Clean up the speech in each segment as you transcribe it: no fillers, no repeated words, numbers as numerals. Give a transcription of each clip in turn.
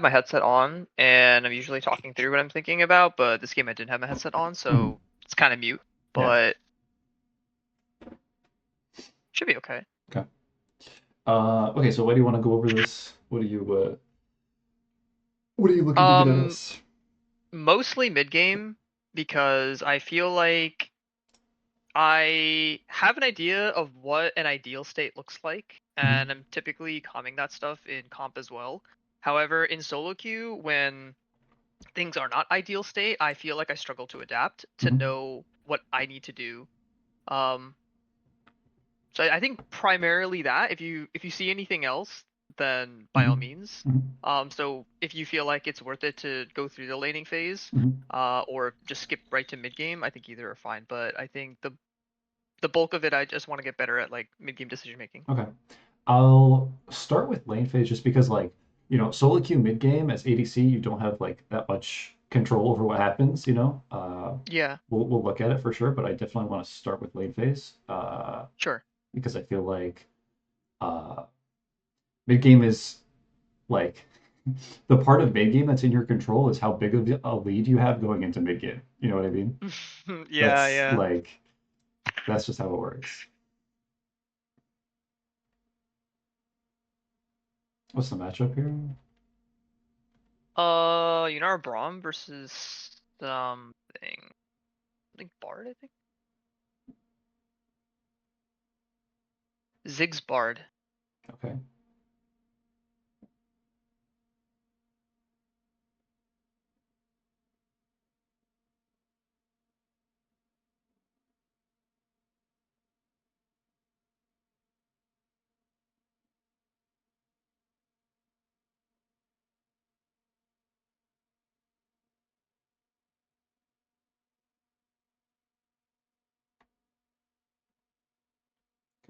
my headset on, and I'm usually talking through what I'm thinking about, but this game I didn't have my headset on, so it's kind of mute, Yeah. but should be okay. Okay. Okay, so why do you want to go over this? What are you looking to get at Um, us? Mostly mid game because I feel like I have an idea of what an ideal state looks like, Mhm. and I'm typically calming that stuff in comp as well. However, in solo queue, when things are not ideal state, I feel like I struggle to adapt to Mhm. know what I need to do. Um, so I think primarily that if you see anything else, then by all Mhm. means. Mhm. So if you feel like it's worth it to go through the laning phase, Mhm. or just skip right to mid game, I think either are fine. But I think the bulk of it, I just want to get better at like mid game decision making. Okay. I'll start with lane phase just because, like, solo queue mid game as ADC, you don't have like that much control over what happens. Yeah, We'll look at it for sure, but I definitely want to start with lane phase sure. because I feel like uh, mid game is like the part of mid game that's in your control is how big of a lead you have going into mid game. You know what I mean? Yeah, That's yeah. like that's just how it works. What's the matchup here? Yunara Braum versus something. I think Bard. I think Ziggs Bard. Okay.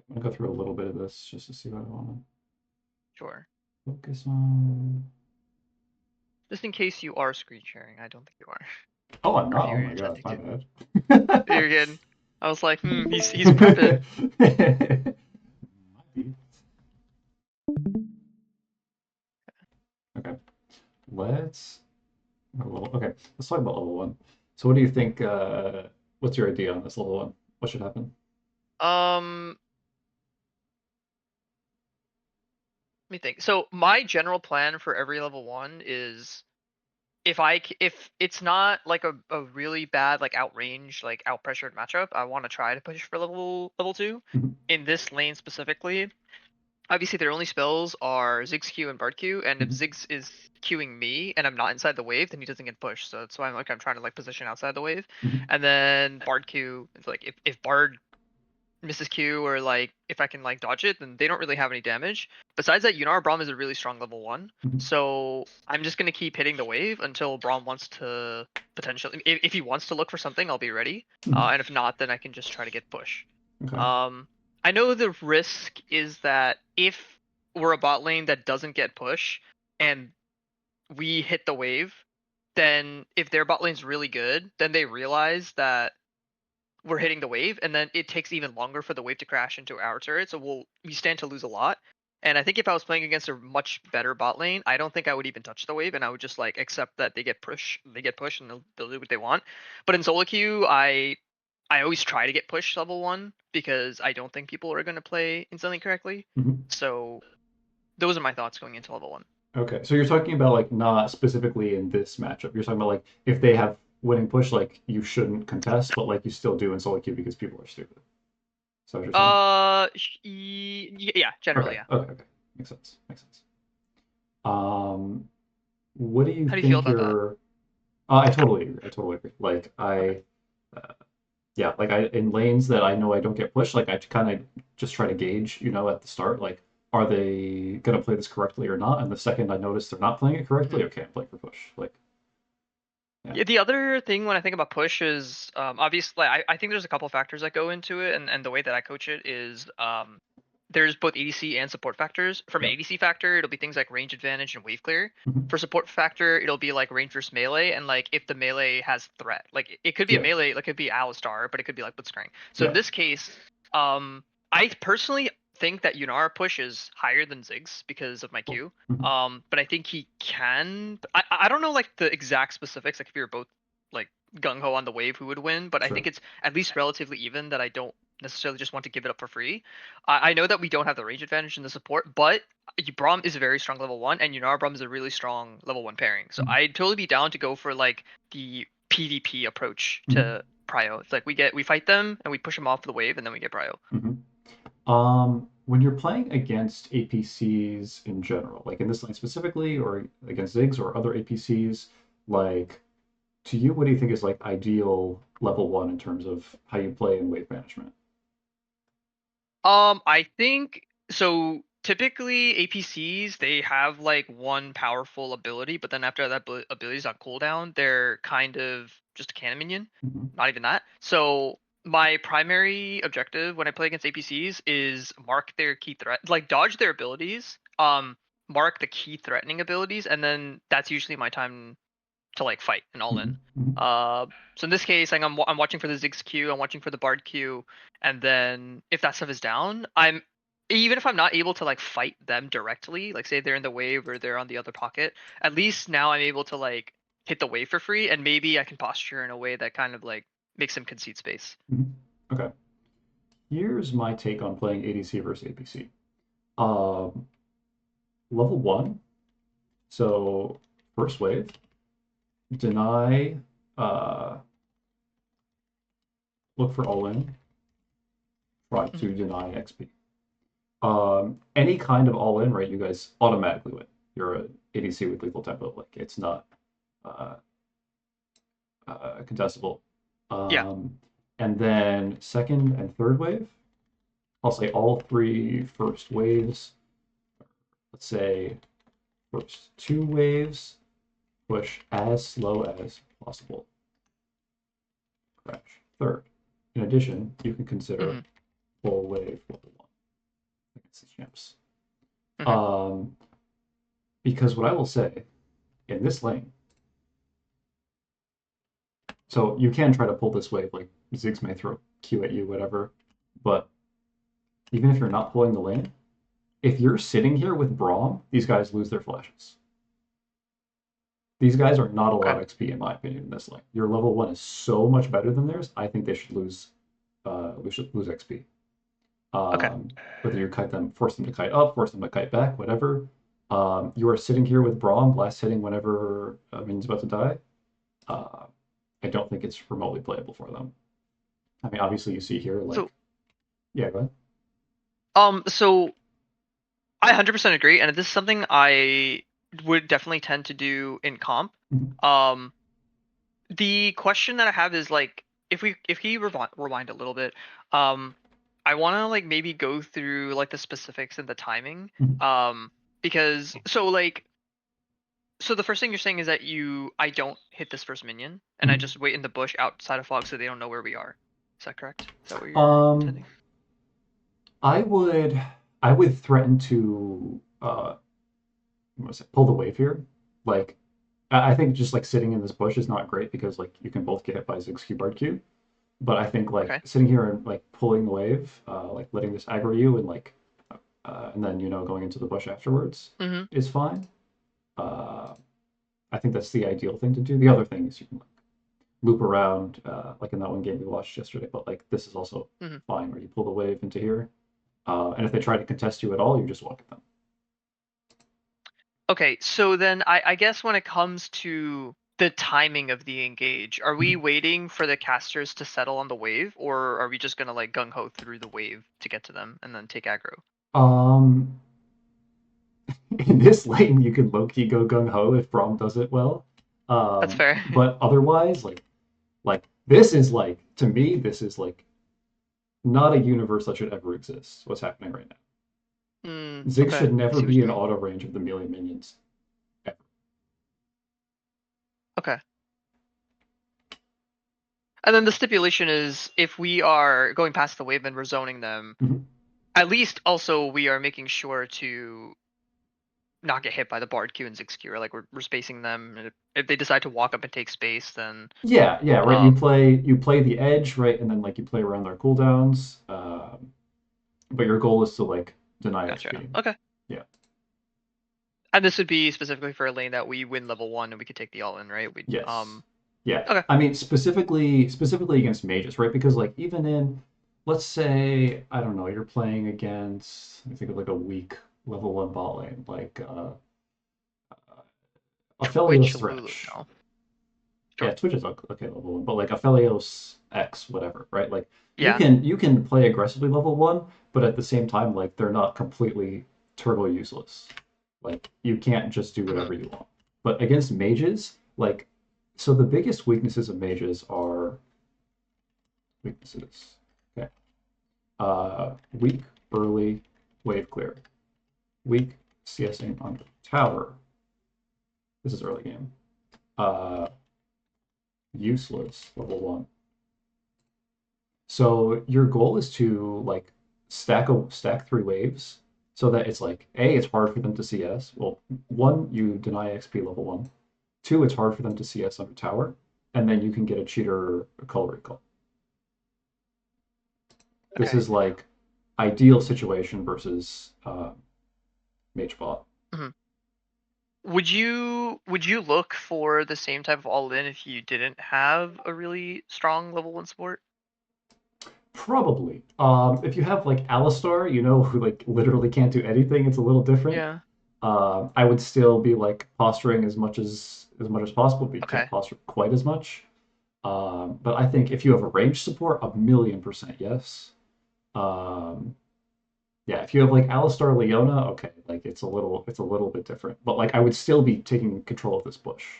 I'm gonna go through a little bit of this just to see what I want to Sure. focus on. Just in case you are screen sharing, I don't think you are. Oh, I'm Or if not. Oh you're my God, intending my to. bad. You're good. I was like, he's prepping. Might be. Okay. Let's okay. Let's talk about level one. So, what do you think? What's your idea on this level one? What should happen? Um, Let me think. So my general plan for every level one is if it's not like a really bad like outrange like outpressured matchup, I want to try to push for level two. Mhm. In this lane specifically, obviously their only spells are Ziggs Q and Bard Q, and if Mhm. Ziggs is queuing me and I'm not inside the wave, then he doesn't get pushed. So that's why I'm trying to like position outside the wave. Mhm. And then Bard Q, it's like if Bard misses Q or like if I can like dodge it, then they don't really have any damage. Besides that, Yunara Braum is a really strong level one. Mhm. So I'm just gonna keep hitting the wave until Braum wants to potentially if he wants to look for something, I'll be ready. Mhm. And if not, then I can just try to get push. Okay. Um I know the risk is that if we're a bot lane that doesn't get push and we hit the wave, then if their bot lane's really good, then they realize that we're hitting the wave, and then it takes even longer for the wave to crash into our turret. So we stand to lose a lot. And I think if I was playing against a much better bot lane, I don't think I would even touch the wave, and I would just like accept that they get pushed, and they'll do what they want. But in solo queue, I always try to get pushed level one because I don't think people are going to play instantly correctly. Mhm. So those are my thoughts going into level one. Okay. So you're talking about like not specifically in this matchup. You're talking about like if they have winning push, like you shouldn't contest, but like you still do in solo queue because people are stupid. Is that what you're saying? Yeah, generally, Okay. yeah. Okay. Okay. Makes sense. Makes sense. What do you How do you feel think about that? your I totally agree. I totally agree. Like Okay. yeah, like I in lanes that I know I don't get pushed, like I kind of just try to gauge, at the start, like are they gonna play this correctly or not? And the second I notice they're not playing it correctly, Mhm. okay, I'm playing for push. Like, yeah. Yeah, the other thing when I think about push is obviously I think there's a couple factors that go into it, and the way that I coach it is there's both ADC and support factors. From an Yeah. ADC factor, it'll be things like range advantage and wave clear. Mhm. For support factor, it'll be like range versus melee, and like if the melee has threat, like it could be a Yeah. melee, like it could be Alistar, but it could be like Blitzcrank. So in Yeah. this case, I personally think that Yunara push is higher than Ziggs because of my Cool. Q. Mhm. But I think he can. I don't know like the exact specifics. Like if you're both like gung ho on the wave, who would win? But I Sure. think it's at least relatively even. That I don't necessarily just want to give it up for free. I know that we don't have the range advantage in the support, but Braum is a very strong level 1, and Yunara Braum is a really strong level 1 pairing. So Mhm. I'd totally be down to go for like the PvP approach Mhm. to Prio. It's like we fight them and we push them off the wave, and then we get Prio. Mhm. When you're playing against APCs in general, like in this lane specifically, or against Ziggs or other APCs, like to you, what do you think is like ideal level 1 in terms of how you play in wave management? I think so. Typically, APCs they have like one powerful ability, but then after that ability is on cooldown, they're kind of just a cannon minion. Mhm. Not even that. So my primary objective when I play against APCs is mark their key threat, like dodge their abilities, mark the key threatening abilities, and then that's usually my time to like fight and all in. Mhm. Mhm. Uh, so in this case, like I'm watching for the Ziggs Q, I'm watching for the Bard Q, and then if that stuff is down, I'm even if I'm not able to like fight them directly, like say they're in the wave or they're on the other pocket, at least now I'm able to like hit the wave for free, and maybe I can posture in a way that kind of like makes them concede space. Mhm. Okay. Here's my take on playing ADC versus APC. Um, Level 1, so first wave, deny, uh, look for all in, try Mhm. to deny XP. Any kind of all in, right? You guys automatically win. You're a ADC with lethal tempo. Like it's not uh, contestable. Yeah. And then second and third wave, I'll say all three first waves. Let's say first two waves, push as slow as possible. Crash. Third. In addition, you can consider Hmm. full wave level 1 against the champs. Hmm. Um, because what I will say in this lane, so you can try to pull this wave, like Ziggs may throw Q at you, whatever. But even if you're not pulling the lane, if you're sitting here with Braum, these guys lose their flashes. These guys are not a lot Okay. of XP in my opinion in this lane. Your level 1 is so much better than theirs. I think they should lose. We should lose XP. Okay. Whether you kite them, force them to kite up, force them to kite back, whatever. You are sitting here with Braum, blast hitting whenever minion's about to die. Uh, I don't think it's remotely playable for them. I mean, obviously you see here, So like, yeah, go ahead. so I 100% agree, and this is something I would definitely tend to do in comp. Mhm. Um, the question that I have is like if he rewind a little bit, um, I want to like maybe go through like the specifics and the timing, Mhm. because so the first thing you're saying is that I don't hit this first minion and I Mhm. just wait in the bush outside of fog so they don't know where we are. Is that correct? Is that what you're Um, intending? I would I would threaten to what was it, pull the wave here. Like I think just like sitting in this bush is not great because like you can both get hit by Ziggs Q Bard Q. But I think like Okay. sitting here and like pulling the wave, like letting this aggro you and then going into the bush afterwards Mm-hmm. is fine. Uh, I think that's the ideal thing to do. The other thing is you can like loop around, like in that one game we watched yesterday. But like this is also Mm-hmm. fine where you pull the wave into here, and if they try to contest you at all, you just walk at them. Okay, so then I guess when it comes to the timing of the engage, are we waiting for the casters to settle on the wave, or are we just gonna like gung ho through the wave to get to them and then take aggro? Um, in this lane, you can low key go gung ho if Braum does it well. That's fair. But otherwise, like this is like to me, this is like not a universe that should ever exist. What's happening right now? Ziggs Okay, should I never see what be you in mean. auto range of the melee minions ever. Okay. And then the stipulation is if we are going past the wave and we're zoning them, Mhm. at least also we are making sure to not get hit by the Bard Q and Ziggs Q, or like we're spacing them. And if they decide to walk up and take space, then Yeah, yeah, right. um You play the edge, right, and then like you play around their cooldowns. but your goal is to like deny Gotcha. XP. Okay. Yeah. And this would be specifically for a lane that we win level 1 and we could take the all in, right? We Yes. Yeah. Okay. I mean, specifically against mages, right? Because like even in, let's say, I don't know, you're playing against, I think of like a weak level one bot lane, like Twitch Aphelios Lulu. Thresh. No. Yeah, Sure. Twitch is okay level one, but like Aphelios X, whatever, right? Like Yeah. you can play aggressively level one, but at the same time, like they're not completely turbo useless. Like you can't just do Mhm. whatever you want. But against mages, like so the biggest weaknesses of mages are weaknesses. Okay. Weak early wave clear. Weak CSing on the tower. This is early game. Uh, Useless level one. So your goal is to like stack three waves so that it's like A, it's hard for them to CS. Well, one, you deny XP level one. Two, it's hard for them to CS under tower, and then you can get a cheater color recall. This Okay. is like ideal situation versus mage bot. Mhm. Would you look for the same type of all in if you didn't have a really strong level 1 support? Probably. If you have like Alistar, you know, who like literally can't do anything, it's a little different. Yeah. I would still be like posturing as much as possible, but you can't Okay. posture quite as much. But I think if you have a range support, 1,000,000% yes. Um, yeah, if you have like Alistar Leona, okay, like it's a little bit different. But like I would still be taking control of this bush.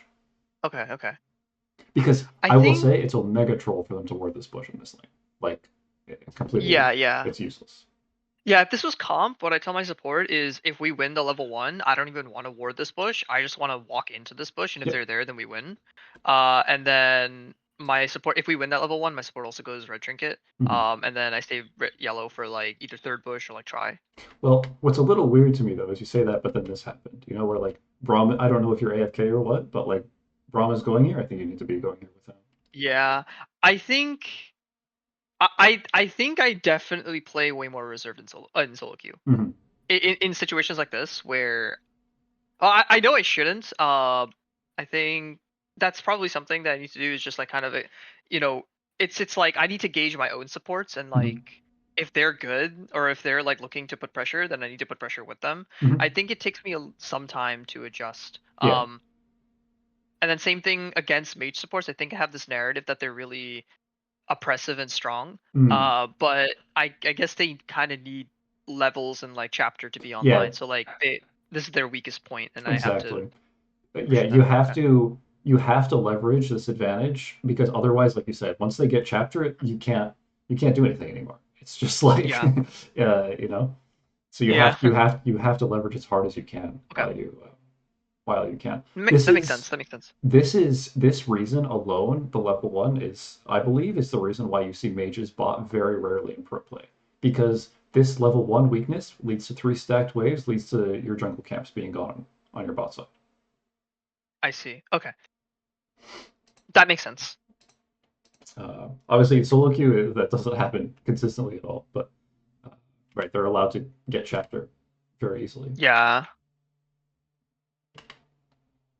Okay. Okay. Because I I will think say it's a mega troll for them to ward this bush in this lane. Like completely yeah, yeah. it's useless. Yeah, if this was comp, what I tell my support is if we win the level 1, I don't even want to ward this bush. I just want to walk into this bush, and if Yep. they're there, then we win. And then my support, if we win that level 1, my support also goes red trinket. Mhm. And then I stay yellow for like either third bush or like try. Well, what's a little weird to me though is you say that, but then this happened. You know, where like Braum, I don't know if you're AFK or what, but like Braum is going here. I think you need to be going here with him. Yeah, I think I think I definitely play way more reserved in solo queue. Hmm. In situations like this where I know I shouldn't. I think that's probably something that I need to do is just like kind of a, you know, it's like I need to gauge my own supports and Hmm. like if they're good or if they're like looking to put pressure, then I need to put pressure with them. I Hmm. think it takes me some time to adjust. Yeah. And then same thing against mage supports. I think I have this narrative that they're really oppressive and strong. Mm. But I guess they kind of need levels and like chapter to be Yeah, online. So like this is their weakest point, and I have to exactly. But yeah, push them. Okay. you have to leverage this advantage because otherwise, like you said, once they get chapter, you can't do anything anymore. It's just like Yeah. you know. So Yeah. you have to leverage as hard as you can Okay. while you can. That makes sense. That makes sense. This reason alone, the level one is, I believe, is the reason why you see mages bought very rarely in pro play. Because this level one weakness leads to three stacked waves, leads to your jungle camps being gone on your bot side. I see. Okay. That makes sense. Obviously, in solo queue, that doesn't happen consistently at all, but uh, right, they're allowed to get chapter very easily. Yeah.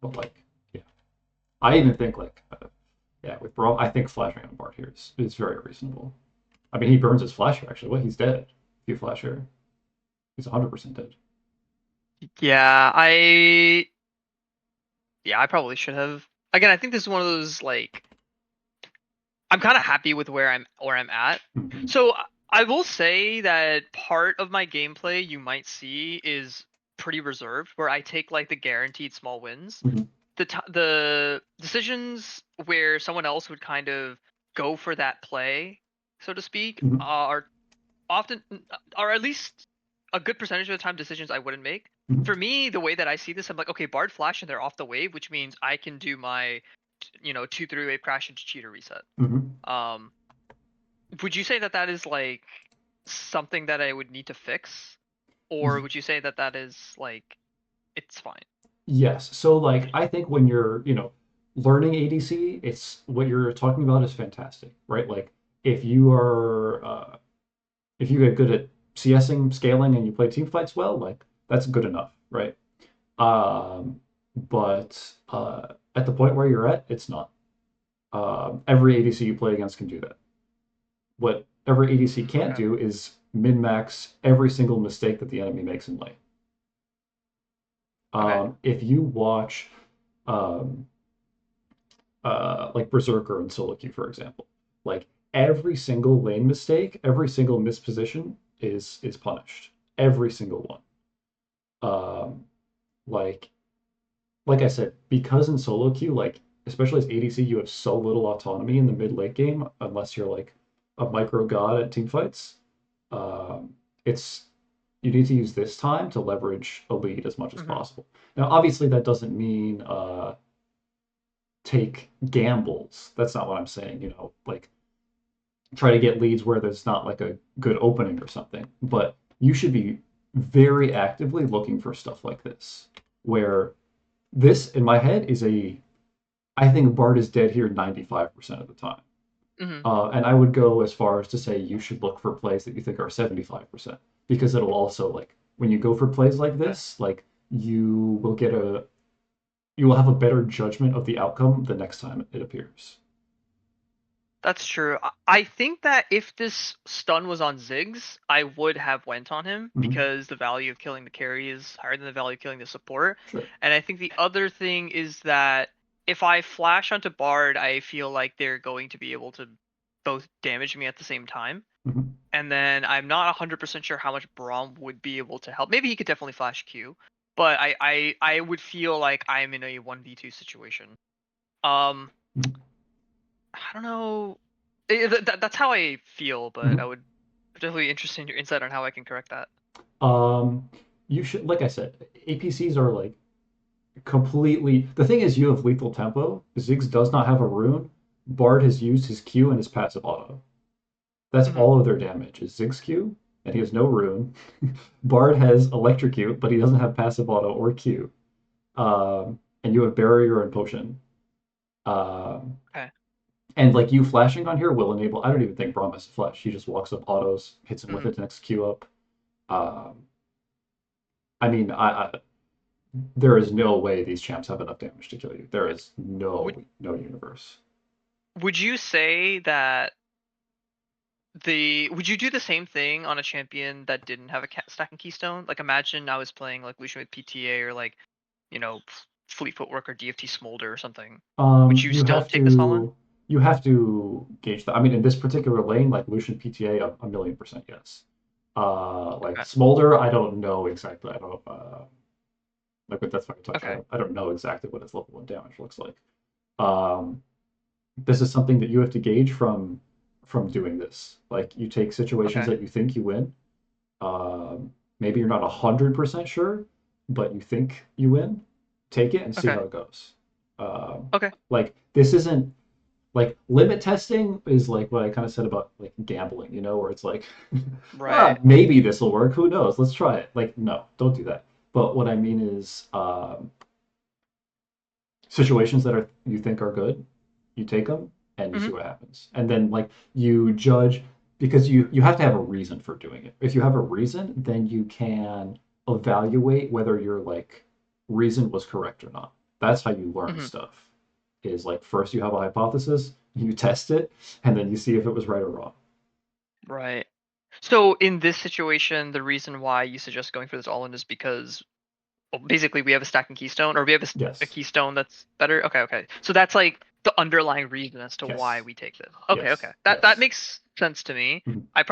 But like, yeah, I even think like, yeah, with Brawl, I think flashing on Bart here is very reasonable. I mean, he burns his flasher actually. Well, he's dead. If you flash here, he's 100% dead. Yeah. I probably should have. Again, I think this is one of those like I'm kind of happy with where I'm at. Hmm. So I will say that part of my gameplay you might see is pretty reserved, where I take like the guaranteed small wins. Hmm. The decisions where someone else would kind of go for that play, so to speak, Hmm. are often, or at least a good percentage of the time, decisions I wouldn't make. Hmm. For me, the way that I see this, I'm like, okay, Bard Flash and they're off the wave, which means I can do my, 2 3 wave crash into cheater reset. Hmm. Um, would you say that that is like something that I would need to fix, or would you say that that is like it's fine? Yes. So like I think when you're, learning ADC, it's what you're talking about is fantastic, right? Like if you are if you get good at CSing, scaling, and you play team fights well, like that's good enough, right? But at the point where you're at, it's not. Every ADC you play against can do that. What every ADC can't Okay. do is min-max every single mistake that the enemy makes in lane. Okay. If you watch um, like Berserker and solo queue, for example, like every single lane mistake, every single misposition is punished. Every single one. Um, like like I said, because in solo queue, like especially as ADC, you have so little autonomy in the mid late game, unless you're like a micro god at team fights. It's you need to use this time to leverage a lead as much as Hmm. possible. Now, obviously, that doesn't mean take gambles. That's not what I'm saying. Like try to get leads where there's not like a good opening or something. But you should be very actively looking for stuff like this, where this in my head is a I think Bart is dead here 95% of the time. Hmm. And I would go as far as to say you should look for plays that you think are 75% because it'll also like when you go for plays like Okay. this, like you will have a better judgment of the outcome the next time it appears. That's true. I think that if this stun was on Ziggs, I would have went on him Mhm. because the value of killing the carry is higher than the value of killing the support. Sure. And I think the other thing is that if I flash onto Bard, I feel like they're going to be able to both damage me at the same time. Mhm. And then I'm not 100% sure how much Braum would be able to help. Maybe he could definitely flash Q, but I would feel like I'm in a 1v2 situation. Um, Mhm. I don't know. That's how I feel, but I Mhm. would definitely be interested in your insight on how I can correct that. Um, you should, like I said, APCs are like completely. The thing is, you have lethal tempo. Ziggs does not have a rune. Bard has used his Q and his passive auto. That's Hmm. all of their damage is Ziggs Q, and he has no rune. Bard has electrocute, but he doesn't have passive auto or Q. And you have barrier and potion. Um, Okay. and like you flashing on here will enable. I don't even think Braum has to flash. He just walks up, autos, hits him with Hmm. it, next Q up. Um, I mean, there is no way these champs have enough damage to kill you. There is Would no universe. would you say that the would you do the same thing on a champion that didn't have a stack and keystone? Like imagine I was playing like Lucian with PTA or like Fleet Footwork or DFT Smolder or something. Would you You still have take this all in? to gauge that. I mean, in this particular lane, like Lucian PTA, a million percent yes. Like Okay. Smolder, I don't know exactly. I don't like with Death Fire Touch. Okay. I don't know exactly what its level one damage looks like. Um, this is something that you have to gauge from doing this. Like you take situations Okay. that you think you win. Maybe you're not 100% sure, but you think you win. Take it and see Okay. how it goes. Okay. Like this isn't like limit testing is like what I kind of said about like gambling, where it's like, Right. maybe this will work. Who knows? Let's try it. Like, no, don't do that. But what I mean is, situations that are you think are good, you take them and you Hmm. see what happens, and then like you judge because you have to have a reason for doing it. If you have a reason, then you can evaluate whether your like reason was correct or not. That's how you learn Hmm. stuff. Is like first you have a hypothesis, you test it, and then you see if it was right or wrong. Right. So in this situation, the reason why you suggest going for this all in is because well, basically we have a stack and keystone, or we have a Yes. keystone that's better. Okay, okay. So that's like the underlying reason as to why Yes. we take this. Okay, Yes. okay. That Yes. makes sense to me. Mhm. I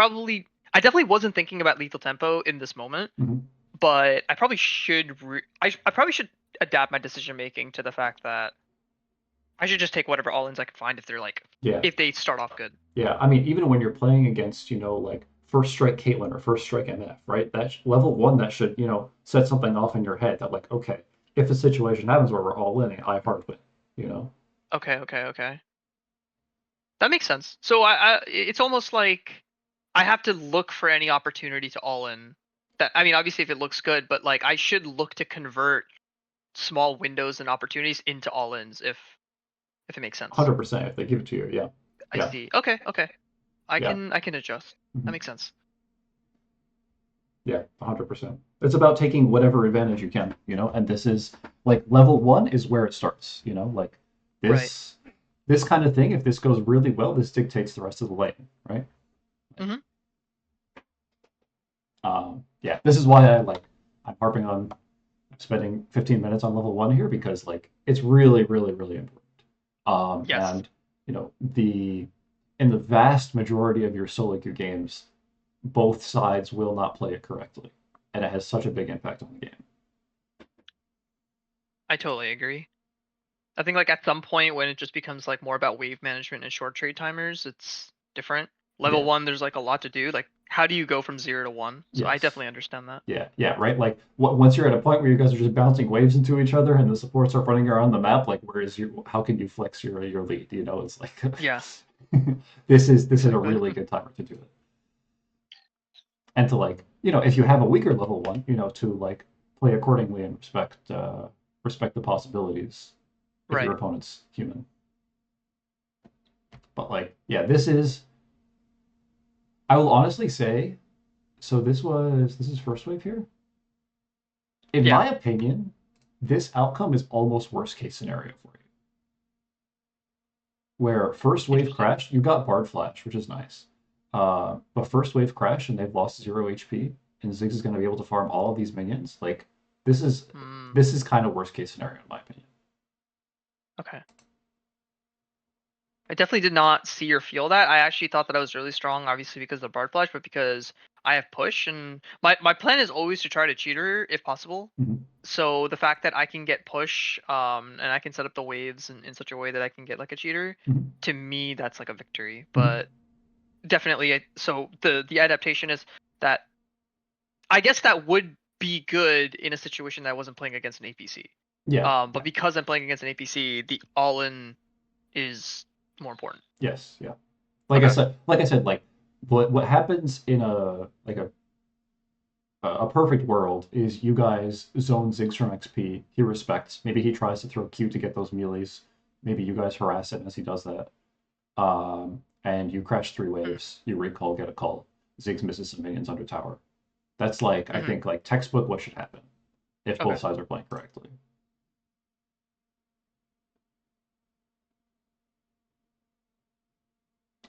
definitely wasn't thinking about lethal tempo in this moment, Mhm. but I probably should I probably should adapt my decision making to the fact that I should just take whatever all ins I can find if they're like Yeah. if they start off good. Yeah, I mean, even when you're playing against, like first strike Caitlyn or first strike MF, right? Level one that should, set something off in your head that like, okay, if a situation happens where we're all in, I hard win, you know? Okay, okay, okay. That makes sense. So it's almost like I have to look for any opportunity to all in. That I mean, obviously, if it looks good, but like I should look to convert small windows and opportunities into all ins if it makes sense. 100% if they give it to you, yeah. I Yeah. see. Okay, okay. Yeah. I can adjust. That Mhm. makes sense. Yeah, 100%. It's about taking whatever advantage you can, and this is like level one is where it starts, like Right. this this kind of thing, if this goes really well, this dictates the rest of the lane, right? Hmm. Yeah, this is why I'm harping on spending 15 minutes on level one here because like it's really, really, really important. Yes. And the in the vast majority of your solo queue games, both sides will not play it correctly, and it has such a big impact on the game. I totally agree. I think like at some point when it just becomes like more about wave management and short trade timers, it's different. Level Yeah. one, there's like a lot to do. Like how do you go from 0 to 1? So I Yes. definitely understand that. Yeah. Yeah. Right. Like once you're at a point where you guys are just bouncing waves into each other and the supports are running around the map, like where is your? How can you flex your lead? It's like Yeah, this is a exactly. really good timer to do it. And to like if you have a weaker level one, to like play accordingly and respect the possibilities if your Right. opponent's human. But like yeah, this is I will honestly say so this is first wave here. In Yeah. my opinion, this outcome is almost worst case scenario for you. Where first wave Interesting. crash, you got Bard Flash, which is nice. But first wave crash and they've lost 0 HP, and Ziggs is going to be able to farm all of these minions. Like this is Hmm. this is kind of worst case scenario in my opinion. Okay. I definitely did not see or feel that. I actually thought that I was really strong, obviously because of Bard Flash, but because I have push and my plan is always to try to cheat her if possible. Mhm. So the fact that I can get push, and I can set up the waves in such a way that I can get like a cheater, Mhm. to me that's like a victory. Mhm. But definitely, so the adaptation is that I guess that would be good in a situation that I wasn't playing against an APC. Yeah, But yeah, because I'm playing against an APC, the all-in is more important. yes, yeah. Okay. Like I said, like what happens in a perfect world is you guys zone Ziggs from XP. He respects. Maybe he tries to throw Q to get those melees. Maybe you guys harass him as he does that. And you crash three Mm-hmm. waves. You recall, get a call. Ziggs misses some minions under tower. That's like I Mm-hmm. think like textbook what should happen if both Okay. sides are playing correctly.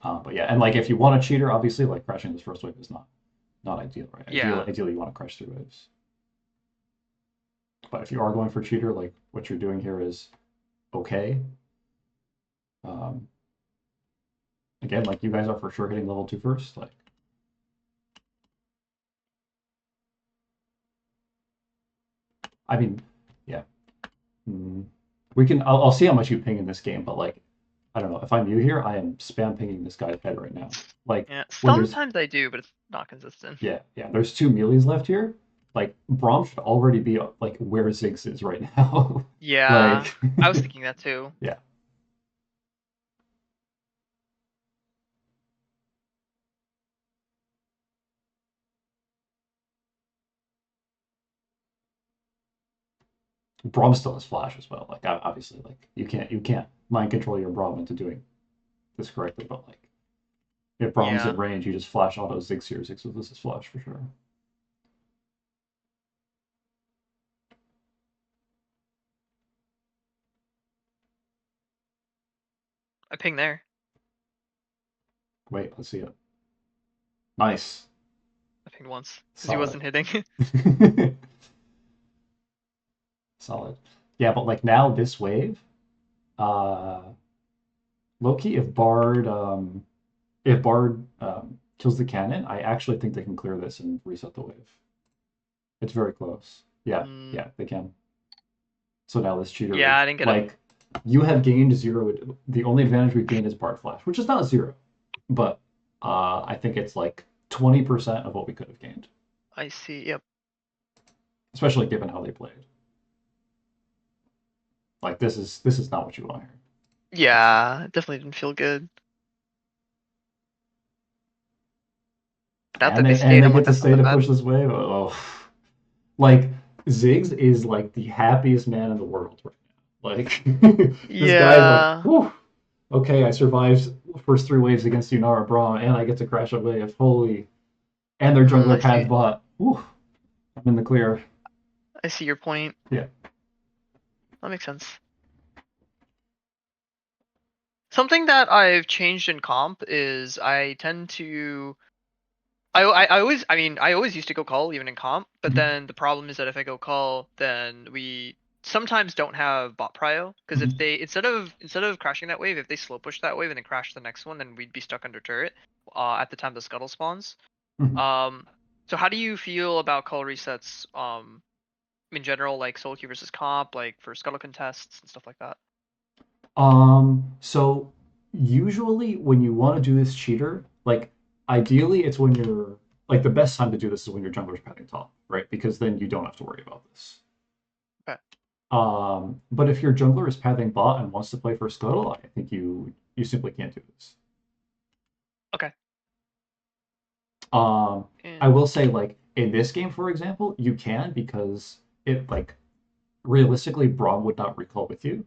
But yeah, and like if you want a cheater, obviously like crashing this first wave is not ideal, right? Yeah. Ideally you want to crash three waves. But if you are going for cheater, like what you're doing here is okay. Um, Again, like you guys are for sure hitting level two first. Like, I mean, yeah. Mm, we can. I'll see how much you ping in this game, but like, I don't know. If I'm you here, I am spam pinging this guy's head right now. Like Yeah. when there's Sometimes I do, but it's not consistent. yeah, there's two melees left here. Like Braum should already be like where Ziggs is right now. Yeah. Like, I was thinking that too. yeah. Braum still has flash as well. Like obviously, like you can't mind control your Braum into doing this correctly, but like if Braum's in Yeah. range, you just flash auto Ziggs here. Ziggs with this is flash for sure. I pinged there. Wait, let's see it. Nice. I pinged once because he Solid. wasn't hitting. Solid. Yeah, but like now this wave, uh Loki, if Bard kills the cannon, I actually think they can clear this and reset the wave. It's very close. Yeah, Mm, yeah, they can. So now this cheater, yeah, I didn't get a. like, you have gained zero. The only advantage we've gained is Bard Flash, which is not zero, but I think it's like 20% of what we could have gained, I see. Yep. especially given how they played. Like this is not what you want here. Yeah, it definitely didn't feel good. Doubt And that they they and stayed they him get with to that. Not stay that to bad. push this wave. Oh, like Ziggs is like the happiest man in the world right now. Like this guy's like, Yeah. whew, okay, I survived first three waves against Yunara Braum, and I get to crash a wave. Holy, and their I jungler see. path bot. Ooh, I'm in the clear. I see your point. Yeah. That makes sense. Something that I've changed in comp is I tend to I always used to go call even in comp, but Mhm. then the problem is that if I go call, then we sometimes don't have bot prio because if Mhm. they instead of crashing that wave, if they slow push that wave and then crash the next one, then we'd be stuck under turret at the time the scuttle spawns. Mhm. Um, so how do you feel about call resets in general, like solo queue versus comp, like for scuttle contests and stuff like that? So usually when you want to do this cheater, like ideally it's when you're like the best time to do this is when your jungler's pathing top, right? Because then you don't have to worry about this. Okay. But if your jungler is pathing bot and wants to play for scuttle, I think you simply can't do this. Okay. Um, I And will say like in this game, for example, you can because it like realistically Braum would not recall with you.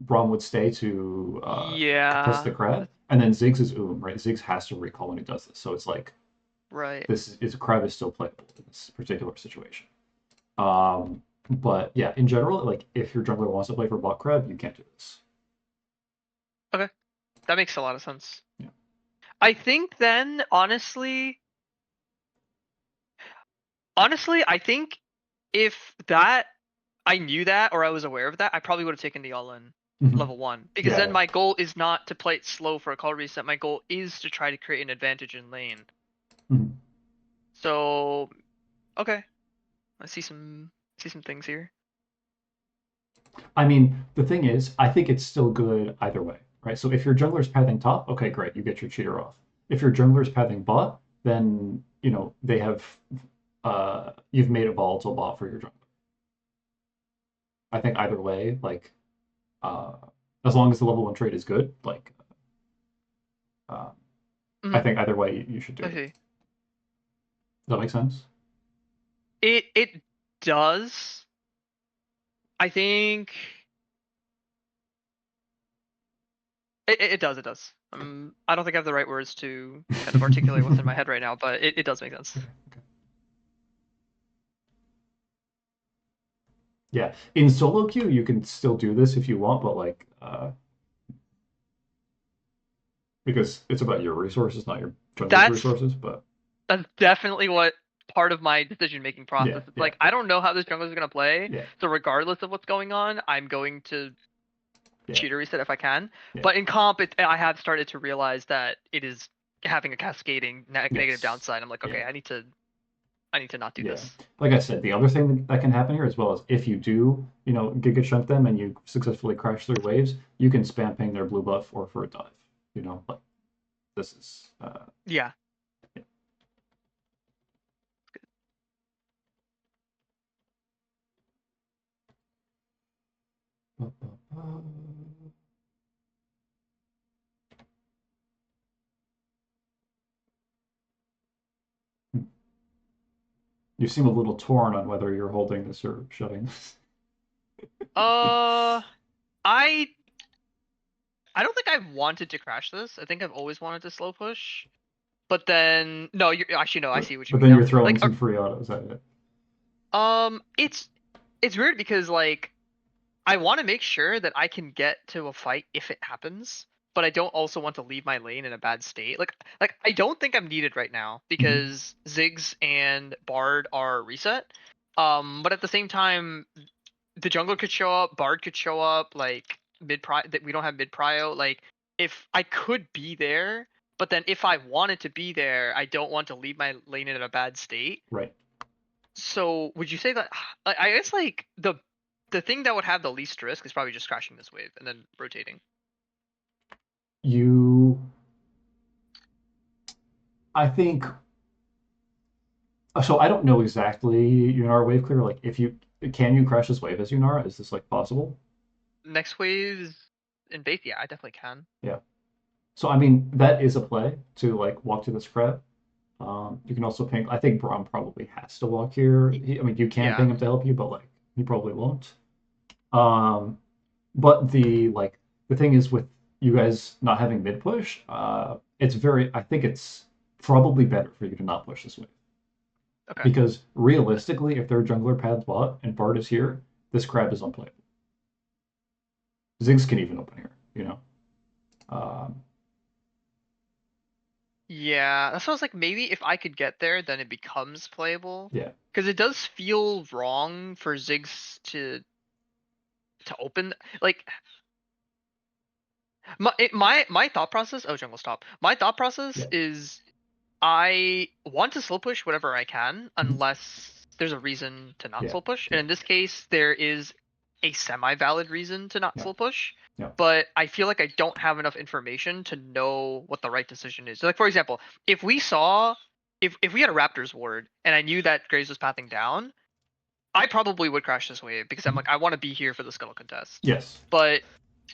Braum would stay to kiss the yeah, crab, and then Ziggs is right? Ziggs has to recall when he does this, so it's like right. this is crab is still playable in this particular situation. But yeah, in general, like if your jungler wants to play for bot crab, you can't do this. Okay. That makes a lot of sense. Yeah. I think then, honestly, I think if that I knew that or I was aware of that, I probably would have taken the all in Mhm. level one because Yeah, then yeah. my goal is not to play it slow for a call reset. My goal is to try to create an advantage in lane. Mhm. So okay, I see some things here. I mean, the thing is, I think it's still good either way, right? So if your jungler's pathing top, okay, great, you get your cheater off. If your jungler's pathing bot, then they have you've made a volatile bot for your jungler. I think either way, like uh, as long as the level one trade is good, like uh, I Mhm. think either way you should do I it. see. Does that make sense? It does. I think it does. It does. I don't think I have the right words to kind of articulate what's in my head right now, but it does make sense. Okay, okay. Yeah, in solo queue you can still do this if you want, but like because it's about your resources, not your jungler's That's resources. But that's definitely what part of my decision making yeah, process. It's yeah, like I don't know how this jungler is gonna play, yeah, so regardless of what's going on, I'm going to yeah, cheater reset if I can. yeah. But in comp, I have started to realize that it is having a cascading negative Yes. downside. I'm like, Yeah. okay, I need to not do Yeah. this. Like I said, the other thing that can happen here, as well as if you do, Giga Chunk them and you successfully crash through waves, you can spam ping their blue buff or for a dive. Like this is Yeah. yeah. You seem a little torn on whether you're holding this or shutting this. Uh, I I don't think I've wanted to crash this. I think I've always wanted to slow push. But then no, you're actually no. I But see what you but mean then now. you're throwing Like, some free autos at it. it's weird because like I want to make sure that I can get to a fight if it happens, but I don't also want to leave my lane in a bad state. Like I don't think I'm needed right now Mhm. because Ziggs and Bard are reset. But at the same time, the jungler could show up, Bard could show up, like mid prio that we don't have mid prio. Like if I could be there, but then if I wanted to be there, I don't want to leave my lane in a bad state. Right. So would you say that I guess like the thing that would have the least risk is probably just crashing this wave and then rotating. You I think so I don't know exactly Yunara wave clear. Like if you can you crash this wave as Yunara? Is this like possible? Next waves in base, yeah, I definitely can. Yeah. So I mean that is a play to like walk to this crab. You can also ping. I think Braum probably has to walk here. I mean, you can Yeah, ping him to help you, but like he probably won't. Um, but the thing is with you guys not having mid push, it's very. I think it's probably better for you to not push this wave. Okay. Because realistically, if their jungler pads bot and Bard is here, this crab is unplayable. Ziggs can even open here, you know? Um, Yeah, that's what I was like. Maybe if I could get there, then it becomes playable. yeah, Because it does feel wrong for Ziggs to open. Like my thought process. Oh, jungle stop. My thought process yeah. is I want to slow push whatever I can Mhm. unless there's a reason to not Yeah, slow push. And yeah, in this case, there is a semi-valid reason to not yeah, slow push. yeah. But I feel like I don't have enough information to know what the right decision is. So like for example, if we saw if we had a Raptors ward and I knew that Graves was pathing down, I probably would crash this wave because I'm Mhm. like I want to be here for the scuttle contest. Yes, But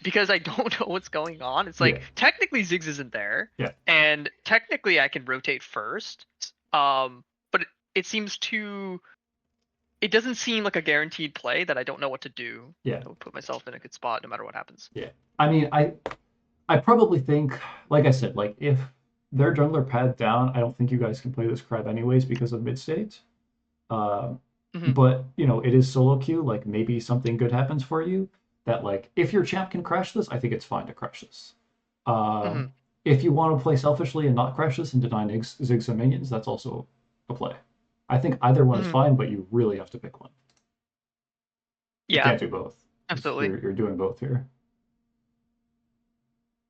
because I don't know what's going on, it's yeah, like technically Ziggs isn't there, yeah, and technically I can rotate first. But it seems too. It doesn't seem like a guaranteed play that I don't know what to do yeah, to put myself in a good spot no matter what happens. yeah. I mean, I probably think, like I said, like if their jungler pad down, I don't think you guys can play this crab anyways because of mid state. Um, Hmm. but you know, it is solo queue. Like maybe something good happens for you. That like if your champ can crash this, I think it's fine to crash this. Hmm. If you want to play selfishly and not crash this and deny Ziggs and minions, that's also a play. I think either one is Hmm. fine, but you really have to pick one. You Yeah, can't do both. absolutely. You're doing both here,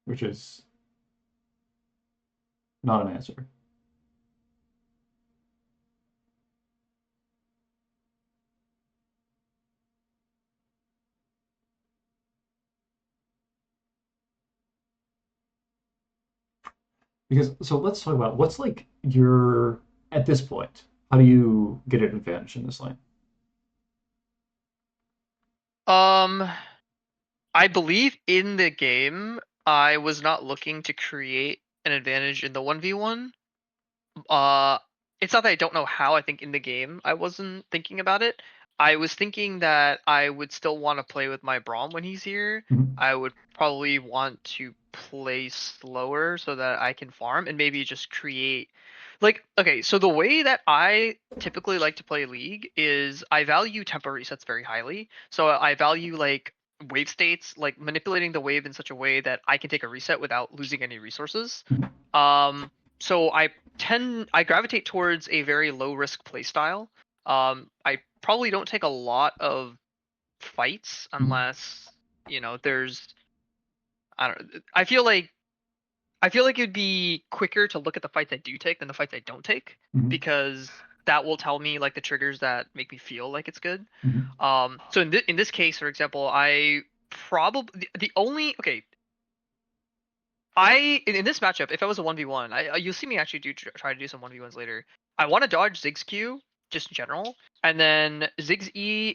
which is not an answer. Because so let's talk about what's like your at this point. How do you get an advantage in this lane? Um, I believe in the game I was not looking to create an advantage in the 1v1. Uh, it's not that I don't know how. I think in the game I wasn't thinking about it. I was thinking that I would still want to play with my Braum when he's here. Mhm. I would probably want to play slower so that I can farm and maybe just create like okay, so the way that I typically like to play League is I value tempo resets very highly. So I value like wave states, like manipulating the wave in such a way that I can take a reset without losing any resources. Um, so I gravitate towards a very low risk playstyle. I probably don't take a lot of fights Mhm. unless there's I don't. I feel like it'd be quicker to look at the fights I do take than the fights I don't take Mhm. because that will tell me like the triggers that make me feel like it's good. Mhm. So in this case, for example, I probably the only okay in this matchup, if I was a 1v1, you'll see me actually try to do some 1v1s later. I want to dodge Ziggs Q just in general, and then Ziggs E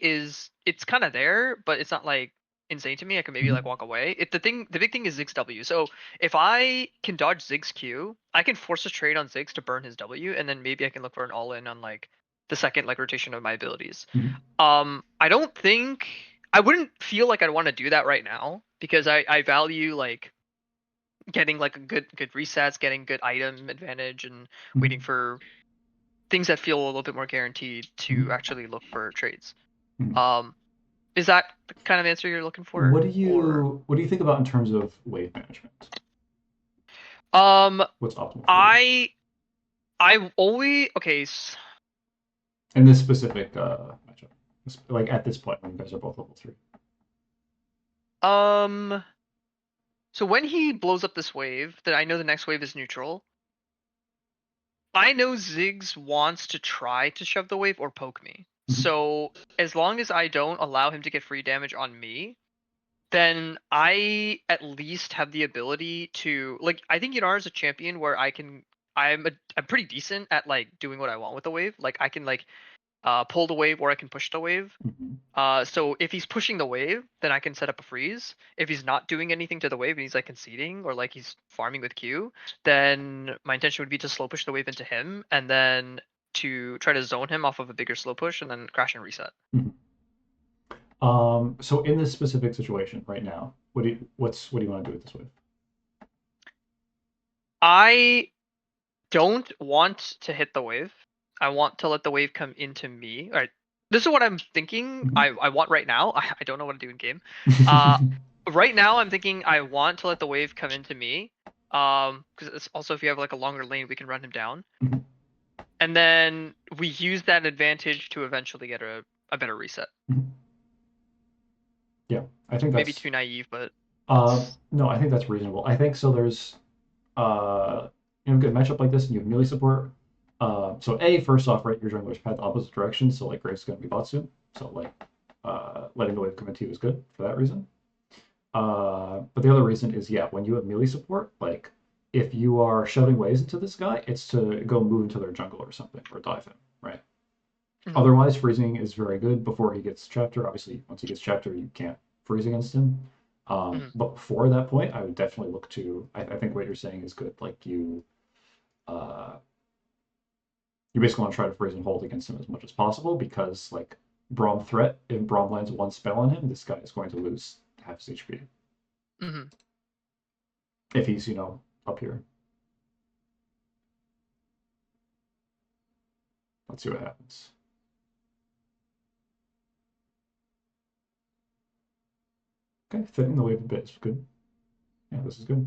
it's kind of there, but it's not like insane to me. I can maybe like Mhm. walk away. The big thing is Ziggs W. So if I can dodge Ziggs Q, I can force a trade on Ziggs to burn his W, and then maybe I can look for an all in on like the second like rotation of my abilities. Mhm. I don't think I wouldn't feel like I'd want to do that right now because I value like getting like a good resets, getting good item advantage, and waiting Mhm. for things that feel a little bit more guaranteed to Mhm. actually look for trades. Mhm. Um, is that the kind of answer you're looking for, or What do you think about in terms of wave management? um, What's optimal for you I I always okay. in this specific matchup? Like at this point when you guys are both level 3. Um, so when he blows up this wave, that I know the next wave is neutral. I know Ziggs wants to try to shove the wave or poke me. Mhm. So as long as I don't allow him to get free damage on me, then I at least have the ability to like I think Yunara is a champion where I'm pretty decent at like doing what I want with the wave. Like I can like pull the wave or I can push the wave. Mhm. So if he's pushing the wave, then I can set up a freeze. If he's not doing anything to the wave and he's like conceding or like he's farming with Q, then my intention would be to slow push the wave into him and then to try to zone him off of a bigger slow push and then crash and reset. Mhm. So in this specific situation right now, what do you want to do with this wave? I don't want to hit the wave. I want to let the wave come into me. All right. This is what I'm thinking. I want right now. I don't know what to do in game. Uh, right now I'm thinking I want to let the wave come into me. Because it's also if you have like a longer lane, we can run him down, and then we use that advantage to eventually get a better reset. Yeah, I think Maybe that's too naive, but that's no, I think that's reasonable. I think so. There's good matchup like this, and you have melee support. So first off, right, your jungler's path opposite direction, so like Graves is gonna be bot soon. So like letting the wave come into you is good for that reason. But the other reason is yeah, when you have melee support, like if you are shoving waves into this guy, it's to go move into their jungle or something or dive him, right? Otherwise, freezing is very good before he gets chapter. Obviously, once he gets chapter, you can't freeze against him. But before that point, I would definitely look to. I think what you're saying is good. Like uh, you basically want to try to freeze and hold against him as much as possible because like Braum threat, if Braum lands one spell on him, this guy is going to lose half his HP. If he's up here. Let's see what happens. Okay, thinning the wave a bit is good. Yeah, this is good.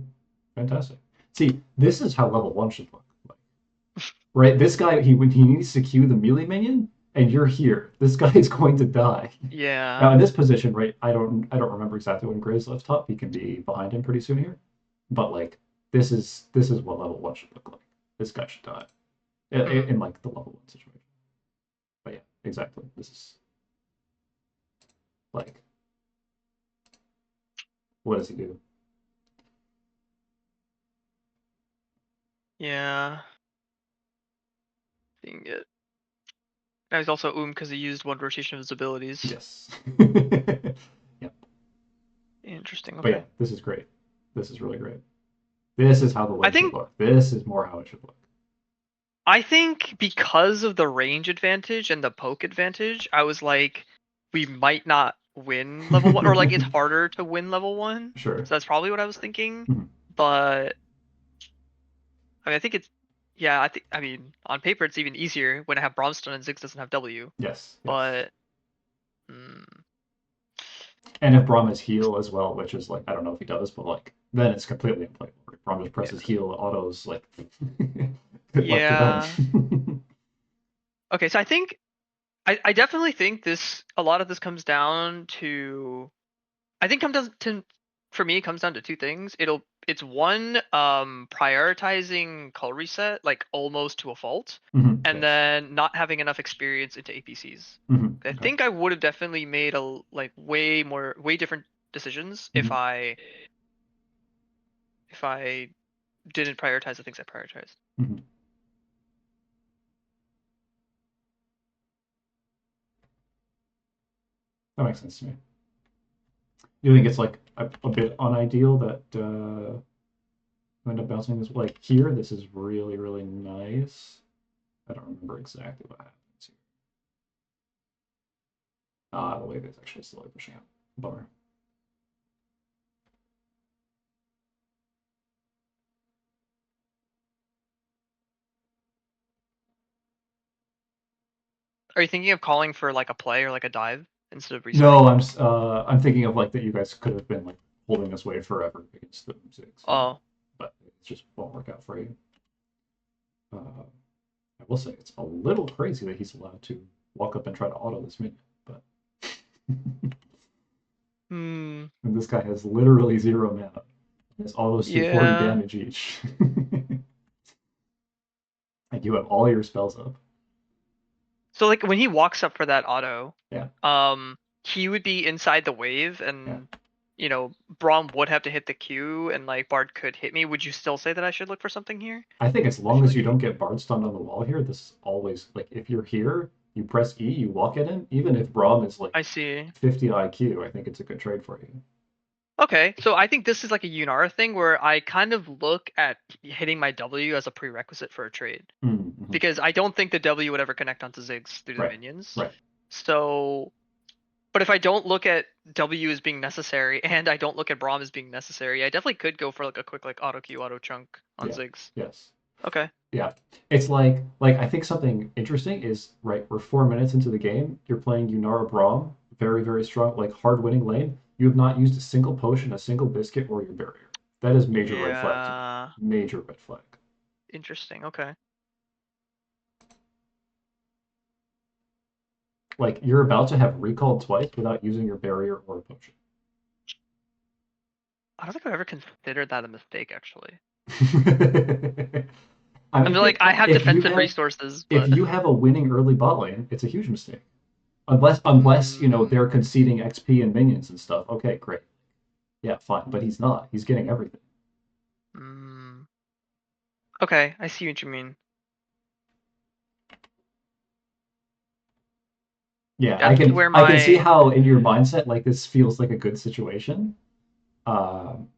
Fantastic. See, this is how level 1 should look like. Right? This guy, when he needs to Q the melee minion, and you're here, this guy is going to die. Yeah. Now in this position, right, I don't remember exactly when Gray's left top. He can be behind him pretty soon here. But like this is what level 1 should look like. This guy should die. In like the level 1 situation. But yeah, exactly. This is like what does he do? Yeah. Seeing it. Now he's also because he used one rotation of his abilities. Yes. Yep. Interesting. But yeah, Okay. this is great. This is really great. This is how the wave should look. This is more how it should look. I think because of the range advantage and the poke advantage, I was like, we might not win level 1, or like it's harder to win level 1. Sure. So that's probably what I was thinking. Mhm. But I mean, I think it's yeah. I mean, on paper it's even easier when I have Bromstone and Ziggs doesn't have W. Yes. But and if Braum has heal as well, which is like I don't know if he does, but like then it's completely unplayable. Braum just presses heal autos like good luck to them. Okay, so I think I definitely think a lot of this comes down to I think comes down to for me it comes down to two things. It's one prioritizing call reset like almost to a fault, and then not having enough experience into APCs. I think I would have definitely made a like way different decisions if I didn't prioritize the things I prioritized. That makes sense to me. You think it's like a bit unideal that you end up bouncing this like here? This is really, really nice. I don't remember exactly what happens here. The wave is actually slowly pushing out. Bummer. Are you thinking of calling for like a play or like a dive instead of resetting? No, I'm thinking of like that you guys could have been like holding this wave forever against the Ziggs. Oh. But it just won't work out for you. I will say it's a little crazy that he's allowed to walk up and try to auto this minion, but and this guy has literally 0 mana. His autos do 40 damage each. And you have all your spells up. So like when he walks up for that auto, yeah, he would be inside the wave, and Braum would have to hit the Q, and like Bard could hit me. Would you still say that I should look for something here? I think as long as you don't get Bard stunned on the wall here, this is always like if you're here, you press E, you walk at him, even if Braum is like I see 50 IQ, I think it's a good trade for you. Okay, so I think this is like a Yunara thing where I kind of look at hitting my W as a prerequisite for a trade. Because I don't think the W would ever connect onto Ziggs through the minions. Right. So, but if I don't look at W as being necessary and I don't look at Braum as being necessary, I definitely could go for like a quick like auto Q, auto chunk on Ziggs. Yes. Okay. Yeah. It's like I think something interesting is right, we're 4 minutes into the game, you're playing Yunara Braum, very, very strong, like hard winning lane. You have not used a single potion, a single biscuit, or your barrier. That is major red flag to me. Yeah. Major red flag. Interesting. Okay. Like you're about to have recalled twice without using your barrier or a potion. I don't think I've ever considered that a mistake, actually. I I mean, mean, like, I have if you defensive have resources, if but you have a winning early bot lane, it's a huge mistake. Unless they're mm, conceding XP and minions and stuff. Okay, great. Yeah, fine. But he's not. He's getting everything. mm, okay, I see what you mean. Yeah, Yeah, I think where I can see my how in your mindset like this feels like a good situation. Um,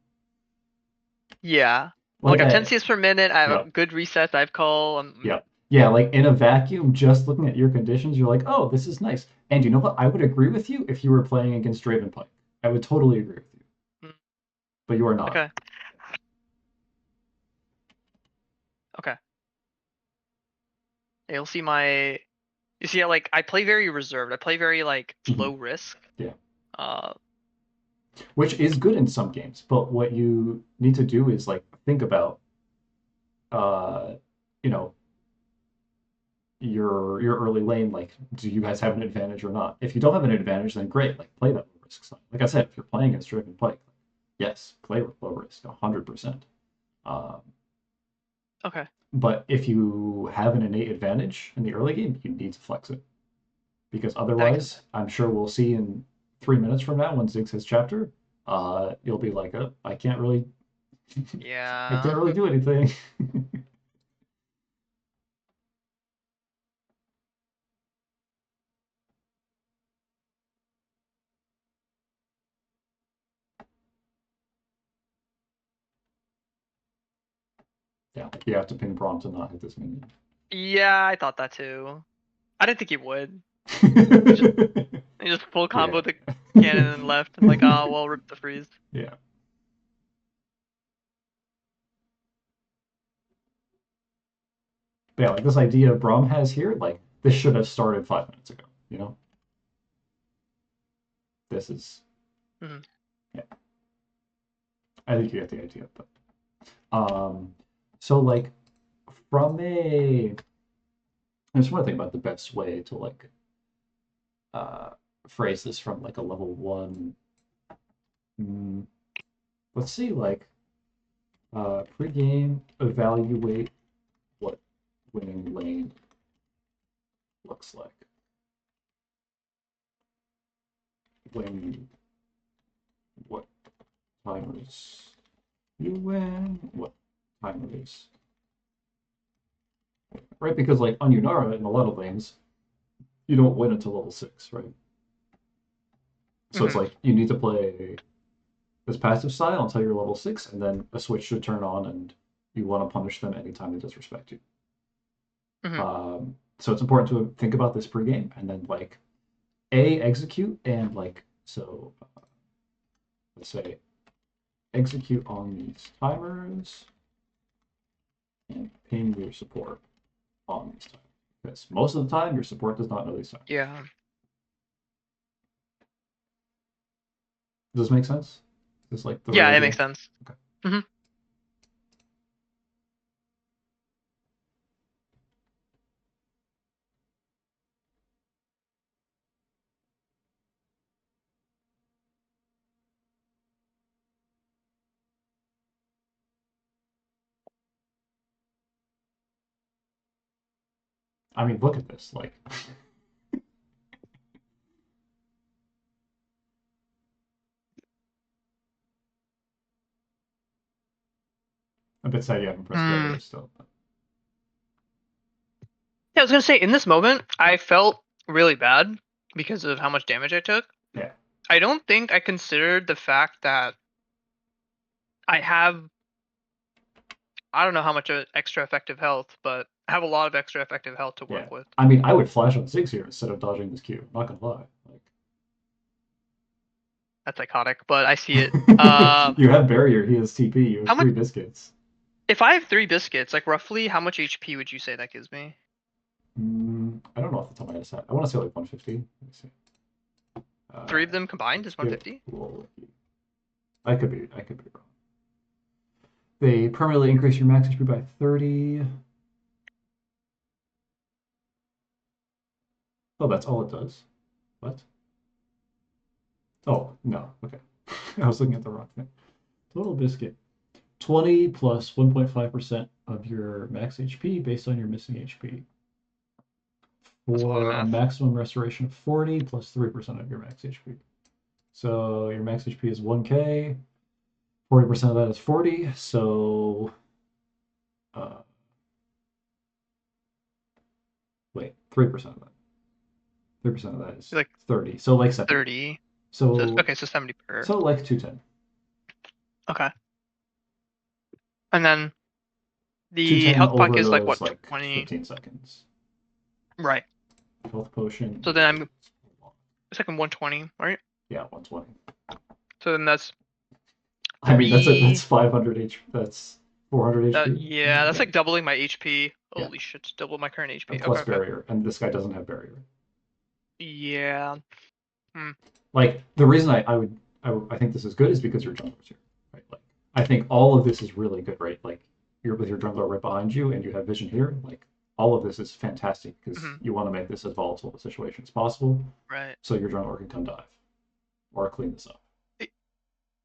yeah, like like a 10 I CS per minute, I have a Yep, good reset, I have call. yep. Yeah, like in a vacuum, just looking at your conditions, you're like, oh, this is nice. And you know what? I would agree with you if you were playing against Draven Pike. I would totally agree with you. mm, But you are not. okay, okay. Yeah, you'll see my. You see, like I play very reserved. I play very like Mhm. low risk. Yeah. Uh, Which is good in some games, but what you need to do is like think about uh you know your early lane, like do you guys have an advantage or not? If you don't have an advantage, then great, like play that low risk side. Like I said, if you're playing against Dragon Pike, yes, play with low risk 100%. um, okay, but if you have an innate advantage in the early game, you need to flex it, because that makes sense. otherwise I'm sure we'll see in 3 minutes from now when Ziggs his chapter, you'll be like, oh, I can't really I Yeah. can't really do anything. Yeah, you have to ping Braum to not hit this minion. Yeah, I thought that too. I didn't think he would. He just he just full Yeah. combo the cannon and left. I'm like, oh well, rip the freeze. Yeah. But yeah, like this idea Braum has here, like this should have started 5 minutes ago, you know? This is Hmm. yeah, I think you get the idea, but so like from a I just want to think about the best way to like uh phrase this from like a level one. Mm, let's see, like pre-game evaluate what winning lane looks like when what timers you win, what timers, right? Because like on Yunara in a lot of lanes, you don't win until level 6, right? So it's Hmm. like you need to play this passive style until you're level 6, and then a switch should turn on, and you want to punish them anytime they disrespect you. Hmm. So it's important to think about this pregame, and then like a execute and like so. Let's say execute on these timers and ping your support on these timers. Because most of the time, your support does not know these timers. Yeah. Does this make sense? Is this like the right Yeah, it idea? makes sense. Okay. Hmm. I mean, look at this. Like, a bit sad you haven't pressed Mm. regular still. But Yeah, I was gonna say in this moment, I felt really bad because of how much damage I took. yeah. I don't think I considered the fact that I have I don't know how much extra effective health, but I have a lot of extra effective health to Yeah. work with. I mean, I would flash on Ziggs here instead of dodging this Q. I'm not gonna lie. That's psychotic, but I see it. Like, you have barrier. He has TP. You have How much? three biscuits. If I have 3 biscuits, like roughly how much HP would you say that gives me? I don't know off the top of my head. I want to say like 150. Let me see. 3 of them combined Let's is get 150? Wiki. I could be wrong. They permanently increase your max HP by 30. Oh, that's all it does. What? Oh, no. Okay. I was looking at the wrong thing. Total biscuit. 20 plus 1.5% of your max HP based on your missing HP. That's a lot of For a math. maximum restoration of 40 plus 3% of your max HP. So your max HP is 1k. 40% of that is 40. So, uh, wait, 3% of that. 3% of that is Like 30. So like 70. 30. So So, okay, so 70 per. so like 210. Okay. And then the 210 health puck over is like those what, like 20? 15 seconds. Right. Health potion So then is, it's like 120, right? yeah, 120. So then that's I mean, that's 3. 500 HP. That's 400 HP. Yeah, that's Yeah, like doubling my HP. yeah. Holy shit, double my current HP. And Okay, plus okay. barrier. And this guy doesn't have barrier. Yeah. Hmm. Like the reason I think this is good is because your jungler's here, right? Like I think all of this is really good, right? Like you're with your jungler right behind you, and you have vision here. Like all of this is fantastic because Hmm. you want to make this as volatile a situation as possible, Right. so your jungler can come dive or clean this up.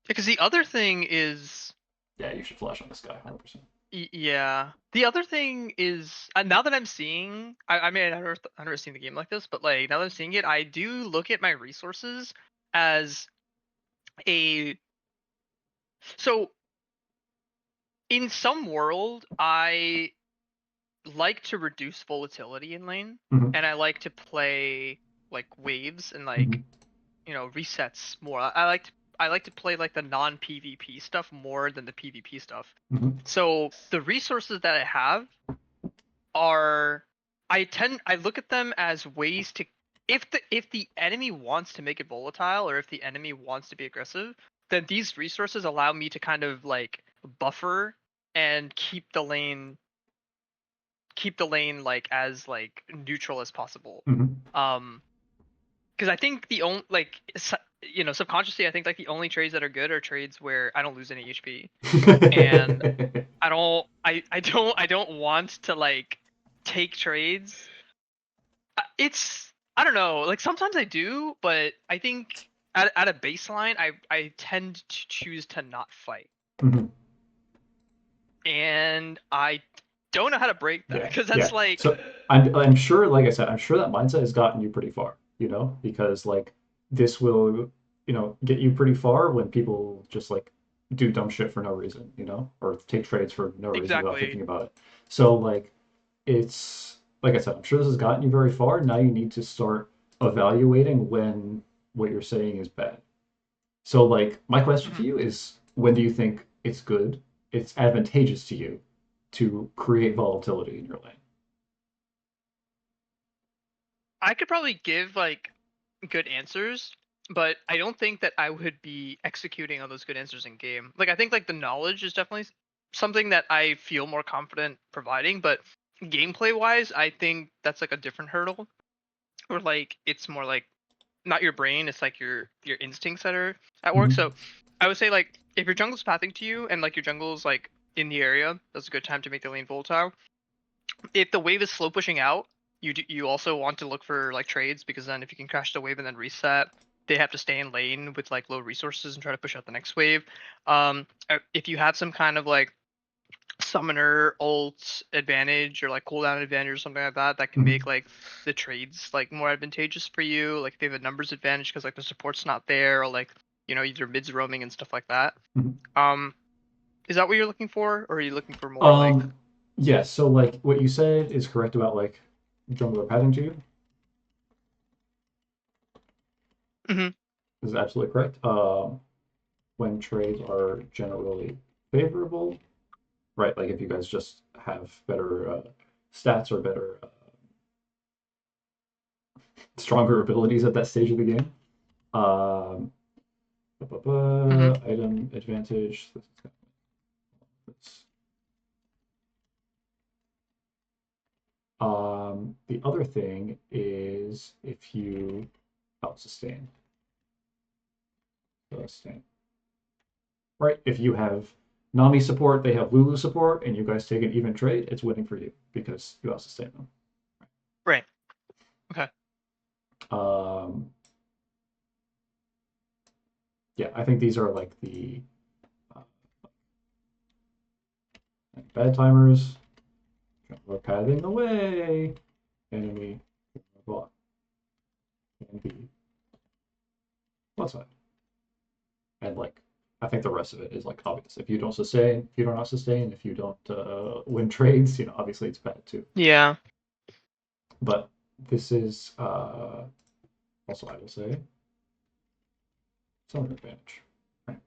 Because the other thing is, Yeah, you should flash on this guy, 100%. yeah. The other thing is, now that I'm seeing, I mean, I've never seen the game like this, but like now that I'm seeing it, I do look at my resources as a. So in some world, I like to reduce volatility in lane, Mm-hmm. and I like to play like waves and Mm-hmm. like resets more. I like to play like the non PvP stuff more than the PvP stuff. Mm-hmm. So the resources that I have are I look at them as ways to, if the enemy wants to make it volatile, or if the enemy wants to be aggressive, then these resources allow me to kind of like buffer and keep the lane like as like neutral as possible. Mm-hmm. Um because I think the only like subconsciously I think like the only trades that are good are trades where I don't lose any HP, and I don't want to like take trades. I don't know, like sometimes I do, but I think at a baseline I tend to choose to not fight, Mm-hmm. and I don't know how to break that Yeah, because that's yeah. like. So I'm sure, like I said, I'm sure that mindset has gotten you pretty far, because like this will, get you pretty far when people just like do dumb shit for no reason, or take trades for no reason without Exactly. thinking about it. So like it's like I said, I'm sure this has gotten you very far. Now you need to start evaluating when what you're saying is bad. So like my question to Mhm. you is when do you think it's good, it's advantageous to you to create volatility in your lane? I could probably give like good answers, but I don't think that I would be executing on those good answers in game. Like I think like the knowledge is definitely something that I feel more confident providing, but gameplay wise, I think that's like a different hurdle. Or like it's more like not your brain, it's like your instincts that are at work. Mhm. So I would say like if your jungle's pathing to you and like your jungle's like in the area, that's a good time to make the lane volatile. If the wave is slow pushing out, you also want to look for like trades, because then if you can crash the wave and then reset, they have to stay in lane with like low resources and try to push out the next wave. If you have some kind of like summoner ult advantage or like cooldown advantage or something like that, that can Mhm. make like the trades like more advantageous for you. Like if they have a numbers advantage because like the support's not there, or like either mids roaming and stuff like that. Mhm. Um, is that what you're looking for, or are you looking for more like? Um, yeah, so like what you said is correct about like jungler padding to you. Mhm. This is absolutely correct. When trades are generally favorable, right? Like if you guys just have better stats or better, stronger abilities at that stage of the game. Um, Mhm. item advantage. This is The other thing is if you sustain. Sustain. Right? If you have Nami support, they have Lulu support, and you guys take an even trade, it's winning for you because you sustain them. Right. Okay. Yeah, I think these are like the bad timers. We're pathing away. Enemy block. And be left side. And like, I think the rest of it is like obvious. If you don't sustain, if you do not sustain, if you don't win trades, obviously it's bad too. Yeah. But this is also, I will say, some advantage. Right?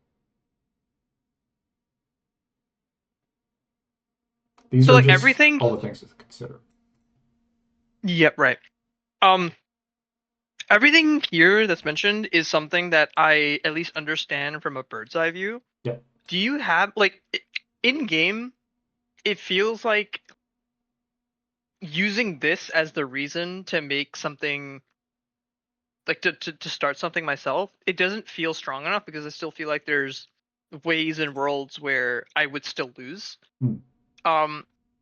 These So are like just everything. all the things to consider. Yep. Right. Um. Everything here that's mentioned is something that I at least understand from a bird's eye view. Yeah. Do you have like in game? It feels like using this as the reason to make something like to start something myself. It doesn't feel strong enough because I still feel like there's ways and worlds where I would still lose. Hmm.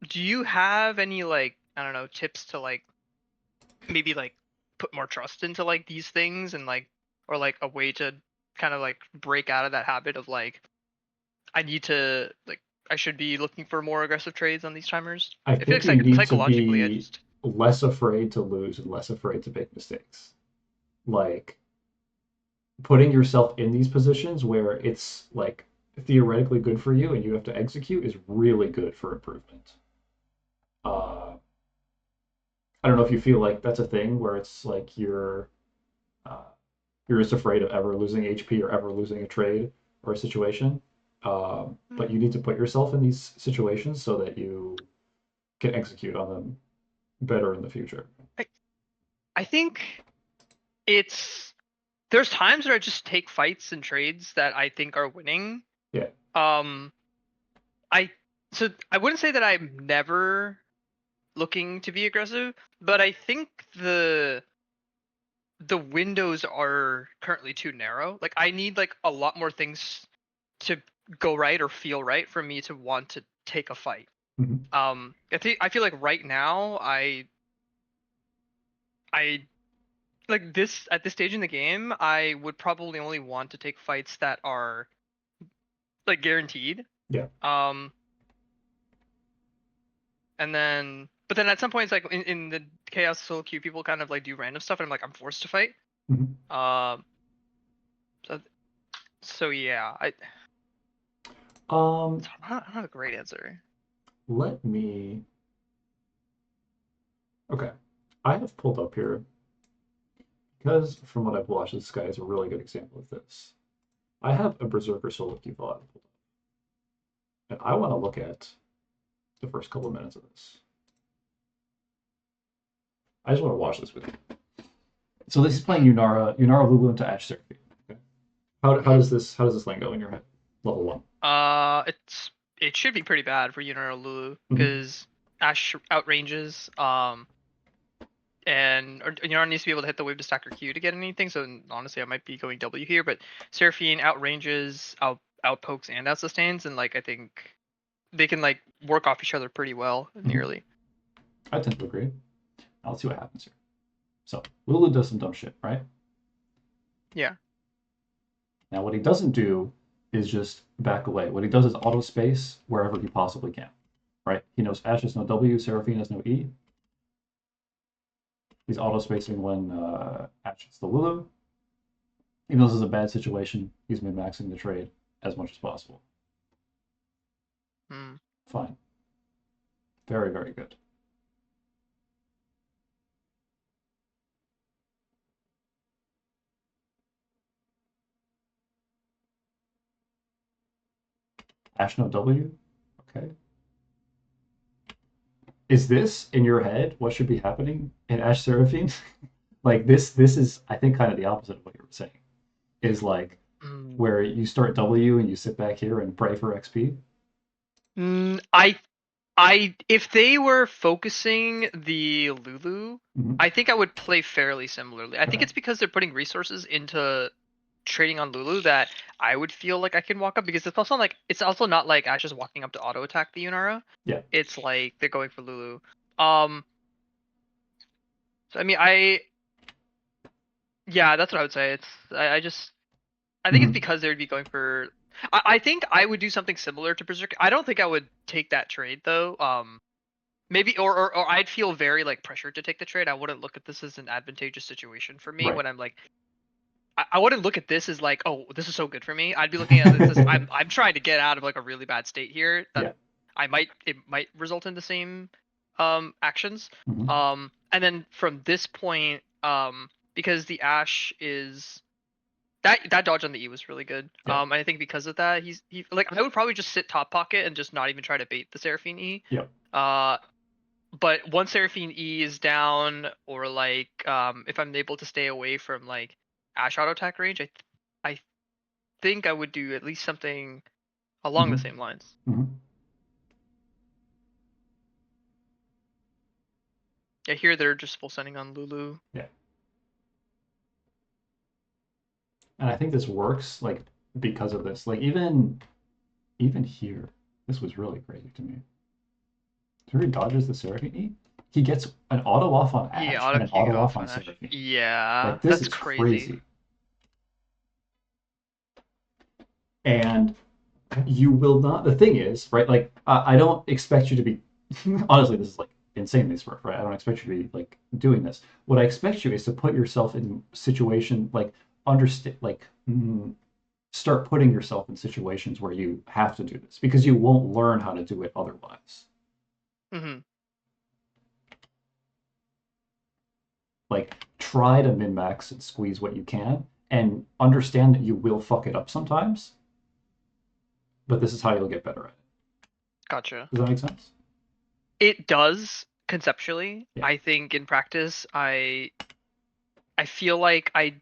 Do you have any like I don't know tips to like maybe like put more trust into like these things and like or like a way to kind of like break out of that habit of like I need to like I should be looking for more aggressive trades on these timers. I I feel think like you need to psychologically I be just less afraid to lose and less afraid to make mistakes. Like putting yourself in these positions where it's like theoretically good for you and you have to execute is really good for improvement. Uh, I don't know if you feel like that's a thing where it's like uh, you're just afraid of ever losing HP or ever losing a trade or a situation. But you need to put yourself in these situations so that you can execute on them better in the future. I, I think it's there's times where I just take fights and trades that I think are winning. Yeah. Um I so I wouldn't say that I'm never looking to be aggressive, but I think the windows are currently too narrow. Like I need like a lot more things to go right or feel right for me to want to take a fight. Mhm. I feel like right now I like this at this stage in the game, I would probably only want to take fights that are like guaranteed. Yeah. Um and then but then at some points like in the chaos solo queue people kind of like do random stuff and I'm like I'm forced to fight. Mhm. Um so so yeah, Um, I don't have a great answer. let me. Okay. I have pulled up here because from what I've watched, this guy is a really good example of this. I have a Berserker solo queue pulled up, and I want to look at the first couple of minutes of this. I just want to watch this with you. So this is playing Yunara Lulu into Ash Seraphine. Okay. How Mhm. does this lane go in your head? Level one. It should be pretty bad for Yunara Lulu Mhm. because Ash outranges and or Yunara needs to be able to hit the wave to stack her Q to get anything. So honestly, I might be going W here, but Seraphine outranges, outpokes, and outsustains, and like I think they can like work off each other pretty well Mhm. nearly. I tend to agree. Now let's see what happens here. So Lulu does some dumb shit, right? Yeah. Now what he doesn't do is just back away. What he does is auto space wherever he possibly can. Right? He knows Ash has no W, Seraphine has no E. He's auto spacing when Ash hits the Lulu. Even though this is a bad situation, he's min maxing the trade as much as possible. Hmm. Fine. Very, very good. Ash no W. Okay. Is this in your head what should be happening in Ash Seraphine? Like this is I think kind of the opposite of what you were saying. Is like Mm. where you start W and you sit back here and pray for XP. Mm, I if they were focusing the Lulu, Mhm. I think I would play fairly similarly. I think Okay. it's because they're putting resources into trading on Lulu that I would feel like I can walk up, because it's also not like Ash is walking up to auto attack the Yunara. Yeah. It's like they're going for Lulu. Um so I mean yeah, that's what I would say. I think it's Mhm. because they would be going for. I think I would do something similar to Berserk. I don't think I would take that trade though. Maybe or I'd feel very like pressured to take the trade. I wouldn't look at this as an advantageous situation for me Right. when I'm like. I wouldn't look at this as like, oh, this is so good for me. I'd be looking at this as I'm trying to get out of like a really bad state here. That Yeah. it might result in the same actions. Mhm. And then from this point, because the Ash is that dodge on the E was really good. Yeah. I think because of that, he like I would probably just sit top pocket and just not even try to bait the Seraphine E. Yeah. Uh, but once Seraphine E is down, or like if I'm able to stay away from like Ash auto attack range, I think I would do at least something along the Mhm. same lines. Mhm. I hear they're just full sending on Lulu. Yeah. And I think this works like because of this. Like even here, this was really crazy to me. So he dodges the Seraphine E. He gets an auto off on Ash and an He auto off off on on Ash. Seraphine. Yeah, Like this that's is crazy. crazy. And you will not. The thing is, right? Like I don't expect you to be. Honestly, this is like insanely smart, right? I don't expect you to be like doing this. What I expect you is to put yourself in situation like understand like start putting yourself in situations where you have to do this because you won't learn how to do it otherwise. Hmm. Like try to min max and squeeze what you can and understand that you will fuck it up sometimes, but this is how you'll get better at it. Gotcha. Does that make sense? It does conceptually. Yeah. I think in practice, I feel like I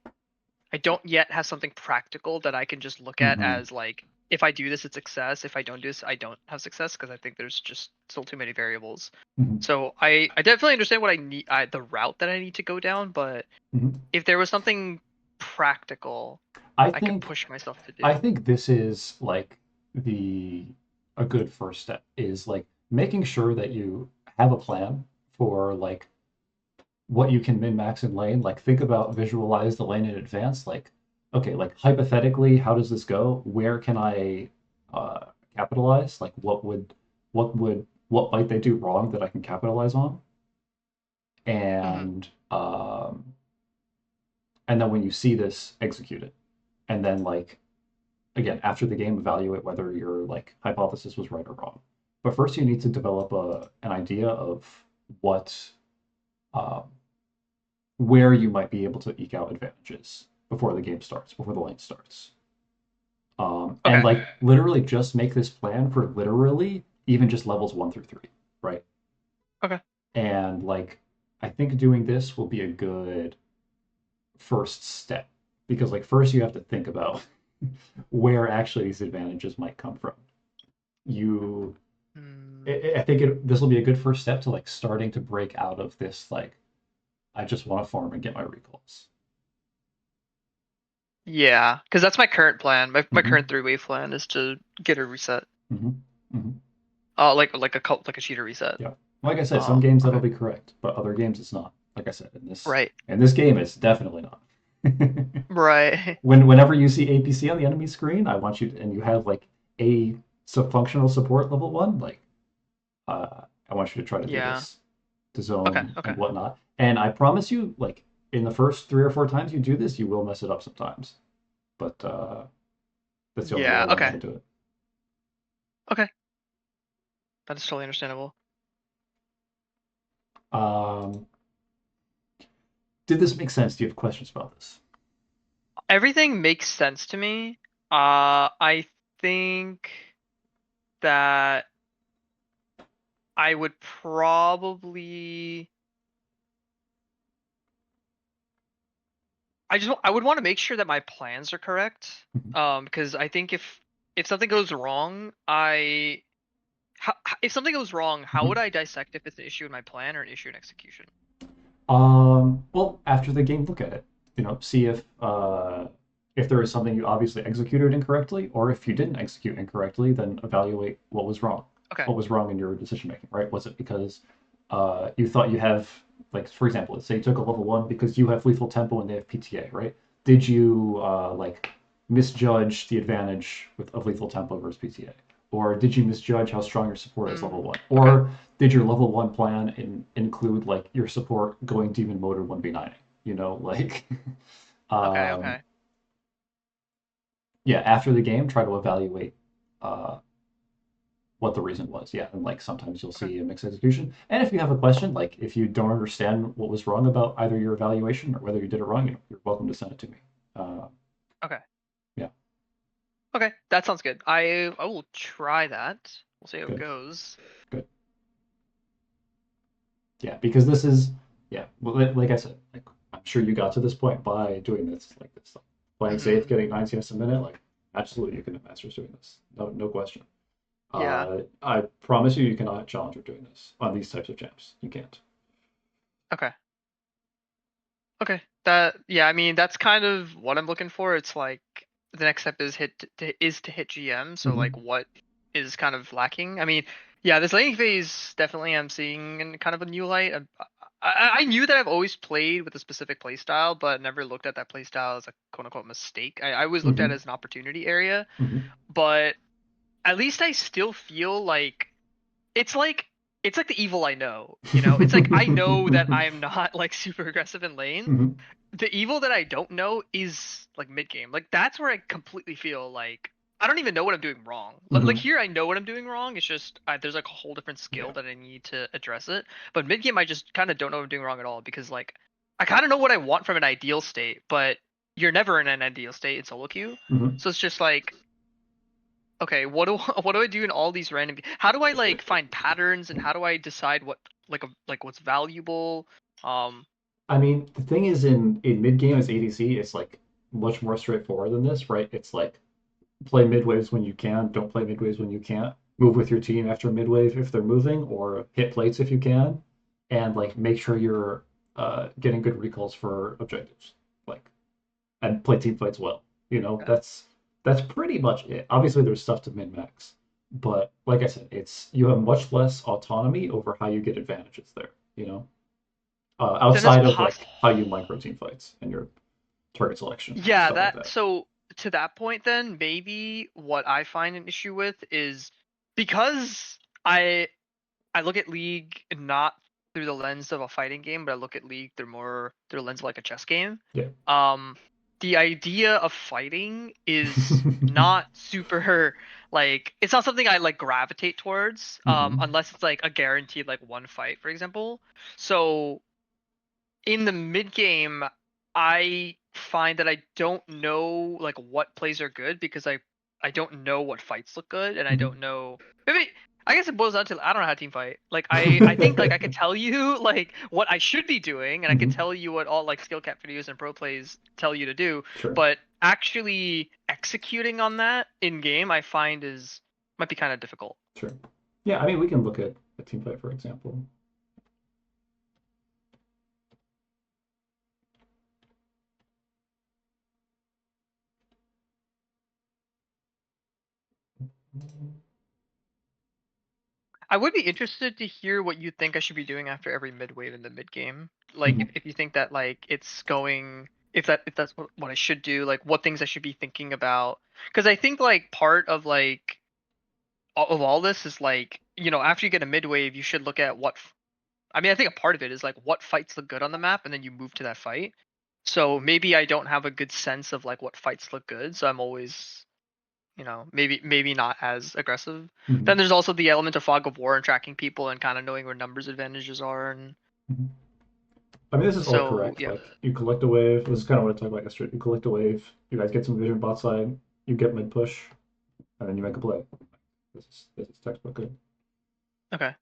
don't yet have something practical that I can just look at Mm-hmm. as like, if I do this, it's success. If I don't do this, I don't have success, because I think there's just still too many variables. Mm-hmm. So I definitely understand what I need, the route that I need to go down. But Mm-hmm. if there was something practical I I could think push myself to I do. think this is like the a good first step is like making sure that you have a plan for like what you can min max in lane. Like think about visualize the lane in advance. Like, okay, like hypothetically, how does this go? Where can I capitalize? Like what might they do wrong that I can capitalize on? Hmm. And and then when you see this, execute it. And then like again, after the game, evaluate whether your like hypothesis was right or wrong. But first you need to develop an idea of what um, where you might be able to eke out advantages before the game starts, before the lane starts. And Okay. like literally just make this plan for literally even just levels 1 through 3, right? Okay. And like I think doing this will be a good first step because like first you have to think about where actually these advantages might come from. You, Mm, I think this will be a good first step to like starting to break out of this like I just want to farm and get my recalls. yeah, because that's my current plan. My current Mm-hmm. 3 wave plan is to get a reset. Mm-hmm. Mm-hmm. Like a cheater reset. Yeah. Like I said, some games that'll Okay. be correct, but other games it's not. Like I said, Right. in this game it's definitely not. Right. Whenever you see APC on the enemy screen, I want you to, and you have like a functional support level 1, like I want you to try to do Yeah. this to Okay. zone and Okay. whatnot. And I promise you, like in the first 3 or 4 times you do this, you will mess it up sometimes. But that's the only way Yeah. to learn how Okay. to do it. Okay. That is totally understandable. Um, did this make sense? Do you have questions about this? Everything makes sense to me. I think that I would probably. I would want to make sure that my plans are correct. Mhm. Because I think if something goes wrong, if something goes wrong, how would Mhm. I dissect if it's an issue in my plan or an issue in execution? Well, after the game, look at it. See if there is something you obviously executed incorrectly, or if you didn't execute incorrectly, then evaluate what was wrong. Okay. What was wrong in your decision making, right? Was it because you thought you have, like, for example, let's say you took a level one because you have lethal tempo and they have PTA, right? Did you like misjudge the advantage of lethal tempo versus PTA? Or did you misjudge how strong your support is level one? Okay. Or did your level one plan include like your support going demon mode or 1v9? Like Okay. um, Okay. yeah, after the game, try to evaluate uh, what the reason was. Yeah, and like sometimes you'll Okay. see a mixed execution. And if you have a question, like if you don't understand what was wrong about either your evaluation or whether you did it wrong, you're welcome to send it to me. Uh, Okay. yeah, Okay. That sounds good. I will try that. We'll see how it good, goes. good. Yeah, because this is, yeah, well, like I said, like I'm sure you got to this point by doing this, like this, like, playing safe, Hmm. getting 9 CS a minute, like absolutely you can have masters doing this, no question. Yeah. I promise you, you cannot challenge her doing this on these types of champs. You can't. Okay. Okay. That yeah, I mean that's kind of what I'm looking for. It's like the next step is to hit GM. So like Hmm. what is kind of lacking? I mean, yeah, this laning phase definitely I'm seeing in kind of a new light. I knew that I've always played with a specific playstyle, but never looked at that playstyle as a quote unquote mistake. I always looked at it Hmm. as an opportunity area, Hmm. but at least I still feel like it's like it's like the evil I know, you know? It's like I know that I am not like super aggressive in lane. Hmm. The evil that I don't know is like mid game. Like that's where I completely feel like I don't even know what I'm doing wrong. Like Hmm. here I know what I'm doing wrong. It's just there's like a whole different skill Yeah. that I need to address it. But mid game I just kind of don't know what I'm doing wrong at all because like I kind of know what I want from an ideal state, but you're never in an ideal state in solo queue. Hmm. So it's just like okay, what do I do in all these random? How do I like find patterns and how do I decide what like what's valuable? Um, I mean, the thing is, in mid game as ADC, it's like much more straightforward than this, right? It's like play mid waves when you can, don't play mid waves when you can't. Move with your team after mid wave if they're moving, or hit plates if you can, and like make sure you're getting good recalls for objectives, like and play team fights well. yeah. That's pretty much it. Obviously, there's stuff to min max, but like I said, it's you have much less autonomy over how you get advantages there. Then it's Outside of possible. like how you micro team fights and your target selection, Yeah, stuff like that that. so to that point then maybe what I find an issue with is because I look at League not through the lens of a fighting game, but I look at League through the lens of like a chess game. Yeah. Um, the idea of fighting is not super like it's not something I like gravitate towards Hmm. unless it's like a guaranteed like one fight, for example. So in the mid game, I find that I don't know like what plays are good because I don't know what fights look good and I Hmm. don't know maybe I guess it boils down to I don't know how to team fight. Like I think like I could tell you like what I should be doing and I could Hmm. tell you what all like skill cap videos and pro plays tell you to do, Sure. but actually executing on that in game I find is might be kind of difficult. Sure. Yeah, I mean, we can look at a team fight, for example. I would be interested to hear what you think I should be doing after every mid wave in the mid game. Like Hmm. if you think that like it's going if that's what I should do, like what things I should be thinking about. Because I think like part of like of all this is like, you know, after you get a mid wave, you should look at I mean, I think a part of it is like what fights look good on the map and then you move to that fight. So maybe I don't have a good sense of like what fights look good, so I'm always you know, maybe not as aggressive. Hmm. Then there's also the element of fog of war and tracking people and kind of knowing where numbers advantages are, and Hmm. I mean, this is all so correct. yeah. Like, you collect a wave. This is kind of what I talked about yesterday. You collect a wave. You guys get some vision bot side. You get mid push, and then you make a play. This is textbook good. Okay.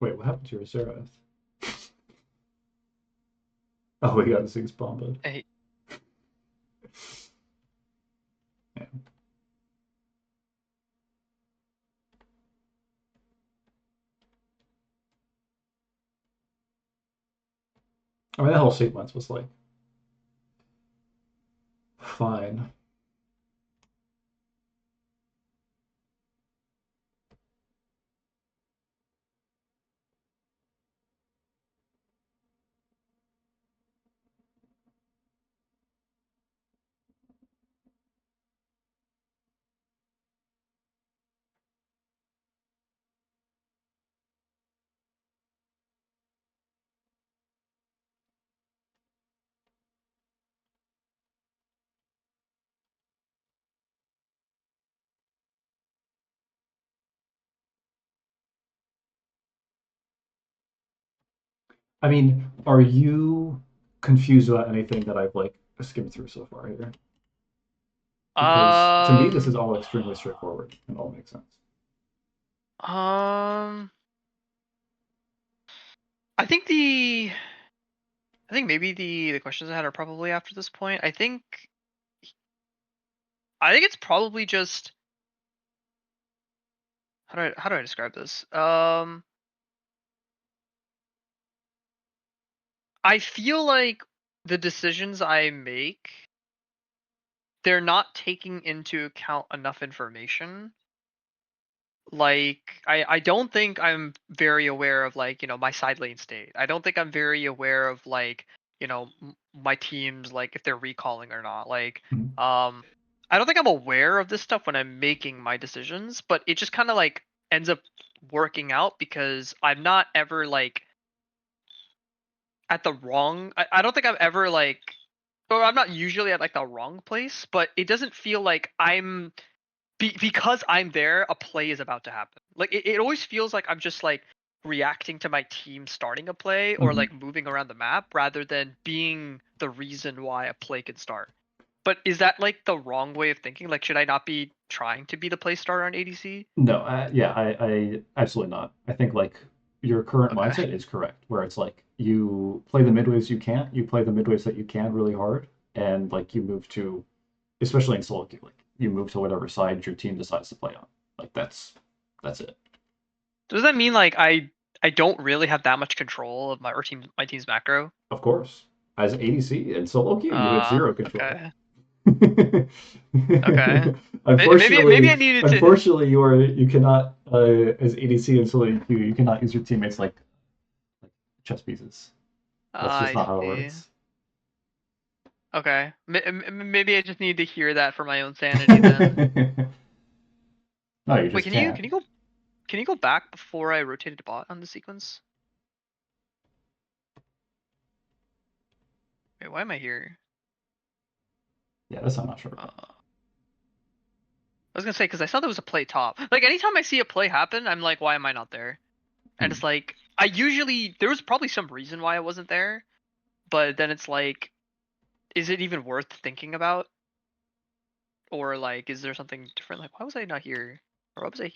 Wait, what happened to your Seraph? Oh, we got the six bombed. Hey, Yeah. I mean, that whole sequence was like fine. I mean, are you confused about anything that I've like skimmed through so far here? Because to me, this is um, all extremely straightforward and all makes sense. um, I think the, I think maybe the questions I had are probably after this point. I think it's probably just how do I describe this? I feel like the decisions I make, they're not taking into account enough information. Like I don't think I'm very aware of like, my side lane state. I don't think I'm very aware of like, my teams, like if they're recalling or not. Like Mhm. um I don't think I'm aware of this stuff when I'm making my decisions, but it just kind of like ends up working out because I'm not ever like at the wrong I don't think I'm ever like, or I'm not usually at like the wrong place, but it doesn't feel like because I'm there, a play is about to happen. Like it always feels like I'm just like reacting to my team starting a play or Mhm. like moving around the map rather than being the reason why a play can start. But is that like the wrong way of thinking? Like, should I not be trying to be the play starter on ADC? No, yeah, I absolutely not. I think like your current Okay. mindset is correct, where it's like you play the midways you can, you play the midways that you can really hard, and like you move to, especially in solo queue, like you move to whatever side your team decides to play on. Like that's it. Does that mean like I don't really have that much control of my team's macro? Of course, as ADC in solo queue, you have zero control. Okay. Okay. Maybe Unfortunately, I needed to. unfortunately, you cannot as ADC in solo queue, you cannot use your teammates like chess pieces. That's just I not how it see. works. Okay. Maybe I just need to hear that for my own sanity then. No, you Wait, just can't. can you go back before I rotated to bot on the sequence? Wait, why am I here? Yeah, that's I'm not sure about. I was gonna say because I saw there was a play top. Like anytime I see a play happen, I'm like, why am I not there? And Hmm. it's like there was probably some reason why I wasn't there, but then it's like, is it even worth thinking about? Or like, is there something different? Like, why was I not here? Or what was I?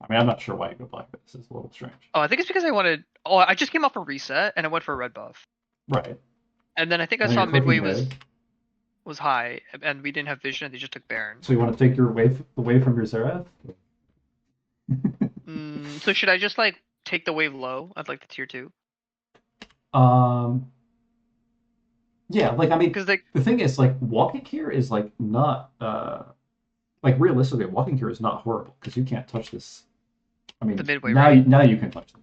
I mean, I'm not sure why you go black, but this is a little strange. Oh, I think it's because I wanted. Oh, I just came off a reset and I went for a red buff. Right. And then I think I And then saw you're clicking midway mid, was high, and we didn't have vision, and they just took Baron. so you want to take your away from your Zerath? So should I just like take the wave low at like the tier two? um, yeah, like I mean, Because like the thing is, like walking here is like not like realistically, walking here is not horrible because you can't touch this. I the mean, midway, right? now you can touch them.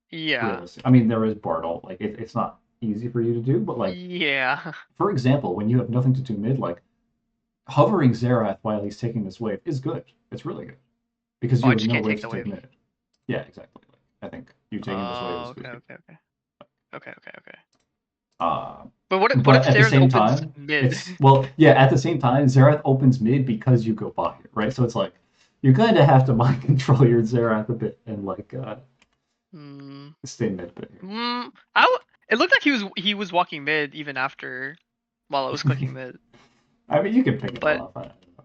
Yeah. Realistic. I mean, there is Bartle. Like it's not easy for you to do, but like Yeah. for example, when you have nothing to do mid, like hovering Xerath while he's taking this wave is good. It's really good because Oh, you I have just no can't waves take to the take wave. mid. Yeah, exactly. Like, I think you taking this wave is Oh, okay, goofy. okay, okay, okay, okay, okay. Uh, What but if at the Thales same opens time, mid? it's well, yeah. At the same time, Xerath opens mid because you go bot here, right? So it's like you kind of have to mind control your Xerath a bit and like Hmm. stay mid bit It looked like he was walking mid even after while I was clicking here. mid, I mean, you can pick it but off. I don't know.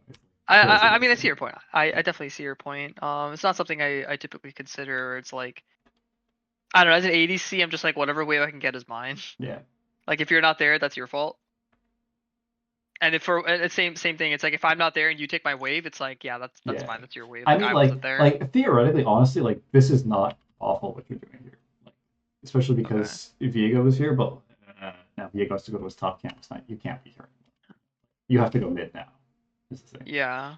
I mean, I see your point. I definitely see your point. It's not something I typically consider. It's like, I don't know, as an ADC, I'm just like, whatever wave I can get is mine. Yeah. Like, if you're not there, that's your fault. And if for same thing, it's like if I'm not there and you take my wave, it's like, yeah, that's Yeah. fine. That's your wave. I Like, mean, I wasn't there. like theoretically, honestly, like this is not awful what you're doing here, like especially Okay. because Viego is here, but now Viego has to go to his top camp. It's not, you can't be here anymore. You have to go mid now. Is the thing. Yeah.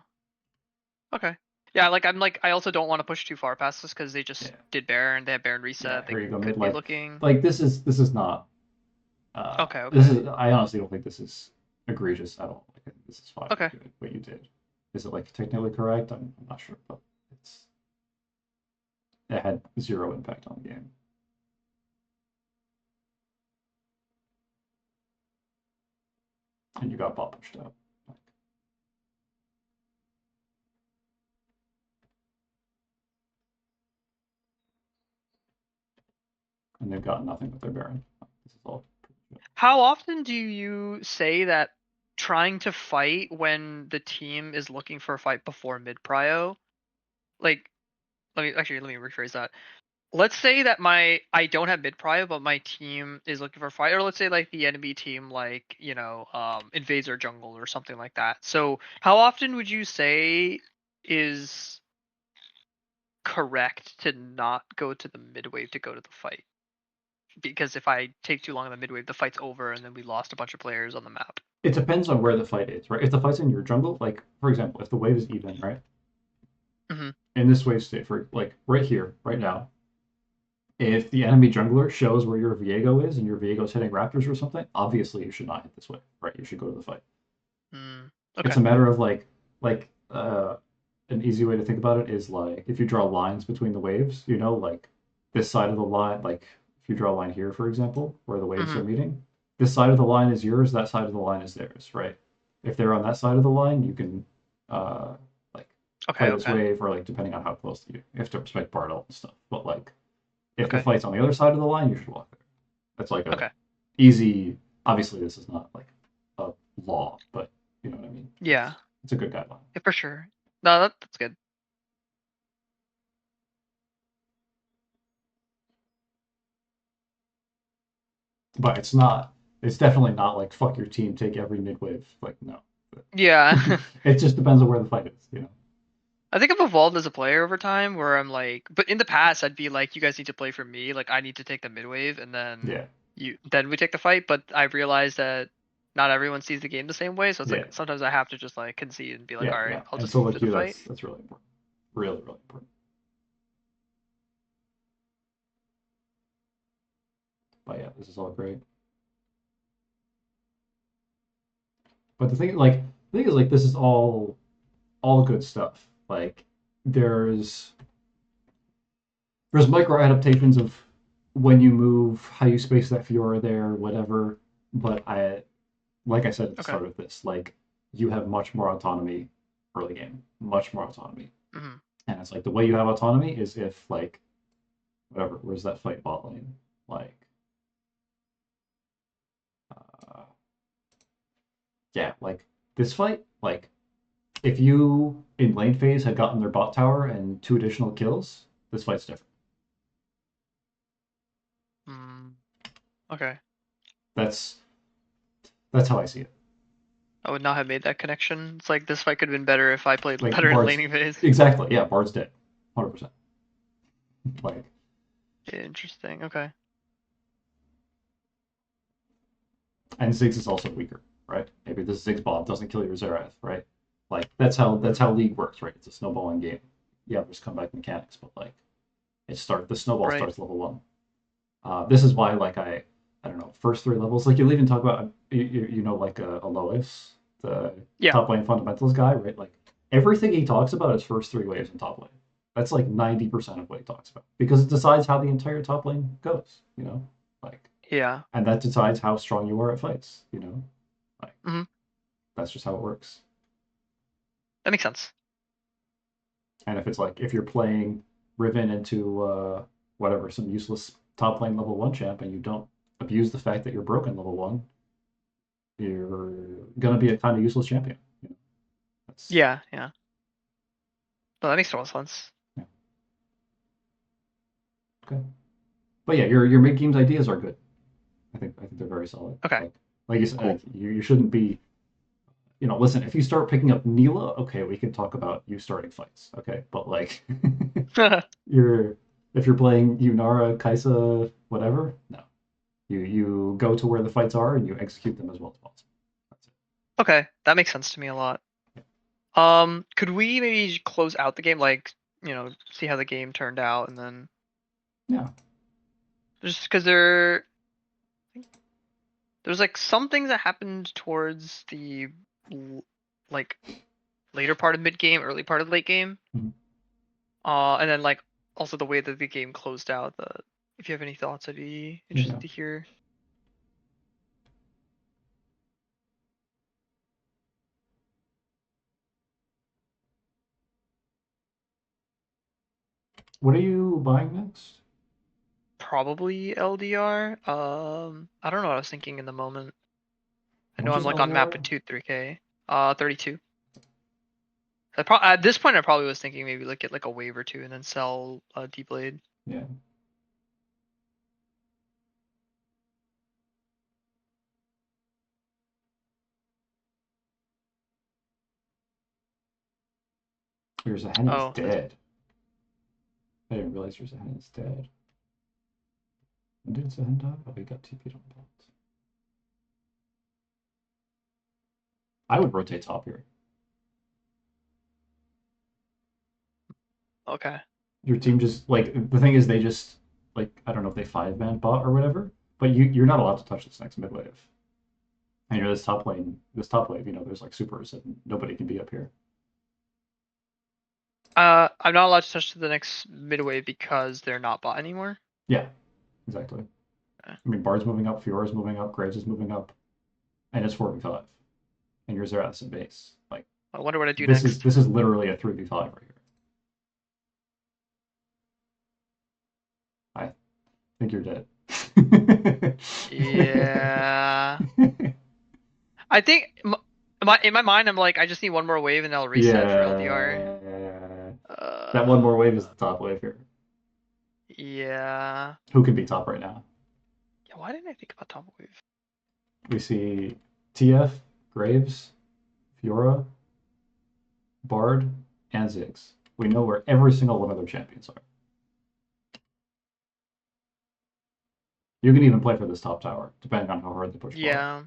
Okay. Yeah, like I'm like I also don't want to push too far past this because they just Yeah. did Baron. They have Baron Yeah. reset. They Here you go mid. could be looking. Like this is not. Okay. This Okay. is. I honestly don't think this is egregious at all. Like this is fine. Okay. Good, what you did. Is it like technically correct? I'm not sure, but it had zero impact on the game. And you got bot pushed out. And they've got nothing with their Baron. This is all. How often do you say that trying to fight when the team is looking for a fight before mid prio? Like, let me rephrase that. Let's say that I don't have mid prio, but my team is looking for a fight, or let's say like the enemy team, like invades our jungle or something like that. So how often would you say is correct to not go to the mid wave to go to the fight? Because if I take too long on the mid wave, the fight's over, and then we lost a bunch of players on the map. It depends on where the fight is, right? If the fight's in your jungle, like for example, if the wave is even, right? Mm-hmm. In this wave state, for like right here, right now, if the enemy jungler shows where your Viego is and your Viego's hitting Raptors or something, obviously you should not hit this wave, right? You should go to the fight. It's Okay. a matter of like an easy way to think about it is like if you draw lines between the waves, you know, like this side of the line, like if you draw a line here, for example, where the waves Mm-hmm. are meeting, this side of the line is yours, that side of the line is theirs, right? If they're on that side of the line, you can like Okay. play this Okay. wave, or like depending on how close you have to respect Bartle and stuff. But like if the Okay. fight's on the other side of the line, you should walk there. That's like a Okay. easy. Obviously, this is not like a law, but you know what I mean. Yeah. It's a good guideline. Yeah, for sure. No, that's good. But it's not. It's definitely not like fuck your team, take every mid wave. Like no. Yeah. It just depends on where the fight is. You know. I think I've evolved as a player over time where I'm like, but in the past I'd be like, you guys need to play for me, like I need to take the mid wave, and then Yeah. then we take the fight. But I realized that not everyone sees the game the same way, so it's Yeah. like sometimes I have to just like concede and be like, Yeah. all right, Yeah. I'll And just so move to like the you, fight. that's really important. Really, really important. But yeah, this is all great. But the thing is like this is all good stuff. Like there's there's micro adaptations of when you move, how you space that Fiora there, whatever. But like I said at the Okay. start of this, like you have much more autonomy early game, much more autonomy. Mm-hmm. And it's like the way you have autonomy is if like whatever, where's that fight bot lane? Like uh, yeah, like this fight, like if you in lane phase had gotten their bot tower and 2 additional kills, this fight's different. Okay. That's that's how I see it. I would not have made that connection. It's like this fight could have been better if I played Like better in Bard's laning phase. exactly, yeah, Bard's dead, 100%. Like Interesting. Okay. and Ziggs is also weaker, right? Maybe this Ziggs bomb doesn't kill your Zerath, right? Like that's how League works, right? It's a snowballing game. Yeah, there's comeback mechanics, but like the snowball Right. starts level 1. This is why like I don't know, first 3 levels, like you'll even talk about you know like a Lois, the Yeah. top lane fundamentals guy, right? Like everything he talks about is first 3 waves in top lane. That's like 90% of what he talks about because it decides how the entire top lane goes, you know? Like Yeah. and that decides how strong you are at fights, you know? Like Mm-hmm. that's just how it works. That makes sense. And if it's like if you're playing Riven into whatever, some useless top lane level 1 champ and you don't abuse the fact that you're broken level 1, you're gonna be a kind of useless champion. You know? That's Yeah, yeah. No, that makes total sense. yeah, okay. But yeah, your mid games ideas are good. I think they're very solid. Okay, Like you said, cool. like, you shouldn't be. Listen, if you start picking up Neela, okay, we can talk about you starting fights. Okay, but like, you're if you're playing Yunara, Kaisa, whatever, no, you go to where the fights are and you execute them as well as possible. That's it. Okay, that makes sense to me a lot. Could we maybe close out the game, like, see how the game turned out, and then Yeah. just because there's like some things that happened towards the like later part of mid game, early part of late game, Mhm. and then like also the way that the game closed out. If you have any thoughts, I'd be Yeah. interested to hear. What are you buying next? Probably LDR. I don't know what I was thinking in the moment. I How know much I'm is like on map LDR? with 3K. 32. At this point, I probably was thinking maybe like get like a wave or two and then sell D-Blade. Yeah. Your Zahen is Oh, that's dead. I didn't realize your Zahen is dead. When did Zahen die? Oh, he got TP'd on the bot. I would rotate top here. okay. Your team just like the thing is they just like I don't know if they 5-man bot or whatever, but you're not allowed to touch this next mid wave. And this top wave, there's like supers and nobody can be up here. I'm not allowed to touch to the next midway because they're not bot anymore. Yeah, exactly. Okay. I mean, Bard's moving up, Fiora's moving up, Graves is moving up, and it's 4v5, and you're Xerath's in base. Like I wonder what I do this is next. this is literally a 3v5 right here. I think you're dead. Yeah. I think in my mind, I'm like, I just need one more wave and I'll reset for LDR. Yeah, that one more Uh, wave is the top wave here. yeah. Who can be top right now? Yeah, why didn't I think about top wave? We see TF, Graves, Fiora, Bard, and Ziggs. We know where every single one of their champions are. You can even play for this top tower, depending on how hard they push bot. Yeah.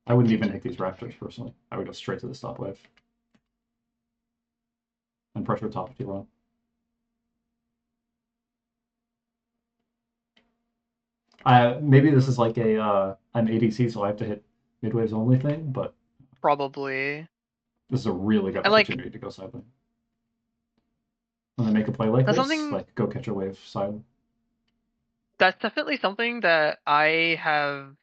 I wouldn't even Thinking hit these about top Raptors here. personally. I would go straight to this top wave and pressure top if you want. Maybe this is like an ADC, so I have to hit mid waves only thing, but Probably. this is a really good And like, opportunity to go side lane. When they make a play like that's this, something like go catch a wave side. that's definitely something that I have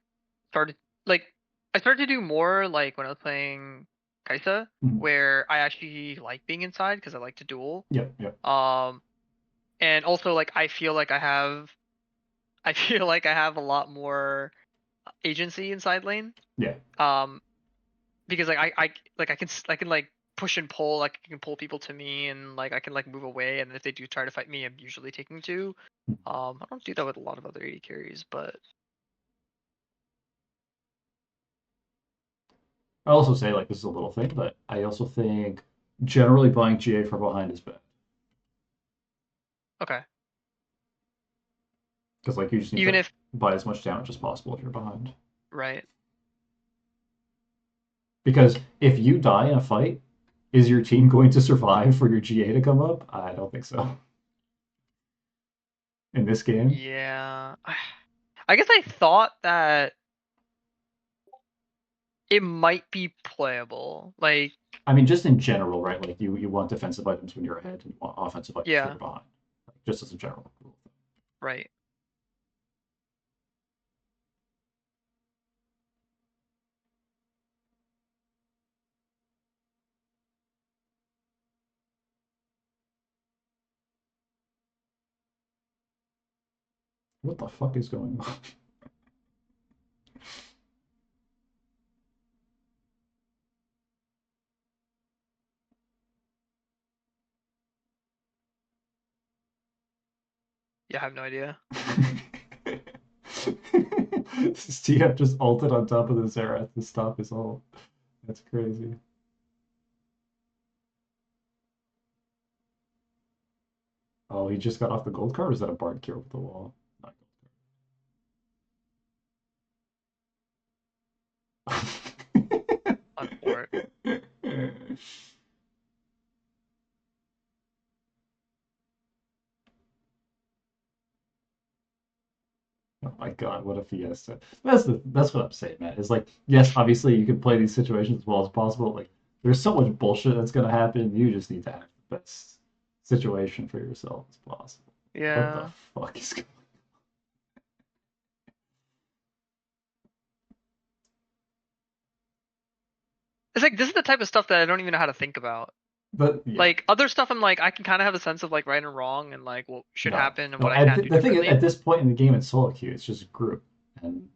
started like I started to do more like when I was playing Kaisa, Mhm. where I actually like being inside because I like to duel. Yep, yep, Um, and also like I feel like I have a lot more agency inside lane. yeah. Um, because like I can like push and pull, like I can pull people to me, and like I can like move away, and if they do try to fight me, I'm usually taking two. I don't do that with a lot of other AD carries, but I also say like this is a little thing, but I also think generally buying GA from behind is bad okay. because like you just need Even to if buy as much damage as possible if you're behind. right, Because if you die in a fight, is your team going to survive for your GA to come up? I don't think so. In this game, yeah. I guess I thought that it might be playable. Like, I mean, just in general, right? Like you want defensive items when you're ahead, and you want offensive items when yeah, you're behind. Like, just as a general rule. right. What the fuck is going on? Yeah, I have no idea. TF just ulted on top of the Zerath to stop his ult. That's crazy. Oh, he just got off the gold card, or is that a Bard cure with the wall? Not gold On port. card. Oh my God, what a fiesta. That's what I'm saying, man. It's like, yes, obviously you can play these situations as well as possible. Like, there's so much bullshit that's gonna happen. You just need to have the best situation for yourself as possible. What the Yeah. fuck is going It's like this is the type of stuff that I don't even know how to think about. But yeah, Like other stuff, I'm like I can kind of have a sense of like right and wrong and like what should no. happen and No, what I can do the thing is, differently. at this point in the game in solo queue, it's just group and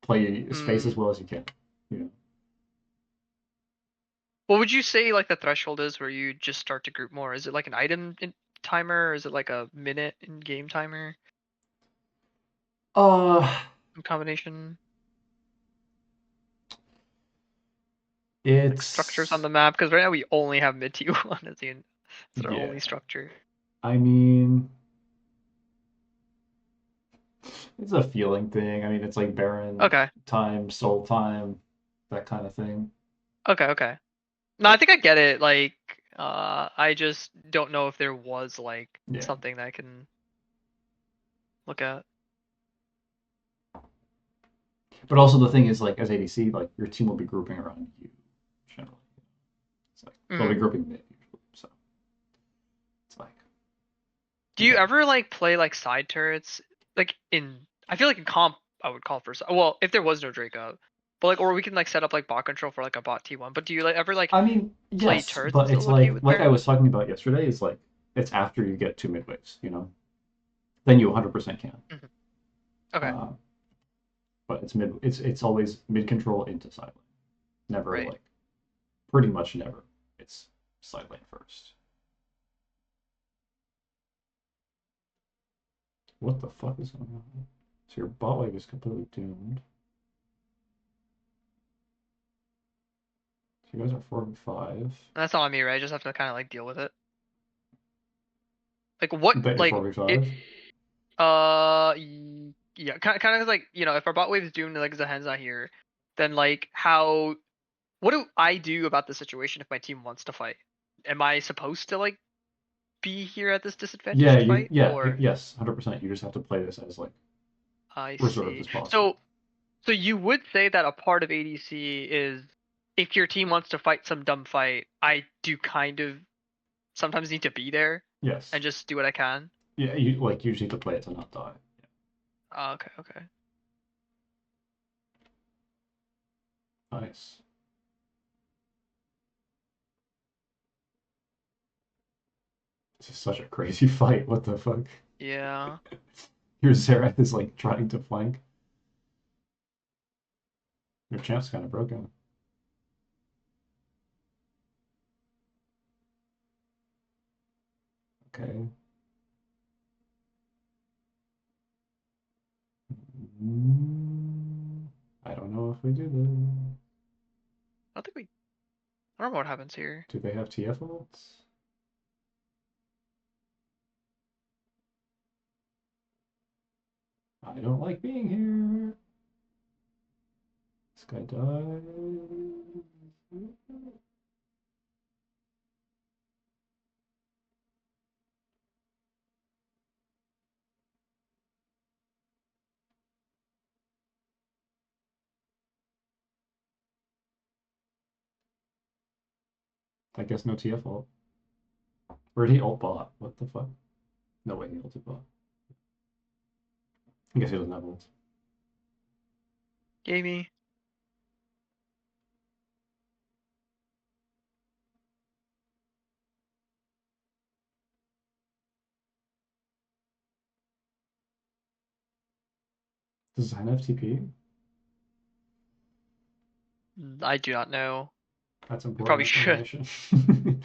play space as Mm. well as you can. You know? What would you say like the threshold is where you just start to group more? Is it like an timer, or is it like a minute in game timer Uh, combination? Like structures on it's the map, because right now we only have mid T1 as the as our yeah. only structure. I mean, it's a feeling thing. I mean, it's like Baron Okay, time, soul time, that kind of thing. okay. No, I think I get it. Like, I just don't know if there was like Yeah. something that I can look at. But also the thing is, like, as ADC, like, your team will be grouping around you, generally. It's like, they'll be Mhm. grouping mid, usually. So, it's like, Do you you got ever like play like side turrets? Like in, I feel like in comp, I would call for well, if there was no Draco, but like, or we can like set up like bot control for like a bot T1. But do you like ever like I mean, play yes, turrets in but it's solo queue like, with I Baron? was talking about yesterday, is like, it's after you get two mid waves, you know? Then you 100% can. Mhm. Okay, Uh, but it's always mid control into side lane. Never right. like, pretty much never. It's side lane first. What the fuck is going on? So your bot wave is completely doomed. So you guys are 4-5. And that's not on me, right? I just have to kind of like deal with it. Like what, That you're like it, 4-5? yeah, kind of like if our bot wave is doomed, like Zahen's not here, then like how, what do I do about the situation if my team wants to fight? Am I supposed to like be here at this disadvantage Yeah, to fight, or yes, 100%. You just have to play this as like I reserved see. as possible. So you would say that a part of ADC is if your team wants to fight some dumb fight, I do kind of sometimes need to be there Yes. and just do what I can. Yeah, you just need to play it to not die. Okay. Nice. This is such a crazy fight. What the fuck? Yeah. Your Xerath is like trying to flank. Your champ's kind of broken. Okay. Mm, I don't know if we do this. I don't think we. I don't know what happens here. Do they have TF ults? I don't like being here. This guy died. I guess no TF ult. Where did he ult bot? What the fuck? No way he ulted bot. I guess he doesn't have ult. Gamey. Does Zen have TP? I do not know. That's We probably important should. information.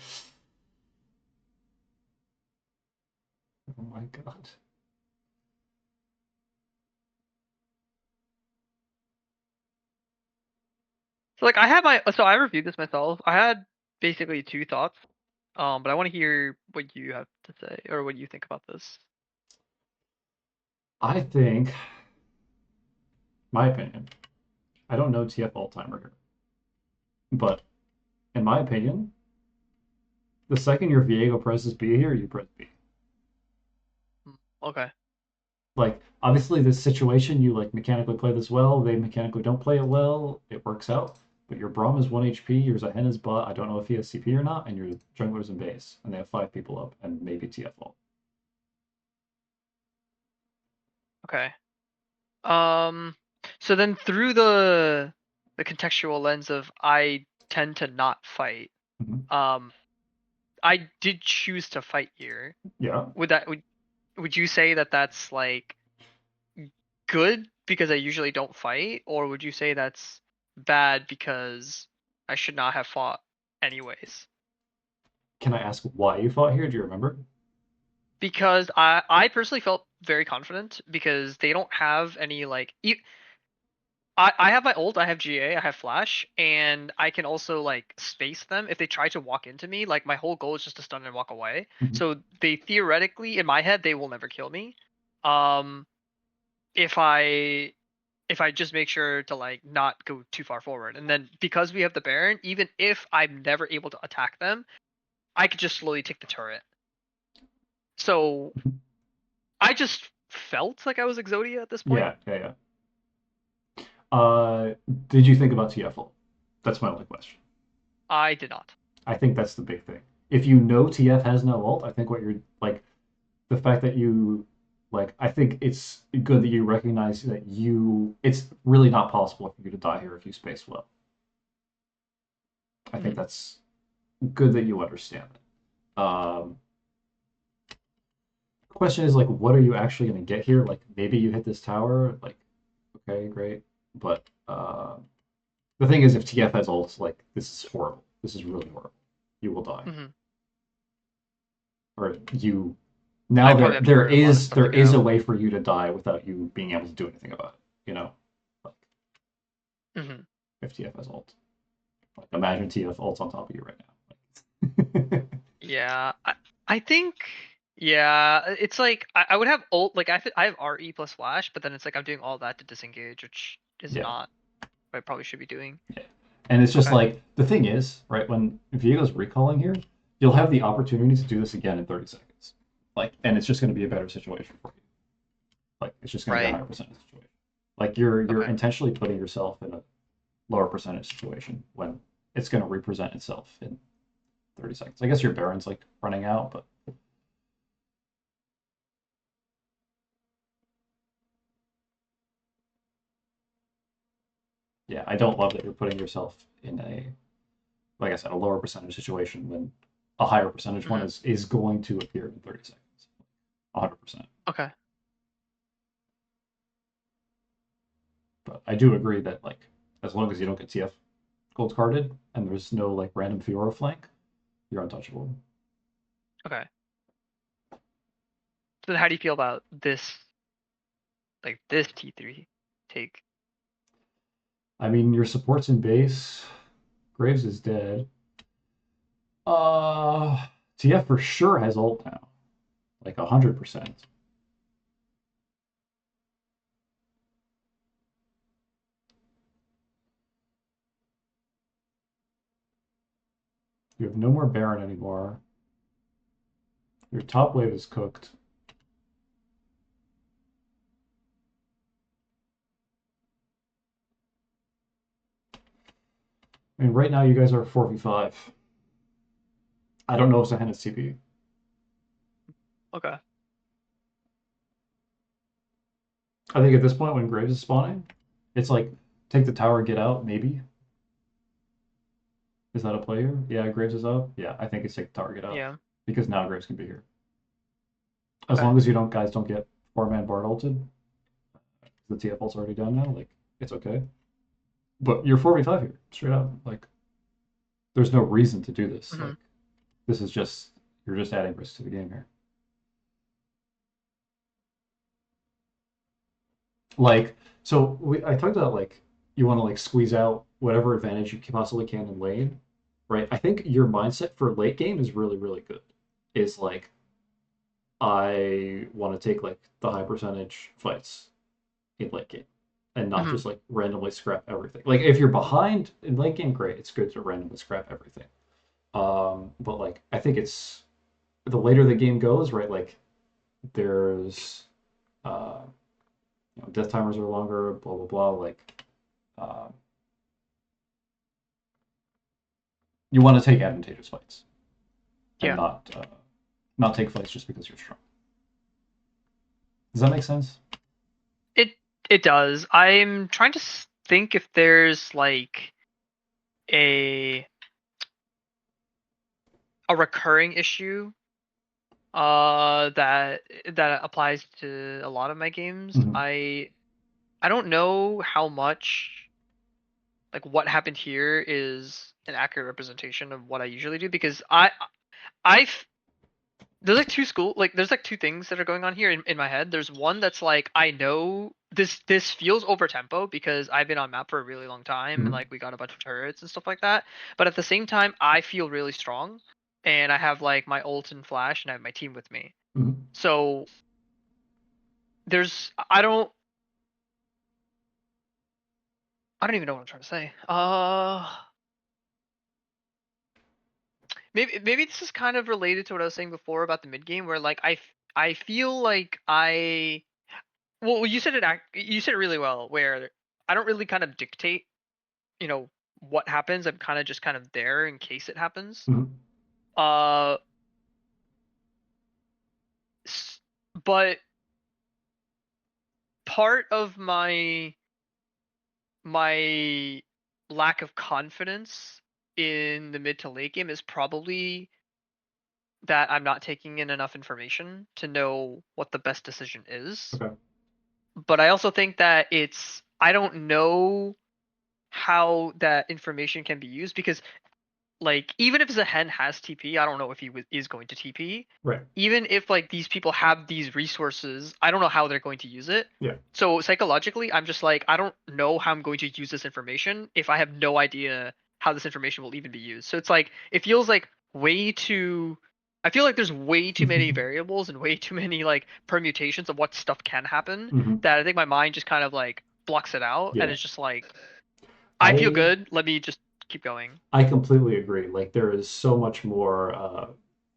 Oh my god. So like I reviewed this myself. I had basically two thoughts. But I want to hear what you have to say or what you think about this. I think, my opinion, I don't know TF all timer here, but in my opinion, the second your Viego presses B here, you press B. Okay. Like, obviously, this situation, you like mechanically play this well, they mechanically don't play it well, it works out. But your Braum is 1 HP, your Zahen is bot, I don't know if he has CP or not, and your jungler's in base, and they have 5 people up, and maybe TF ult. Okay. Um. So then through the contextual lens of I tend to not fight. Mhm. Um. I did choose to fight here. Yeah. Would you say that that's like good because I usually don't fight, or would you say that's bad because I should not have fought anyways? Can I ask why you fought here? Do you remember? Because I personally felt very confident because they don't have any like I have my ult, I have GA, I have flash, and I can also like space them if they try to walk into me. Like my whole goal is just to stun and walk away. Mhm. So they theoretically, in my head, they will never kill me. Um, if I just make sure to like not go too far forward, and then because we have the Baron, even if I'm never able to attack them, I could just slowly take the turret. So I just felt like I was Exodia at this point. Yeah, yeah, yeah. Did you think about TF ult? That's my only question. I did not. I think that's the big thing. If you know TF has no ult, I think what you're like the fact that you like I think it's good that you recognize that it's really not possible for you to die here if you space well. I think Mhm. that's good that you understand. Um, Question is like, what are you actually going to get here? Like, maybe you hit this tower. Like, okay, great. But the thing is, if TF has ults, like, this is horrible. This is really horrible. You will die, Mhm. or you. Now I probably have to there figure a lot of is stuff there like is a out. way for you to die without you being able to do anything about it. You know, like Mhm. if TF has ult. Like, imagine TF ults on top of you right now. Yeah, I think yeah, it's like I would have ult like I have RE plus flash, but then it's like I'm doing all that to disengage, which is Yeah, not what I probably should be doing. yeah. And it's just Okay. like the thing is, right, when Viego's recalling here, you'll have the opportunity to do this again in 30 seconds. Like, and it's just going to be a better situation for you. Like, it's just going to be a Right. higher percentage situation. Like, you're Okay. intentionally putting yourself in a lower percentage situation when it's going to represent itself in 30 seconds. I guess your Baron's like running out, but yeah, I don't love that you're putting yourself in a, like I said, a lower percentage situation when a higher percentage one Mhm. is going to appear in 30 seconds. 100%. Okay. But I do agree that like as long as you don't get TF gold carded and there's no like random Fiora flank, you're untouchable. Okay. So then how do you feel about this like this T3 take? I mean, your support's in base. Graves is dead. TF for sure has ult now, like 100%. You have no more Baron anymore. Your top wave is cooked. I mean, right now you guys are 4v5. I don't know if Zahen has CP. Okay. I think at this point when Graves is spawning, it's like take the tower, get out, maybe. Is that a player? Yeah, Graves is up. Yeah, I think it's take the tower, get out. Yeah. Because now Graves can be here. As Okay. long as you don't guys don't get 4-man Bard ulted, the TF ult's already done now, like it's okay. But you're 4v5 here, straight up. Like there's no reason to do this. Mhm. Like this is just you're just adding risk to the game here. Like, so I talked about like you want to like squeeze out whatever advantage you possibly can in lane, right? I think your mindset for late game is really, really good. Is like I want to take like the high percentage fights in late game and not Mhm. just like randomly scrap everything. Like if you're behind in late game, great, it's good to randomly scrap everything. But like I think it's the later the game goes, right? Like there's uh, death timers are longer, blah blah blah. Like uh, you want to take advantageous fights and Yeah. not take fights just because you're strong. Does that make sense? It it does. I'm trying to think if there's like a a recurring issue that applies to a lot of my games. Hmm. I don't know how much like what happened here is an accurate representation of what I usually do because I've there's like there's like two things that are going on here in my head. There's one that's like I know this feels over tempo because I've been on map for a really long time and Hmm. like we got a bunch of turrets and stuff like that. But at the same time, I feel really strong and I have like my ult and flash and I have my team with me. Hmm. So there's I don't even know what I'm trying to say. Maybe this is kind of related to what I was saying before about the mid game where like I feel like I well you said you said it really well where I don't really kind of dictate, you know, what happens. I'm kind of just kind of there in case it happens. Hmm. Uh but part of my lack of confidence in the mid to late game is probably that I'm not taking in enough information to know what the best decision is. Okay. But I also think that I don't know how that information can be used because like even if Zahen has TP, I don't know if is going to TP. Right. Even if like these people have these resources, I don't know how they're going to use it. Yeah. So psychologically, I'm just like I don't know how I'm going to use this information if I have no idea how this information will even be used. So it's like it feels like way too I feel like there's way too many variables and way too many like permutations of what stuff can happen Hmm. that I think my mind just kind of like blocks it out and Yeah. it's just like I feel I good, let me just keep going. I completely agree. Like there is so much more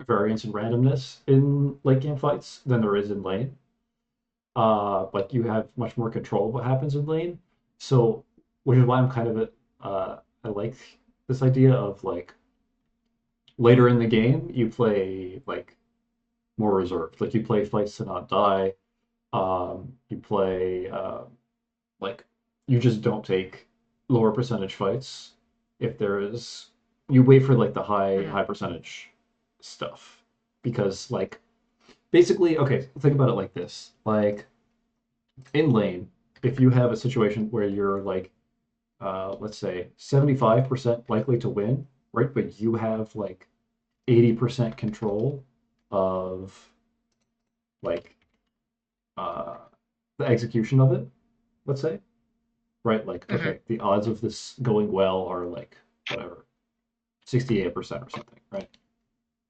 variance and randomness in late game fights than there is in lane. Like you have much more control of what happens in lane. So, which is why I'm kind of I like this idea of like later in the game you play like more reserved. Like you play fights to not die. You play like you just don't take lower percentage fights if there is you wait for like the Mhm. high percentage stuff because like basically okay think about it like this like in lane if you have a situation where you're like let's say 75% likely to win right but you have like 80% control of like uh the execution of it let's say right? Like, Mhm. okay, the odds of this going well are like whatever, 68% or something, right?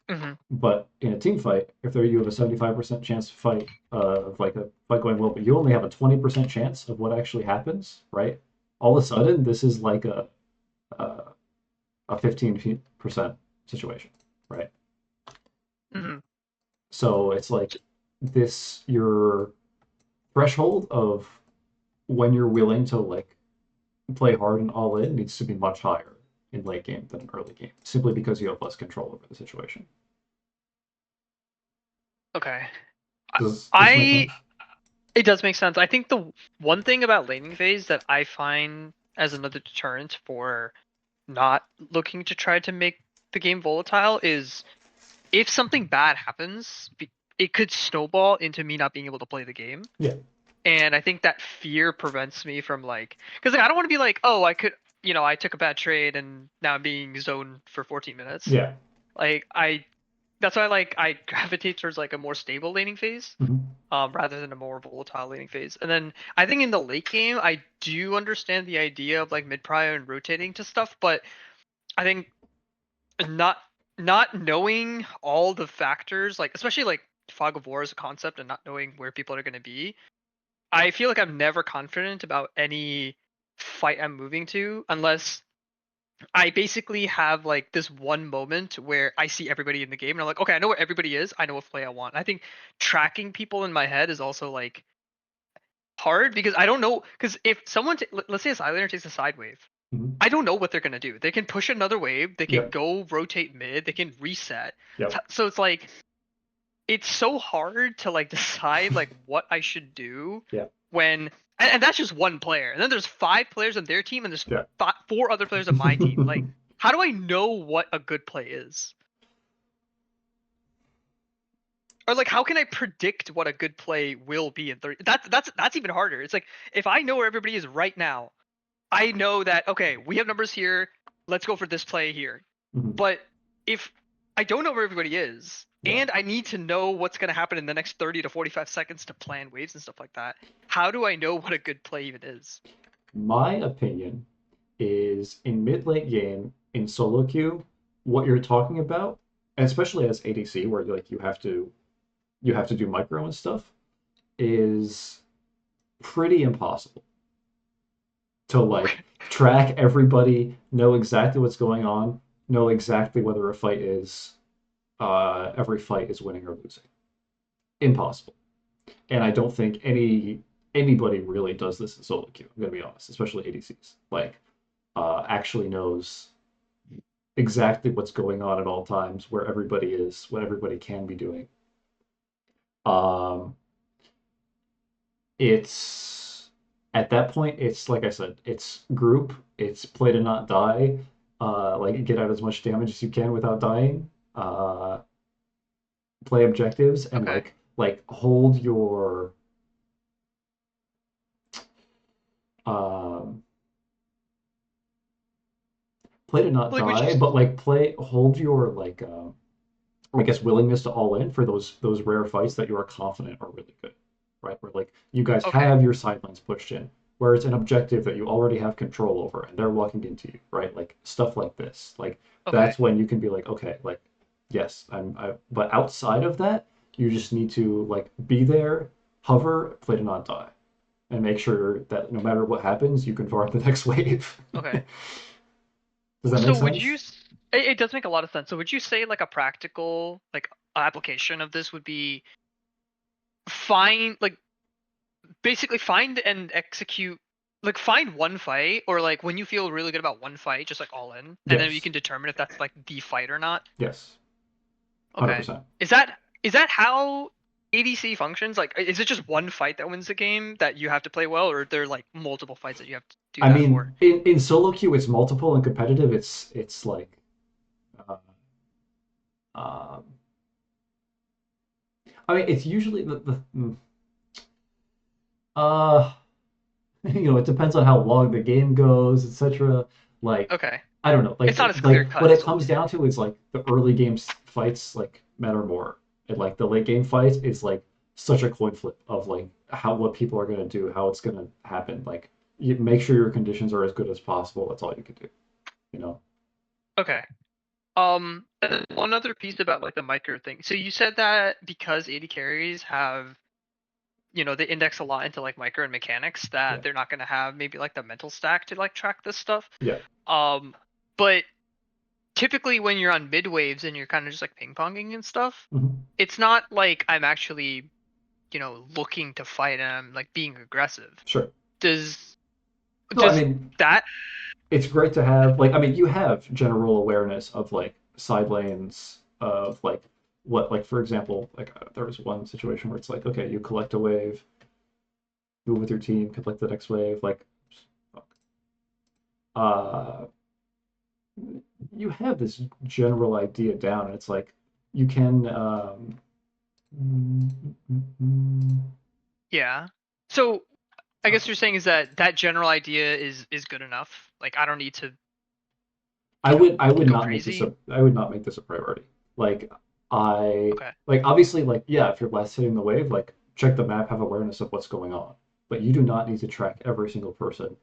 Mhm. But in a team fight, if there you have a 75% chance to fight of like a fight going well, but you only have a 20% chance of what actually happens, right? All of a sudden, this is like a, a 15% situation, right? Mhm. So it's like this your threshold of when you're willing to like play hard and all in needs to be much higher in late game than in early game, simply because you have less control over the situation. Okay. Does this make I sense? it does make sense. I think the one thing about laning phase that I find as another deterrent for not looking to try to make the game volatile is if something bad happens, it could snowball into me not being able to play the game. Yeah, And I think that fear prevents me from like, because like, I don't want to be like, oh, I could, I took a bad trade and now I'm being zoned for 14 minutes. yeah, Like that's why like I gravitate towards like a more stable laning phase, Mhm. rather than a more volatile laning phase. And then I think in the late game, I do understand the idea of like mid prior and rotating to stuff, but I think not not knowing all the factors, like especially like fog of war as a concept and not knowing where people are going to be, I feel like I'm never confident about any fight I'm moving to unless I basically have like this one moment where I see everybody in the game and I'm like, okay, I know where everybody is. I know what play I want. I think tracking people in my head is also like hard because I don't know. Because if someone, let's say a side takes a side wave, Mhm. I don't know what they're gonna do. They can push another wave. They can Yep. go rotate mid. They can reset. So Yep. so it's like it's so hard to like decide like what I should do Yep. when and that's just one player. And then there's five players on their team and there's Yep. four other players on my team. Like, how do I know what a good play is? Or like how can I predict what a good play will be in 30? That's even harder. It's like if I know where everybody is right now, I know that okay, we have numbers here. Let's go for this play here. Mhm. But if I don't know where everybody is, Yeah. and I need to know what's going to happen in the next 30 to 45 seconds to plan waves and stuff like that, how do I know what a good play even is? My opinion is in mid-late game in solo queue, what you're talking about, and especially as ADC, where like you have to do micro and stuff, is pretty impossible to like Okay. track everybody, know exactly what's going on, know exactly whether a fight is every fight is winning or losing. Impossible. And I don't think anybody really does this in solo queue. I'm gonna be honest, especially ADCs. Like actually knows exactly what's going on at all times, where everybody is, what everybody can be doing. Um, it's at that point, it's like I said, it's group, it's play to not die, like get out as much damage as you can without dying, play objectives, and Okay. like hold your um, play to not Like would you die, but like play hold your like I guess willingness to all in for those rare fights that you are confident are really good, right? Where like you guys okay. have your sidelines pushed in, where it's an objective that you already have control over, and they're walking into you, right? Like stuff like this, like Okay. that's when you can be like, okay, like yes, but outside of that, you just need to like be there, hover, play to not die, and make sure that no matter what happens, you can farm the next wave. Okay. Does that make So would sense? you it does make a lot of sense. So would you say like a practical like application of this would be find like basically find and execute like find one fight or like when you feel really good about one fight just like all in and then you Yes. can determine if that's like the fight or not. Yes. Okay. 100%. Is that how ADC functions? Like is it just one fight that wins the game that you have to play well or are there like multiple fights that you have to do I that for? mean, in solo queue, it's multiple and competitive. It's like, uh, um, I mean, it's usually uh, it depends on how long the game goes, etc. Like, Okay. I don't know. It's not as clear Like cut what in it solo comes queue. down to is like the early game fights like matter more, and like the late game fights is like such a coin flip of like how what people are gonna do, how it's gonna happen. Like, you make sure your conditions are as good as possible. That's all you can do. You know. Okay. And then one other piece about like the micro thing. So you said that because AD carries have they index a lot into like micro and mechanics Yeah. that they're not going to have maybe like the mental stack to like track this stuff. Yeah. Um, but typically when you're on mid waves and you're kind of just like ping ponging and stuff, Mhm. it's not like I'm actually looking to fight and I'm like being aggressive. Sure. Does No, I does mean, that it's great to have like I mean, you have general awareness of like side lanes of like what like for example, like there was one situation where it's like, okay, you collect a wave, move with your team, collect the next wave, like fuck. Uh you have this general idea down and it's like you can mm, mm, mm. yeah. So I Uh, guess you're saying is that that general idea is good enough. Like I don't need to I would go not make this crazy. a I would not make this a priority. Like I Okay. like obviously like yeah, if you're last hitting the wave, like check the map, have awareness of what's going on. But you do not need to track every single person.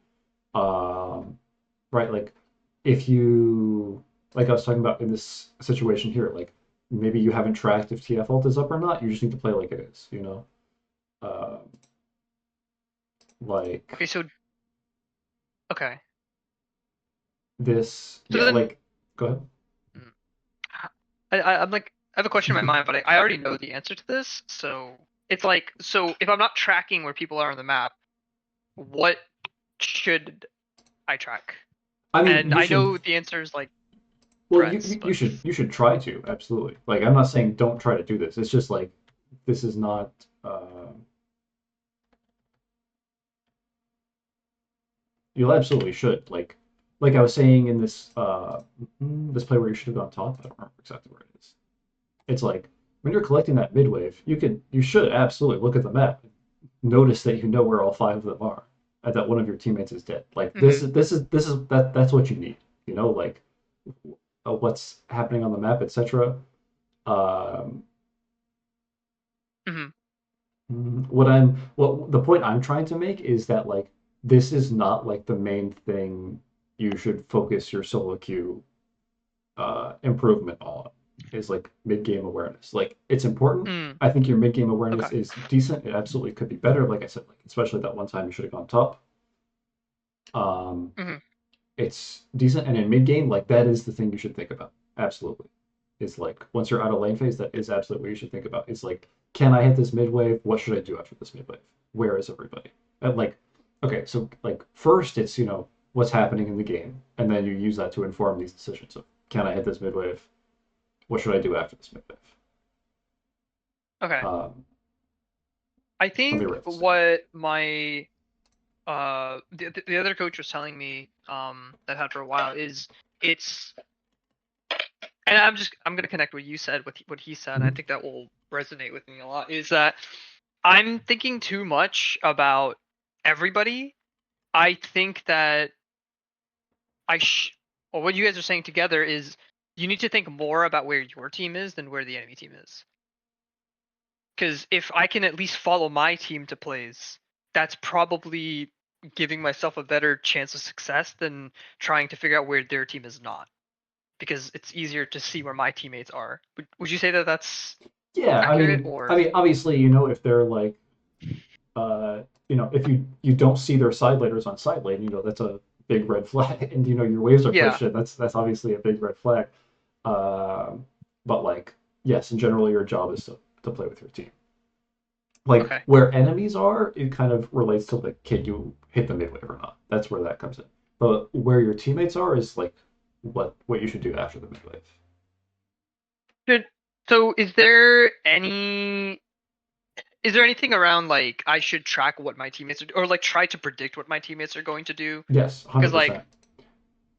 Um, right? Like if you like I was talking about in this situation here, like maybe you haven't tracked if TF ult is up or not. You just need to play like it is, you know? Um, like Okay. So okay. this, So yeah, then, like go ahead. mm, I'm like, I have a question in my mind, but I already know the answer to this. So it's like, so if I'm not tracking where people are on the map, what should I track? I mean, And you I should know the answer is like well, threats, you but should try to absolutely. Like I'm not saying don't try to do this. It's just like this is not. You absolutely should. Like I was saying in this this play where you should have gone top. I don't remember exactly where it is. It's like when you're collecting that mid wave, you should absolutely look at the map, notice that you know where all five of them are, and that one of your teammates is dead. Like hmm that's what you need. You know, like what's happening on the map, etc. Um, hmm what the point I'm trying to make is that like this is not like the main thing you should focus your solo queue improvement on is like mid game awareness. Like it's important. mm, I think your mid game awareness okay. is decent. It absolutely could be better. Like I said, like especially that one time you should have gone top. Um, hmm it's decent, and in mid game, like that is the thing you should think about. Absolutely, is like once you're out of lane phase, that is absolutely what you should think about. It's like, can I hit this mid wave? What should I do after this mid wave? Where is everybody? And like, okay, so like first it's what's happening in the game, and then you use that to inform these decisions of can I hit this mid wave? What should I do after this mid wave? Okay. Um, I let me think write this down. what my the other coach was telling me that I've had for a while is it's and I'm gonna connect what you said with what he said. And I Mhm. think that will resonate with me a lot. Is that I'm thinking too much about everybody. I think that I or what you guys are saying together is you need to think more about where your team is than where the enemy team is. Because if I can at least follow my team to plays, that's probably giving myself a better chance of success than trying to figure out where their team is not. Because it's easier to see where my teammates are. Would you say that that's Yeah, accurate I or? mean, obviously, if they're like uh, if you don't see their side laners on side lane, that's a big red flag, and your waves are Yeah. pushed in. That's obviously a big red flag. Um, but like, yes, in general, your job is to play with your team. Like Okay. where enemies are, it kind of relates to like, can you hit the mid wave or not? That's where that comes in. But where your teammates are is like what you should do after the mid wave. Should, so is there anything around like I should track what my teammates are or like try to predict what my teammates are going to do? Yes, Because 100%. like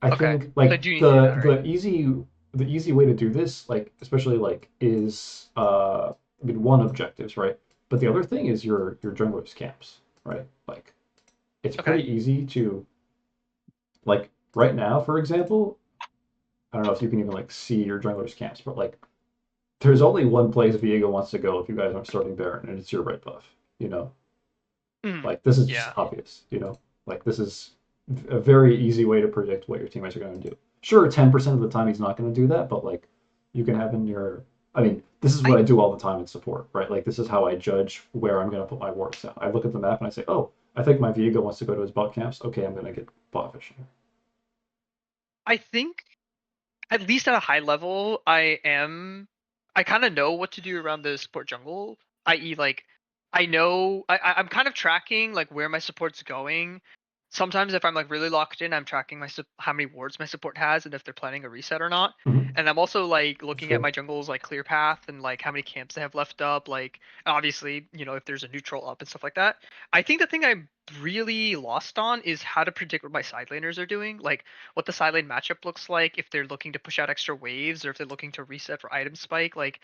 I okay, think so I like do need to do that, right? the easy way to do this, like especially like is I mean one objectives, right? But the other thing is your jungler's camps, right? Like it's Okay. pretty easy to like right now, for example, I don't know if you can even like see your jungler's camps, but like there's only one place Viego wants to go if you guys aren't starting Baron, and it's your red buff, you know? Mm, Like this is just yeah. obvious. Like this is a very easy way to predict what your teammates are going to do. Sure, 10% of the time he's not going to do that, but like you can have in your I mean, this is what I I do all the time in support, right? Like this is how I judge where I'm going to put my wards down. I look at the map and I say, "Oh, I think my Viego wants to go to his bot camps. Okay, I'm going to get bot fishing." I think at least at a high level, I kind of know what to do around the support jungle, i.e. like I know I'm kind of tracking like where my support's going. Sometimes if I'm like really locked in, I'm tracking how many wards my support has and if they're planning a reset or not. Mhm. And I'm also like looking at Sure. my jungle's like clear path and like how many camps they have left up, like obviously, if there's a neutral up and stuff like that. I think the thing I'm really lost on is how to predict what my side laners are doing. Like what the side lane matchup looks like, if they're looking to push out extra waves or if they're looking to reset for item spike. Like,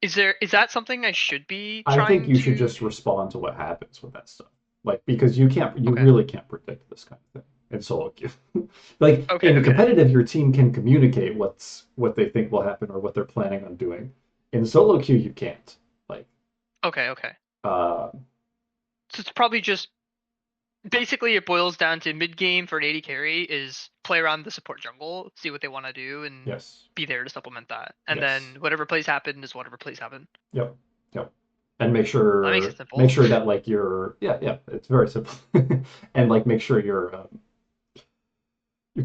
is that something I should be I think trying you should to? just respond to what happens with that stuff. Like because you Okay, really can't predict this kind of thing in solo queue. Like okay, in okay, competitive, your team can communicate what they think will happen or what they're planning on doing. In solo queue, you can't. Like, Okay, okay. uh, So it's probably just basically it boils down to mid game for an AD carry is play around the support jungle, see what they want to do, and yes, be there to supplement that. And yes, then whatever plays happen is whatever plays happen. yep, yep. And make That makes it sure make simple. sure that like you're yeah, it's very simple. And like make sure you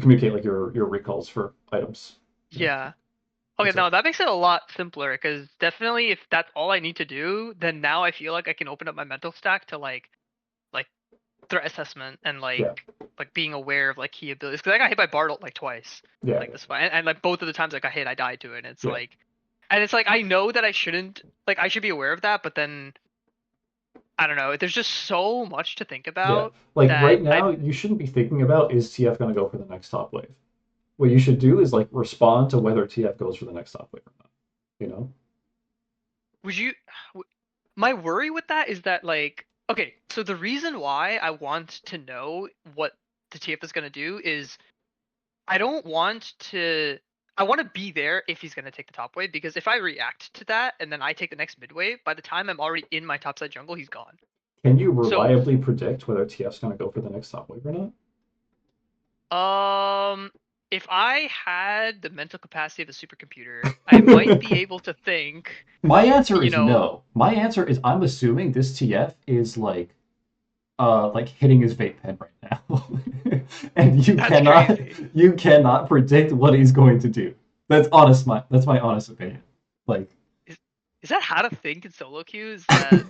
communicate like your recalls for items. Yeah, Yeah. Okay, that's it. no, that makes it a lot simpler because definitely if that's all I need to do, then now I feel like I can open up my mental stack to like threat assessment and Yeah, like being aware of like key abilities. Because I got hit by Bartle like twice, yeah, like this fight, and like both of the times I got hit, I died to it. yeah, And it's like I know that I shouldn't like I should be aware of that, but then I don't know. There's just so much to think yeah. about Like that right I now, you shouldn't be thinking about is TF going to go for the next top wave. What you should do is like respond to whether TF goes for the next top wave or not. You know? would you. My worry with that is that like okay, so the reason why I want to know what the TF is gonna do is I don't want to. I want to be there if he's going to take the top wave because if I react to that and then I take the next mid wave, by the time I'm already in my topside jungle, he's gone. Can you So, reliably predict whether TF's going to go for the next top wave or not? um, if I had the mental capacity of a supercomputer, I might be able to think, My answer you is know, no. My answer is I'm assuming this TF is like hitting his vape pen right now. And that's crazy. you cannot predict what he's going to do. That's my honest opinion. Like Is, is that how to think in solo queues? That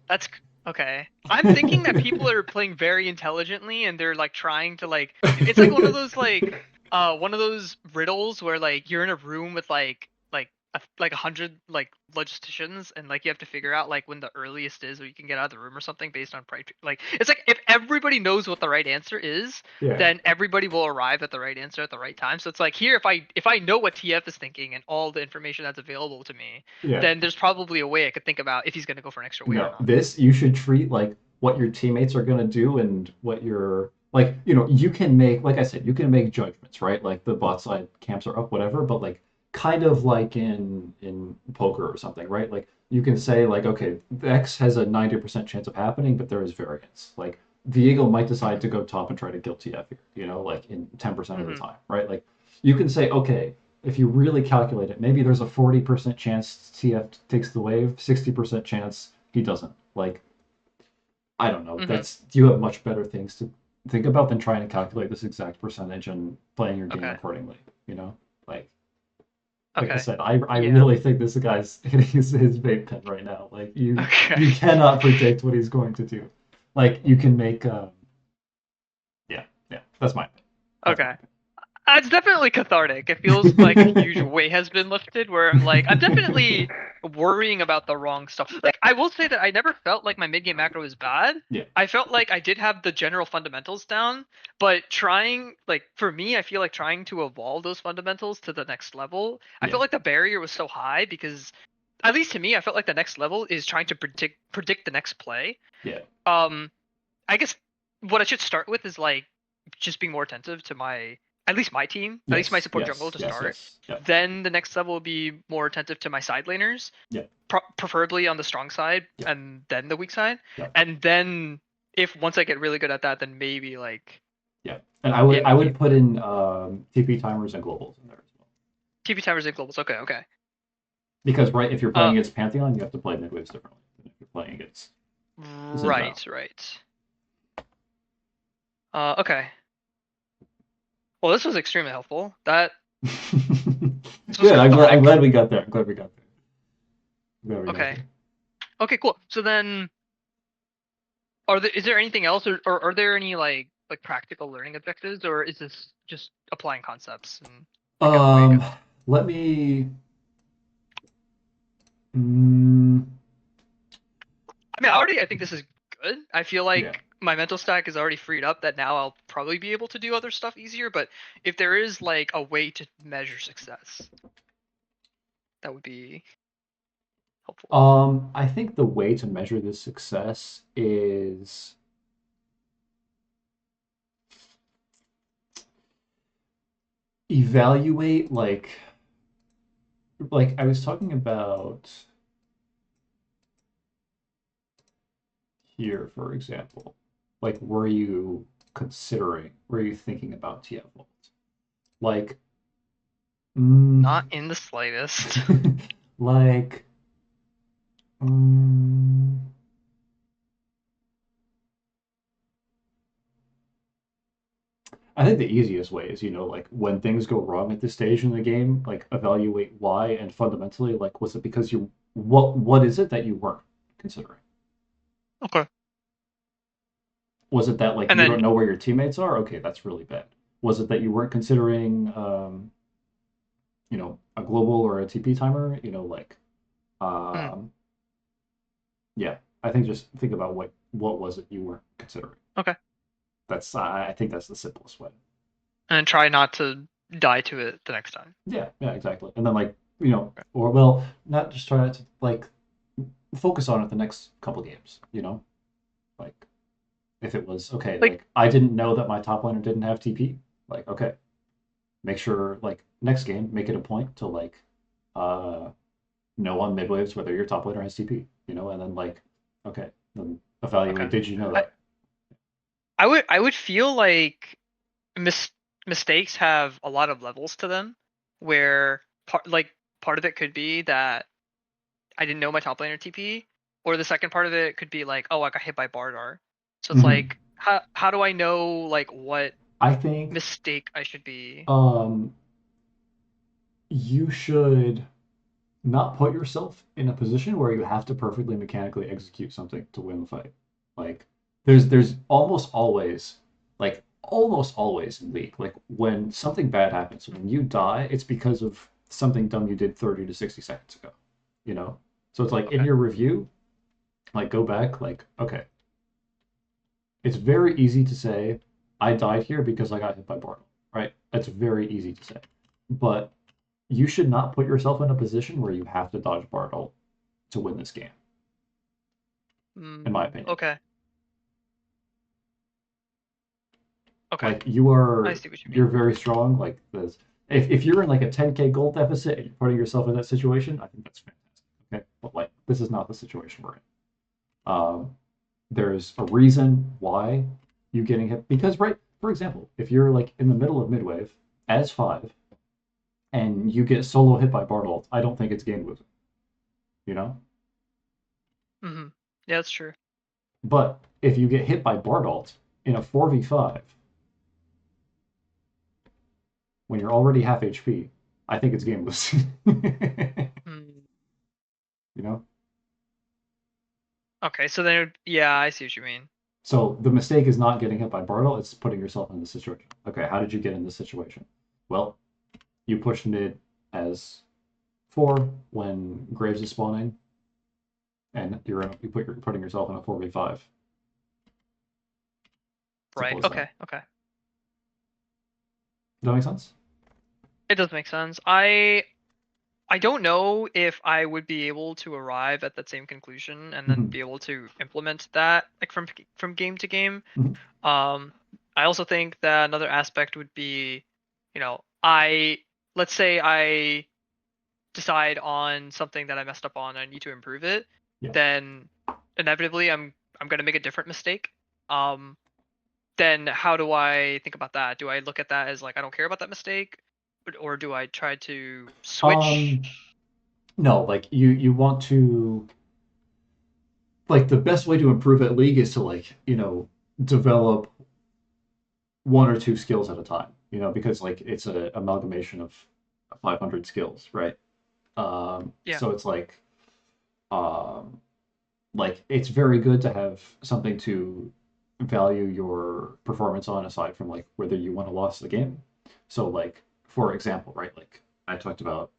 That's okay. I'm thinking that people are playing very intelligently and they're like trying to like it's like one of those riddles where like you're in a room with like 100 like logisticians and like you have to figure out like when the earliest is or you can get out of the room or something based on price. Like it's like if everybody knows what the right answer is, yeah, then everybody will arrive at the right answer at the right time. So it's like here if I know what TF is thinking and all the information that's available to me, yeah. then there's probably a way I could think about if he's going to go for an extra wave or No, not. this you should treat like what your teammates are gonna do and what you're like, you know, you can make, like I said, you can make judgments, right? Like the bot side camps are up, whatever, but like kind of like in poker or something, right? Like you can say like, okay, the X has a 90% chance of happening, but there is variance. Like the Eagle might decide to go top and try to kill TF here, you know, like in 10% of the Mm-hmm. time, right? Like you can say, okay, if you really calculate it, maybe there's a 40% chance TF takes the wave, 60% chance he doesn't. Like, I don't know. Mm-hmm. That's you have much better things to think about than trying to calculate this exact percentage and playing your game Okay. accordingly. You know, like I Okay. said, I Yeah. really think this guy's hitting his vape pen right now. Like Okay. you cannot predict what he's going to do. Like you can make yeah, yeah. That's my opinion. That's my Okay. opinion. It's definitely cathartic. It feels like a huge weight has been lifted where I'm like, I'm definitely worrying about the wrong stuff. Like, I will say that I never felt like my mid game macro was bad. Yeah, I felt like I did have the general fundamentals down, but trying, like, for me, I feel like trying to evolve those fundamentals to the next level, I yeah, felt like the barrier was so high because, at least to me, I felt like the next level is trying to predict the next play. yeah. Um, I guess what I should start with is like just being more attentive to my at least my team, at least my Yes, support jungle yes, to yes, start. yes. Yeah, Then the next level will be more attentive to my side laners, yeah, preferably on the strong side, yeah, and then the weak side. yeah, And then if once I get really good at that, then maybe like yeah. And I in would put in TP timers and globals in there as well. TP timers and globals. Okay, okay. Because right, if you're playing Uh, against Pantheon, you have to play midwaves differently than if you're playing against Zinzao. right, right. Okay. Well, this was extremely helpful. That this was Good. I'm cathartic. glad we got there. I'm glad we got there. I'm glad we got Okay. there. Okay, cool. So then is there anything else or are there any like practical learning objectives or is this just applying concepts and like a way to Um, let me. Mm, I mean already I think this is good. I feel yeah. like my mental stack is already freed up that now I'll probably be able to do other stuff easier, but if there is like a way to measure success, that would be helpful. I think the way to measure this success is evaluate like like I was talking about here, for example, like were you thinking about TF Vault? Like, mm, Not in the slightest. like, mm, I think the easiest way is, like when things go wrong at this stage in the game, like evaluate why and fundamentally, like, was it because what is it that you weren't considering? Okay. Was it that like And you then don't know where your teammates are? Okay, that's really bad. Was it that you weren't considering, a global or a TP timer? Like, mm, um, yeah, I think just think about what was it you weren't considering. okay. I think that's the simplest way. And then try not to die to it the next time. Yeah, yeah, exactly. And then like, Okay. or well, not just try to like focus on it the next couple games, Like if it was okay, Like like I didn't know that my top laner didn't have TP, like okay, make sure like next game, make it a point to like uh know on mid waves whether your top laner has TP, and then like okay, then okay. evaluate did you know I, that? I would feel like mis- mistakes have a lot of levels to them, where part of it could be that I didn't know my top laner TP, or the second part of it could be like, oh, I got hit by Bardar. So it's Mhm. like, how do I know like what I think mistake I should be? um you should not put yourself in a position where you have to perfectly mechanically execute something to win the fight. Like there's almost always in League, like when something bad happens, when you die, it's because of something dumb you did 30 to 60 seconds ago, you know? So it's like in Okay. your review, like go back, like, okay, it's very easy to say, I died here because I got hit by Bartle, right? That's very easy to say. But you should not put yourself in a position where you have to dodge Bartle to win this game, in my opinion. Okay. Okay. Like I see what you you're mean. very strong. Like this, if you're in like a 10K gold deficit and you're putting yourself in that situation, I think that's fantastic. Okay, but like this is not the situation we're in. There's a reason why you getting hit because right, for example, if you're like in the middle of midwave as five and you get solo hit by Bartle, I don't think it's game losing. You know, Hmm. Yeah, that's true. but if you get hit by Bardolt in a 4v5 when you're already half HP, I think it's game losing. Hmm. you know? Okay, so then yeah, I see what you mean. So the mistake is not getting hit by Bartle, it's putting yourself in this situation. Okay, how did you get in this situation? Well, you pushed mid as 4 when Graves is spawning, and you're putting yourself in a 4v5. Right. Simple as that. Okay. Okay. Does that make sense? It does make sense. I don't know if I would be able to arrive at that same conclusion and then Mm-hmm. be able to implement that like from game to game. Mm-hmm. Um, I also think that another aspect would be, I let's say I decide on something that I messed up on, I need to improve it, Yeah. then inevitably I'm gonna make a different mistake. Um, then how do I think about that? Do I look at that as like I don't care about that mistake, or do I try to switch? Um, no, like you want to like the best way to improve at League is to like, develop one or two skills at a time, because like it's a amalgamation of 500 skills, right? Yeah. So it's um, like it's very good to have something to value your performance on aside from like whether you want to lose the game. So like for example, right? Like I talked about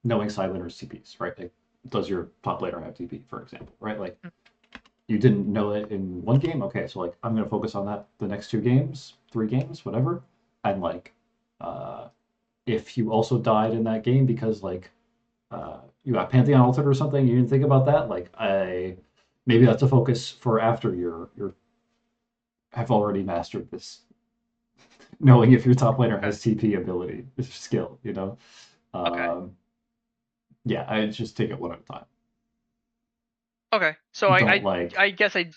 knowing side laners TPs, right? Like does your top laner have TP, for example, right? Like you didn't know it in one game. Okay, so like I'm gonna focus on that the next 2 games, 3 games, whatever. And like uh, if you also died in that game because like you got Pantheon altered or something, you didn't think about that. Like I maybe that's a focus for after you're have already mastered this, knowing if your top laner Okay. has TP ability, skill. Okay. Um, Yeah, I just take it one at a time. Okay, so Don't like, I guess I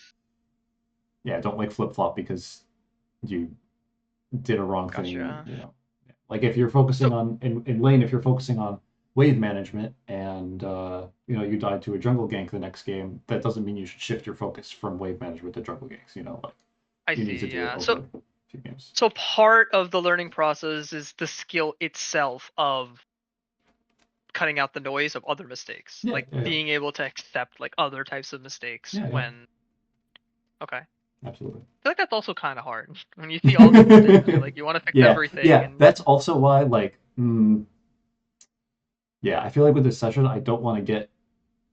yeah, don't like flip flop because you did a wrong thing, gotcha. you know. Like if you're focusing So on in lane, if you're focusing on wave management and you know you died to a jungle gank the next game, that doesn't mean you should shift your focus from wave management to jungle ganks. You know, like I you need to see, do it yeah. over a few games. So part of the learning process is the skill itself of cutting out the noise of other mistakes, Yeah, like yeah, yeah, being able to accept like other types of mistakes yeah, yeah, when okay. I absolutely. feel like that's also kind of hard when you see all these mistakes and you're like you want to fix Yeah, everything yeah. and That's also why, like, yeah, I feel like with this session, I don't want to get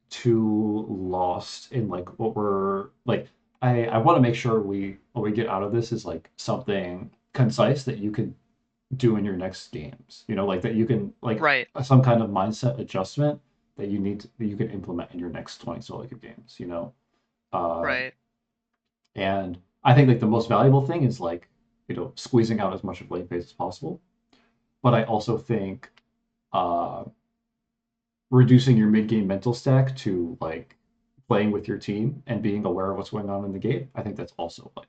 too lost in like what we're like. I want to make sure we what we get out of this is like something concise that you can do in your next games. You know, like that you can like right, some kind of mindset adjustment that you need to, that you can implement in your next 20 solo queue games. You know, uh, right. and I think like the most valuable thing is like you know squeezing out as much of late phase as possible. But I also think uh, reducing your mid game mental stack to like playing with your team and being aware of what's going on in the game. I think that's also like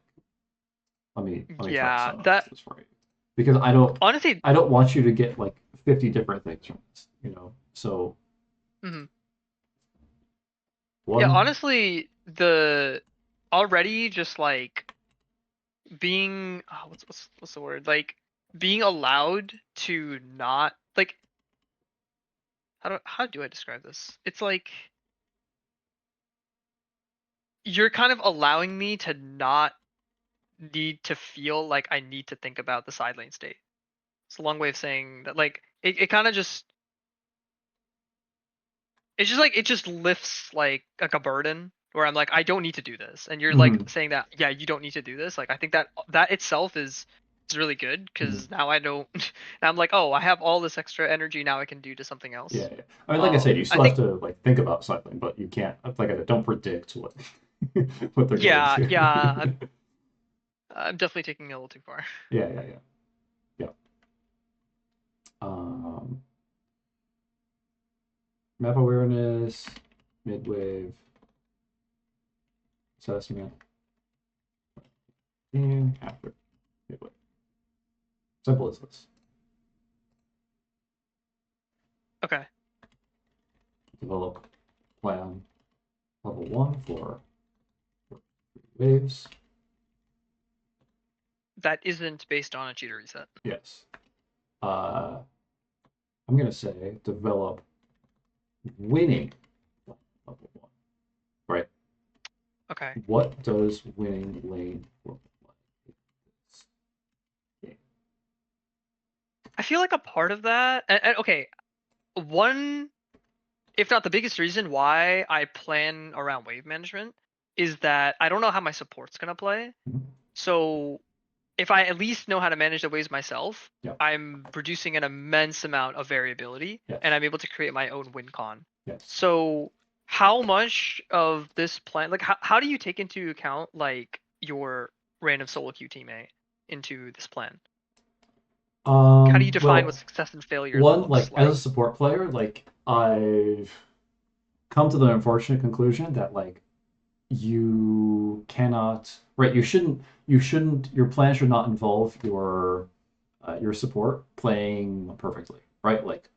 let me try to Yeah, summarize that this for you because honestly, I don't want you to get like 50 different things from this, you know. So mhm. Yeah, one, honestly, the already just like being what's the word? Like being allowed to not like how do I describe this? It's like you're kind of allowing me to not need to feel like I need to think about the side lane state. It's a long way of saying that like it kind of just it's just like it just lifts like a burden where I'm like I don't need to do this, and you're like mhm, saying that yeah you don't need to do this. Like I think that that itself is really good mhm, because now I don't. Now I'm like oh I have all this extra energy now I can do to something yeah, else. yeah. I mean, like I said, you I still have think to like think about cycling, but you can't. Like I said, don't predict what what they're going yeah yeah to. I'm definitely taking it a little too far. Yeah, yeah, yeah, yeah. Um, Map awareness, mid wave assessment, and after mid wave. Simple as this. Okay, Develop plan level one for waves. that isn't based on a cheater reset. Yes. Uh, I'm gonna say develop winning level one. Right. Okay, What does winning lane look like in this game? I feel like a part of that. And okay, one if not the biggest reason why I plan around wave management is that I don't know how my support's gonna play. Mhm. So if I at least know how to manage the waves myself, Yep. I'm reducing an immense amount of variability and Yes. I'm able to create my own win con. Yes. So how much of this plan like how do you take into account like your random solo queue teammate into this plan? Like, how do you define what Well, success and failure one looks like as a like? support player, like I've come to the unfortunate conclusion that like you cannot right you shouldn't your plan should not involve your support playing perfectly right like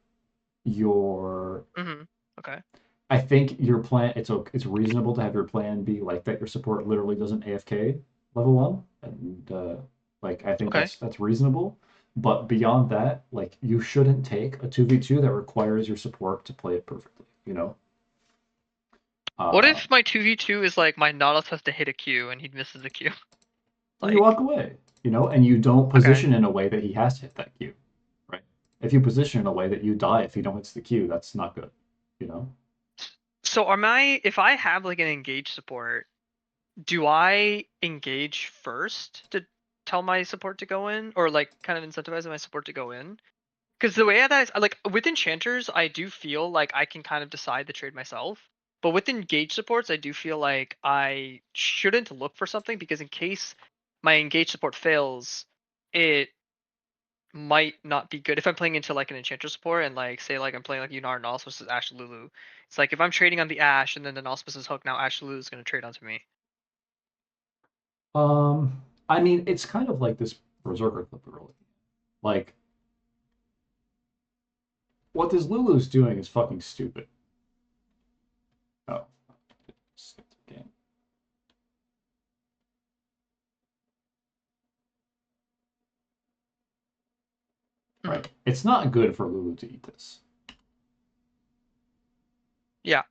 your Mhm. Okay. I think your plan it's reasonable to have your plan be like that your support literally doesn't AFK level one and like I think Okay. that's reasonable but beyond that like you shouldn't take a 2v2 that requires your support to play it perfectly you know What uh if my 2v2 is like my Nautilus has to hit a Q and he misses a Q? you walk Like, away, you know, and you don't okay. position in a way that he has to hit that Q, right? If you position in a way that you die if he don't hit the Q, that's not good, you know? So am I if I have like an engage support, do I engage first to tell my support to go in or like kind of incentivize my support to go in? Because the way that like with enchanters, I do feel like I can kind of decide the trade myself. But with engage supports, I do feel like I shouldn't look for something because in case my engage support fails, it might not be good if I'm playing into like an enchanter support and like say like I'm playing like Yunara and Auspice's Ash Lulu. It's like if I'm trading on the Ash and then an Auspice's hook, now Ash Lulu is gonna trade onto me. I mean, it's kind of like this Berserker clip really. Like, what this Lulu's doing is fucking stupid. Oh, skip the game. Mhm. Right. It's not good for Lulu to eat this. Yeah.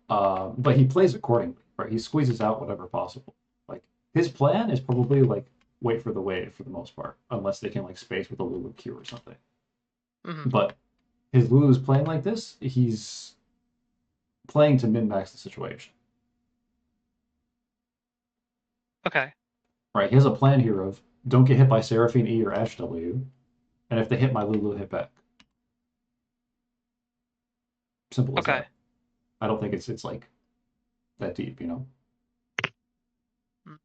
But he plays accordingly, right? He squeezes out whatever possible. Like his plan is probably like wait for the wave for the most part, unless they can like space with a Lulu Q or something. Hmm. But his Lulu's playing like this, he's playing to min max the situation. Okay. Right? He has a plan here of don't get hit by Seraphine E or Ash W, and if they hit my Lulu, hit back. Simple as Okay. that. I don't think it's like that deep, you know. Mm.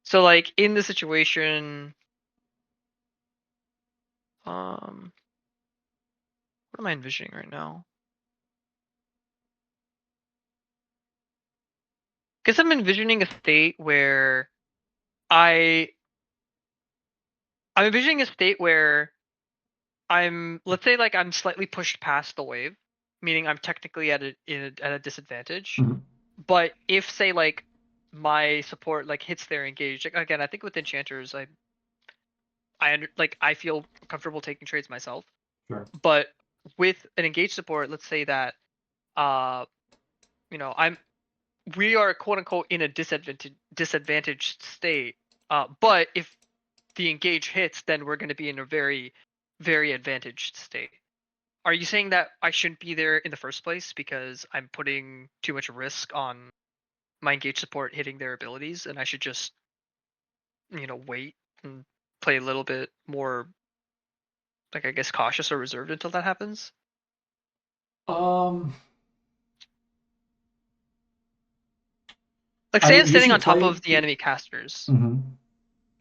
So like in the situation, what am I envisioning right now? Guess I'm envisioning a state where I I'm envisioning a state where let's say like I'm slightly pushed past the wave, meaning I'm technically at a disadvantage. Mhm. But if say like my support like hits their engage, like again, I think with enchanters, like I feel comfortable taking trades myself. Sure. But with an engage support, let's say that uh I'm we are quote unquote in a disadvantaged state. But if the engage hits, then we're going to be in a very advantaged state. Are you saying that I shouldn't be there in the first place because I'm putting too much risk on my engage support hitting their abilities, and I should just wait and play a little bit more, like I guess cautious or reserved until that happens? Um, Like I say I'm mean, you standing should on top play. of the enemy casters. Mhm.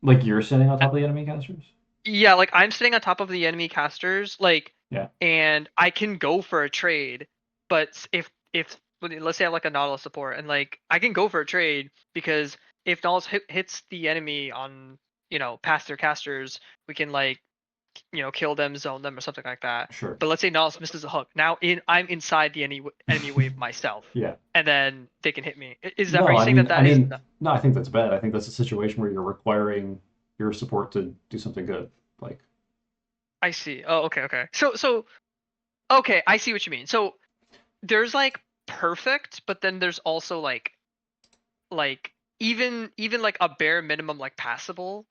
Like you're sitting on Uh, top of the enemy casters. Yeah, like I'm sitting on top of the enemy casters, like, Yeah, and I can go for a trade, but if let's say I have like a Nautilus support, and like I can go for a trade because if Nautilus hits the enemy on past their casters, we can like kill them, zone them, or something like that. sure. But let's say Nautilus misses a hook. Now I'm inside the enemy wave myself, Yeah. and then they can hit me. Is that? Are No, you saying that I that is? mean, no, I think that's bad. I think that's a situation where you're requiring your support to do something good. Like, I see. Oh, okay, okay. So okay, I see what you mean. So there's like perfect, but then there's also like even like a bare minimum like passable.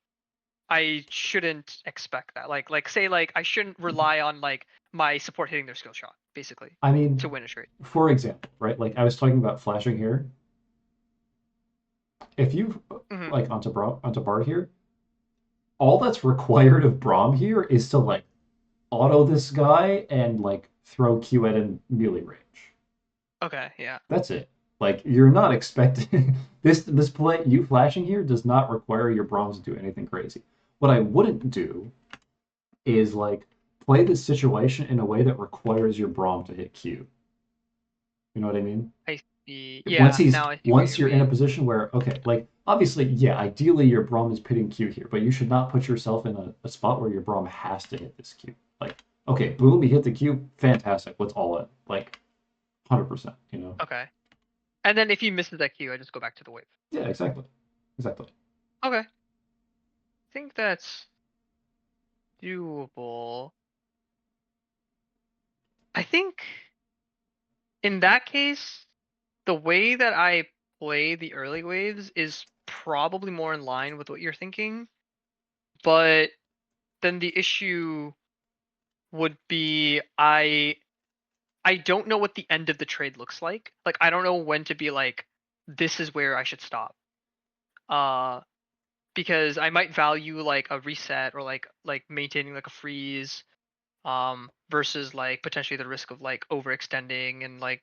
I shouldn't expect that. Like say like I shouldn't rely on like my support hitting their skill shot basically I to mean, win a trade. for example, right? Like I was talking about flashing here. If you Hmm. like onto Bard here, all that's required of Braum here is to like auto this guy and like throw Q at in melee range. Okay, yeah. That's it. Like you're not expecting this play you flashing here does not require your Brahms to do anything crazy. What I wouldn't do is like play this situation in a way that requires your Braum to hit Q. You know what I mean? I see. Once Yeah, he's now I see what once you you're in a mean. position where okay, like obviously, yeah, ideally your Braum is pitting Q here, but you should not put yourself in a spot where your Braum has to hit this Q. Like, okay, boom, he hit the Q, fantastic, let's all in. Like 100%, you know? Okay. And then if he misses that Q, I just go back to the wave. Yeah, exactly. Exactly. Okay. I think that's doable. I think in that case, the way that I play the early waves is probably more in line with what you're thinking, but then the issue would be I don't know what the end of the trade looks like. Like I don't know when to be like this is where I should stop. Uh because I might value like a reset or like maintaining like a freeze versus like potentially the risk of like overextending and like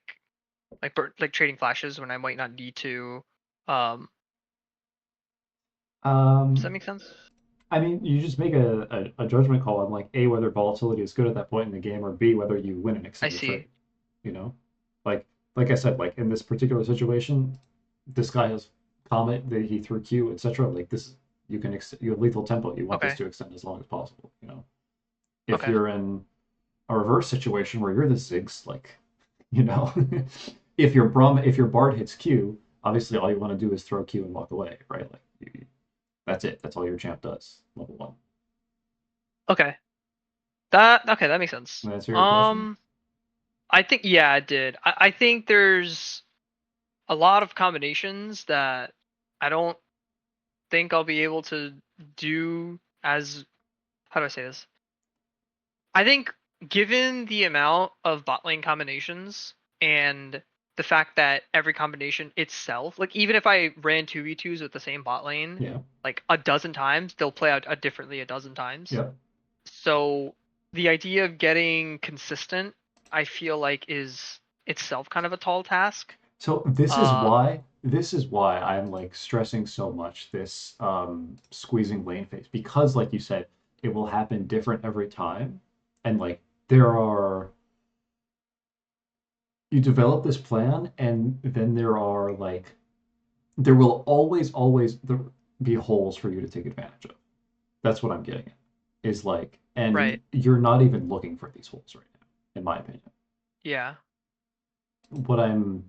trading flashes when I might not need to. Um does that Um, make sense? I mean, you just make a judgment call on like A, whether volatility is good at that point in the game, or B, whether you win and I extend the trade. see. You know, like like I said, like in this particular situation, this guy has Comet that he threw Q, etc. Like this, you have lethal tempo. You want this Okay. to extend as long as possible. You know, if Okay. you're in a reverse situation where you're the Ziggs, like you know, if your Bard hits Q, obviously all you want to do is throw Q and walk away, right? Like that's it. That's all your champ does. Level one. Okay. That makes sense. Can I answer your question? I think yeah, it did. I think there's a lot of combinations that I don't think I'll be able to do as how do I say this? I think given the amount of bot lane combinations and the fact that every combination itself, like even if I ran 2v2s with the same bot lane Yeah. like a dozen times, they'll play out differently a dozen times. Yep. So the idea of getting consistent, I feel like is itself kind of a tall task. So Uh this is why I'm like stressing so much this squeezing lane phase because like you said, it will happen different every time. And like there are you develop this plan and then there are like there will always be holes for you to take advantage of. That's what I'm getting at. Is like and right. you're not even looking for these holes right now, in my opinion. Yeah. What I'm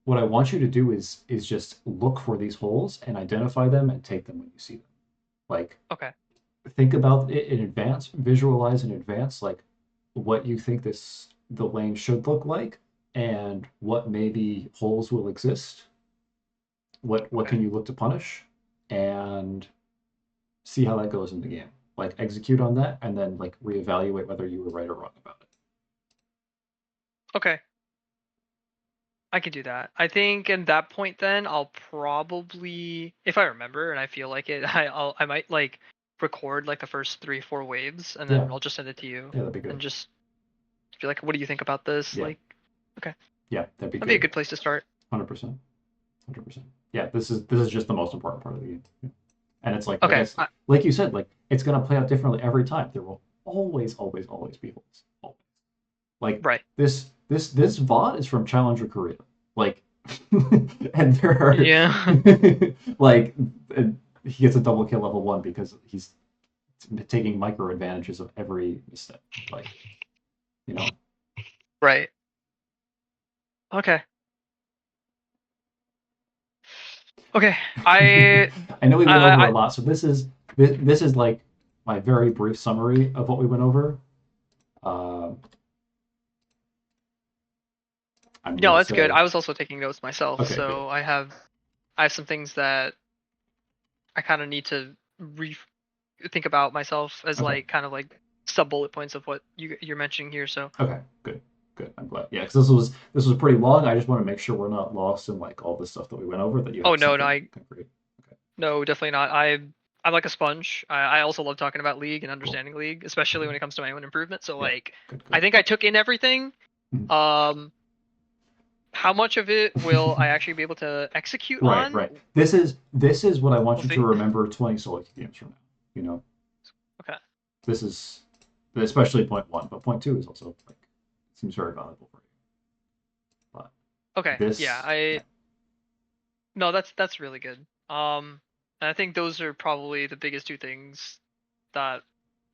what I want you to do is just look for these holes and identify them and take them when you see them. Like Okay. think about it in advance, visualize in advance like what you think the lane should look like and what maybe holes will exist. What Okay. can you look to punish and see how that goes in the game. Like execute on that and then like reevaluate whether you were right or wrong about it. Okay. I can do that. I think at that point then I'll probably if I remember and I feel like it, I might like record like the first 3 4 waves and Yeah, then I'll just send it to you yeah, that'd be good. and just be like, what do you think about this? Yeah, Like, okay. yeah, that'd be That'd be a good. good place to start. 100%. 100%. Yeah, this is just the most important part of the game. Yeah. And it's like Okay. like you said, like it's gonna play out differently every time. There will always be holes. Always. Like Right. this VOD is from Challenger Korea. Like and there are Yeah. like he gets a double kill level one because he's taking micro advantages of every misstep. Like, you know. Right. Okay. Okay. I I know we went over a I lot, so this is like my very brief summary of what we went over. Uh, I'm no, gonna that's good. say, I was also taking notes myself, okay, good. so I have some things that I kind of need to re think about myself as Okay, like kind of like sub bullet points of what you're mentioning here. So okay, good, good. I'm glad. Yeah, because this was pretty long. I just want to make sure we're not lost in like all the stuff that we went over. That you oh have no, no, something I concrete. Okay, no, definitely not. I'm like a sponge. I also love talking about League and cool. understanding League, especially Okay. when it comes to my own improvement. So Yeah, like good, I good. think I took in everything. Mhm. Um how much of it will I actually be able to execute Right, on? right. This is what I want We'll you to see. remember 20 solo queue games from now. You know, Okay. this is especially point one, but point two is also like seems very valuable for you. But Okay. Yeah, yeah, I no, that's really good. And I think those are probably the biggest two things that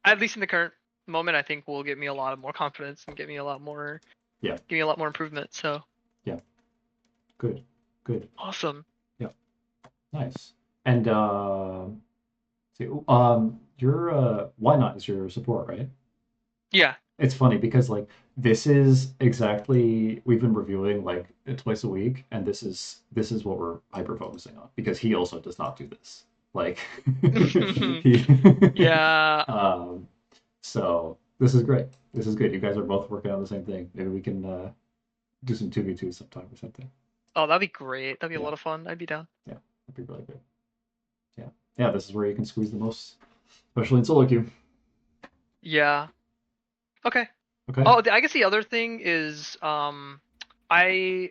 at least in the current moment I think will get me a lot of more confidence and get me a lot more yeah, give me a lot more improvement. So yeah. Good, good. awesome. Yeah, nice. And see, your why not is your support, right? Yeah. It's funny because like this is exactly we've been reviewing like twice a week, and this is what we're hyper focusing on because he also does not do this. Like he Yeah. um so this is great. This is good. You guys are both working on the same thing. Maybe we can do some 2v2 sometime or something. Oh, that'd be great. That'd be a Yeah, lot of fun. I'd be down. yeah. That'd be really good. Yeah. Yeah, this is where you can squeeze the most, especially in solo queue. Yeah. Okay. Okay. Oh, I guess the other thing is I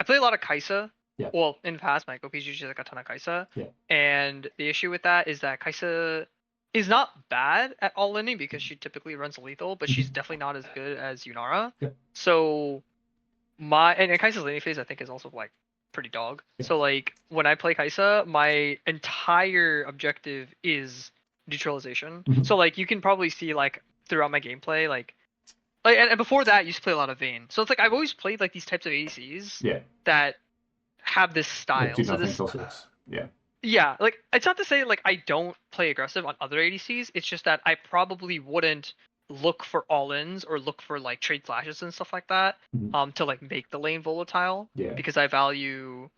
play a lot of Kaisa. Yeah. Well, in the past, my OP is usually like a ton of Kaisa. Yeah. And the issue with that is that Kaisa is not bad at all ending because she typically runs lethal, but she's Mhm. definitely not as good as Yunara. Yep. So and Kaisa's laning phase I think is also like pretty dog. Yeah. So like when I play Kaisa, my entire objective is neutralization. Mhm. So like you can probably see like throughout my gameplay like and before that I used to play a lot of Vayne. So it's like I've always played like these types of ADCs Yeah. that have this Like style. do So nothing this till 6. Yeah. yeah, like it's not to say like I don't play aggressive on other ADCs. It's just that I probably wouldn't look for all-ins or look for like trade flashes and stuff like that Mhm. to like make the lane volatile Yeah. because I value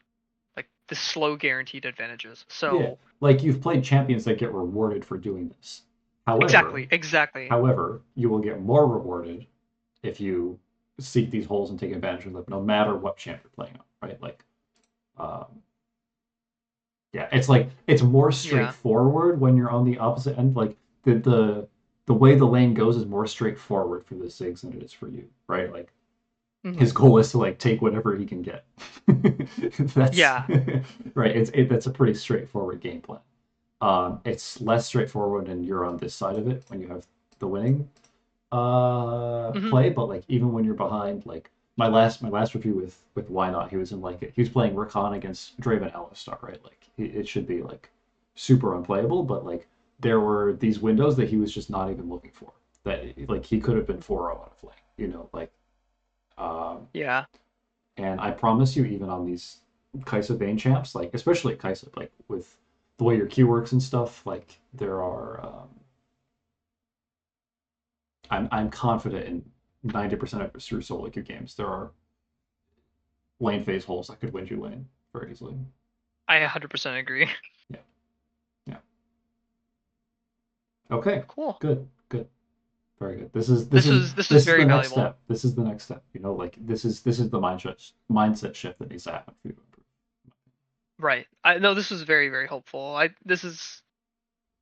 like the slow guaranteed advantages. Yeah. So Like you've played champions that get rewarded for doing this. However, exactly. however, you will get more rewarded if you seek these holes and take advantage of them, no matter what champ you're playing on, right? Like, um, yeah, it's like it's more Yeah. straightforward when you're on the opposite end. Like the way the lane goes is more straightforward for the Ziggs than it is for you, right? Like Hmm. his goal is to like take whatever he can get. That's Yeah. right. That's a pretty straightforward game plan. It's less straightforward when you're on this side of it when you have the winning Hmm. play, but like even when you're behind, like my last review with Why Not, he was in like he was playing Rakan against Draven Alistar, right? Like it should be like super unplayable, but like there were these windows that he was just not even looking for. That like he could have been 4-0 on a flank, like um Yeah. and I promise you, even on these Kai'Sa Vayne champs, like especially Kai'Sa, like with the way your Q works and stuff, like there are I'm confident in 90% of your solo queue games. There are lane phase holes that could win you lane very easily. I 100% agree. Yeah, yeah. Okay, Cool. good, good, very good. This is this This is was this was this is the very next valuable. step. This is the next step. Like this is the mindset shift that needs to happen for you to improve. Right. I no, this was very very helpful.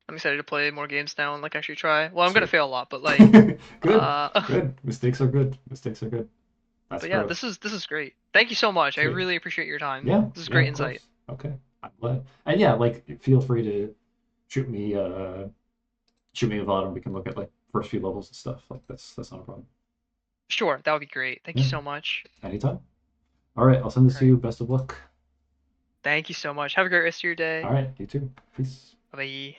I'm excited to play more games now and like actually try. Well, I'm gonna Sweet. fail a lot, but like Good, good. Mistakes are good. Mistakes are good. That's but yeah, growth. this is great. Thank you so much. I Sweet. really appreciate your time. Yeah, This is yeah, great of insight. course. Okay. I'm glad. And yeah, like feel free to shoot me shoot me a VOD and we can look at like first few levels and stuff. Like that's not a problem. Sure, that would be great. Thank you Yeah, so much. anytime. All right, I'll send this All to right. you. Best of luck. Thank you so much. Have a great rest of your All day. right, you too. Peace. Bye.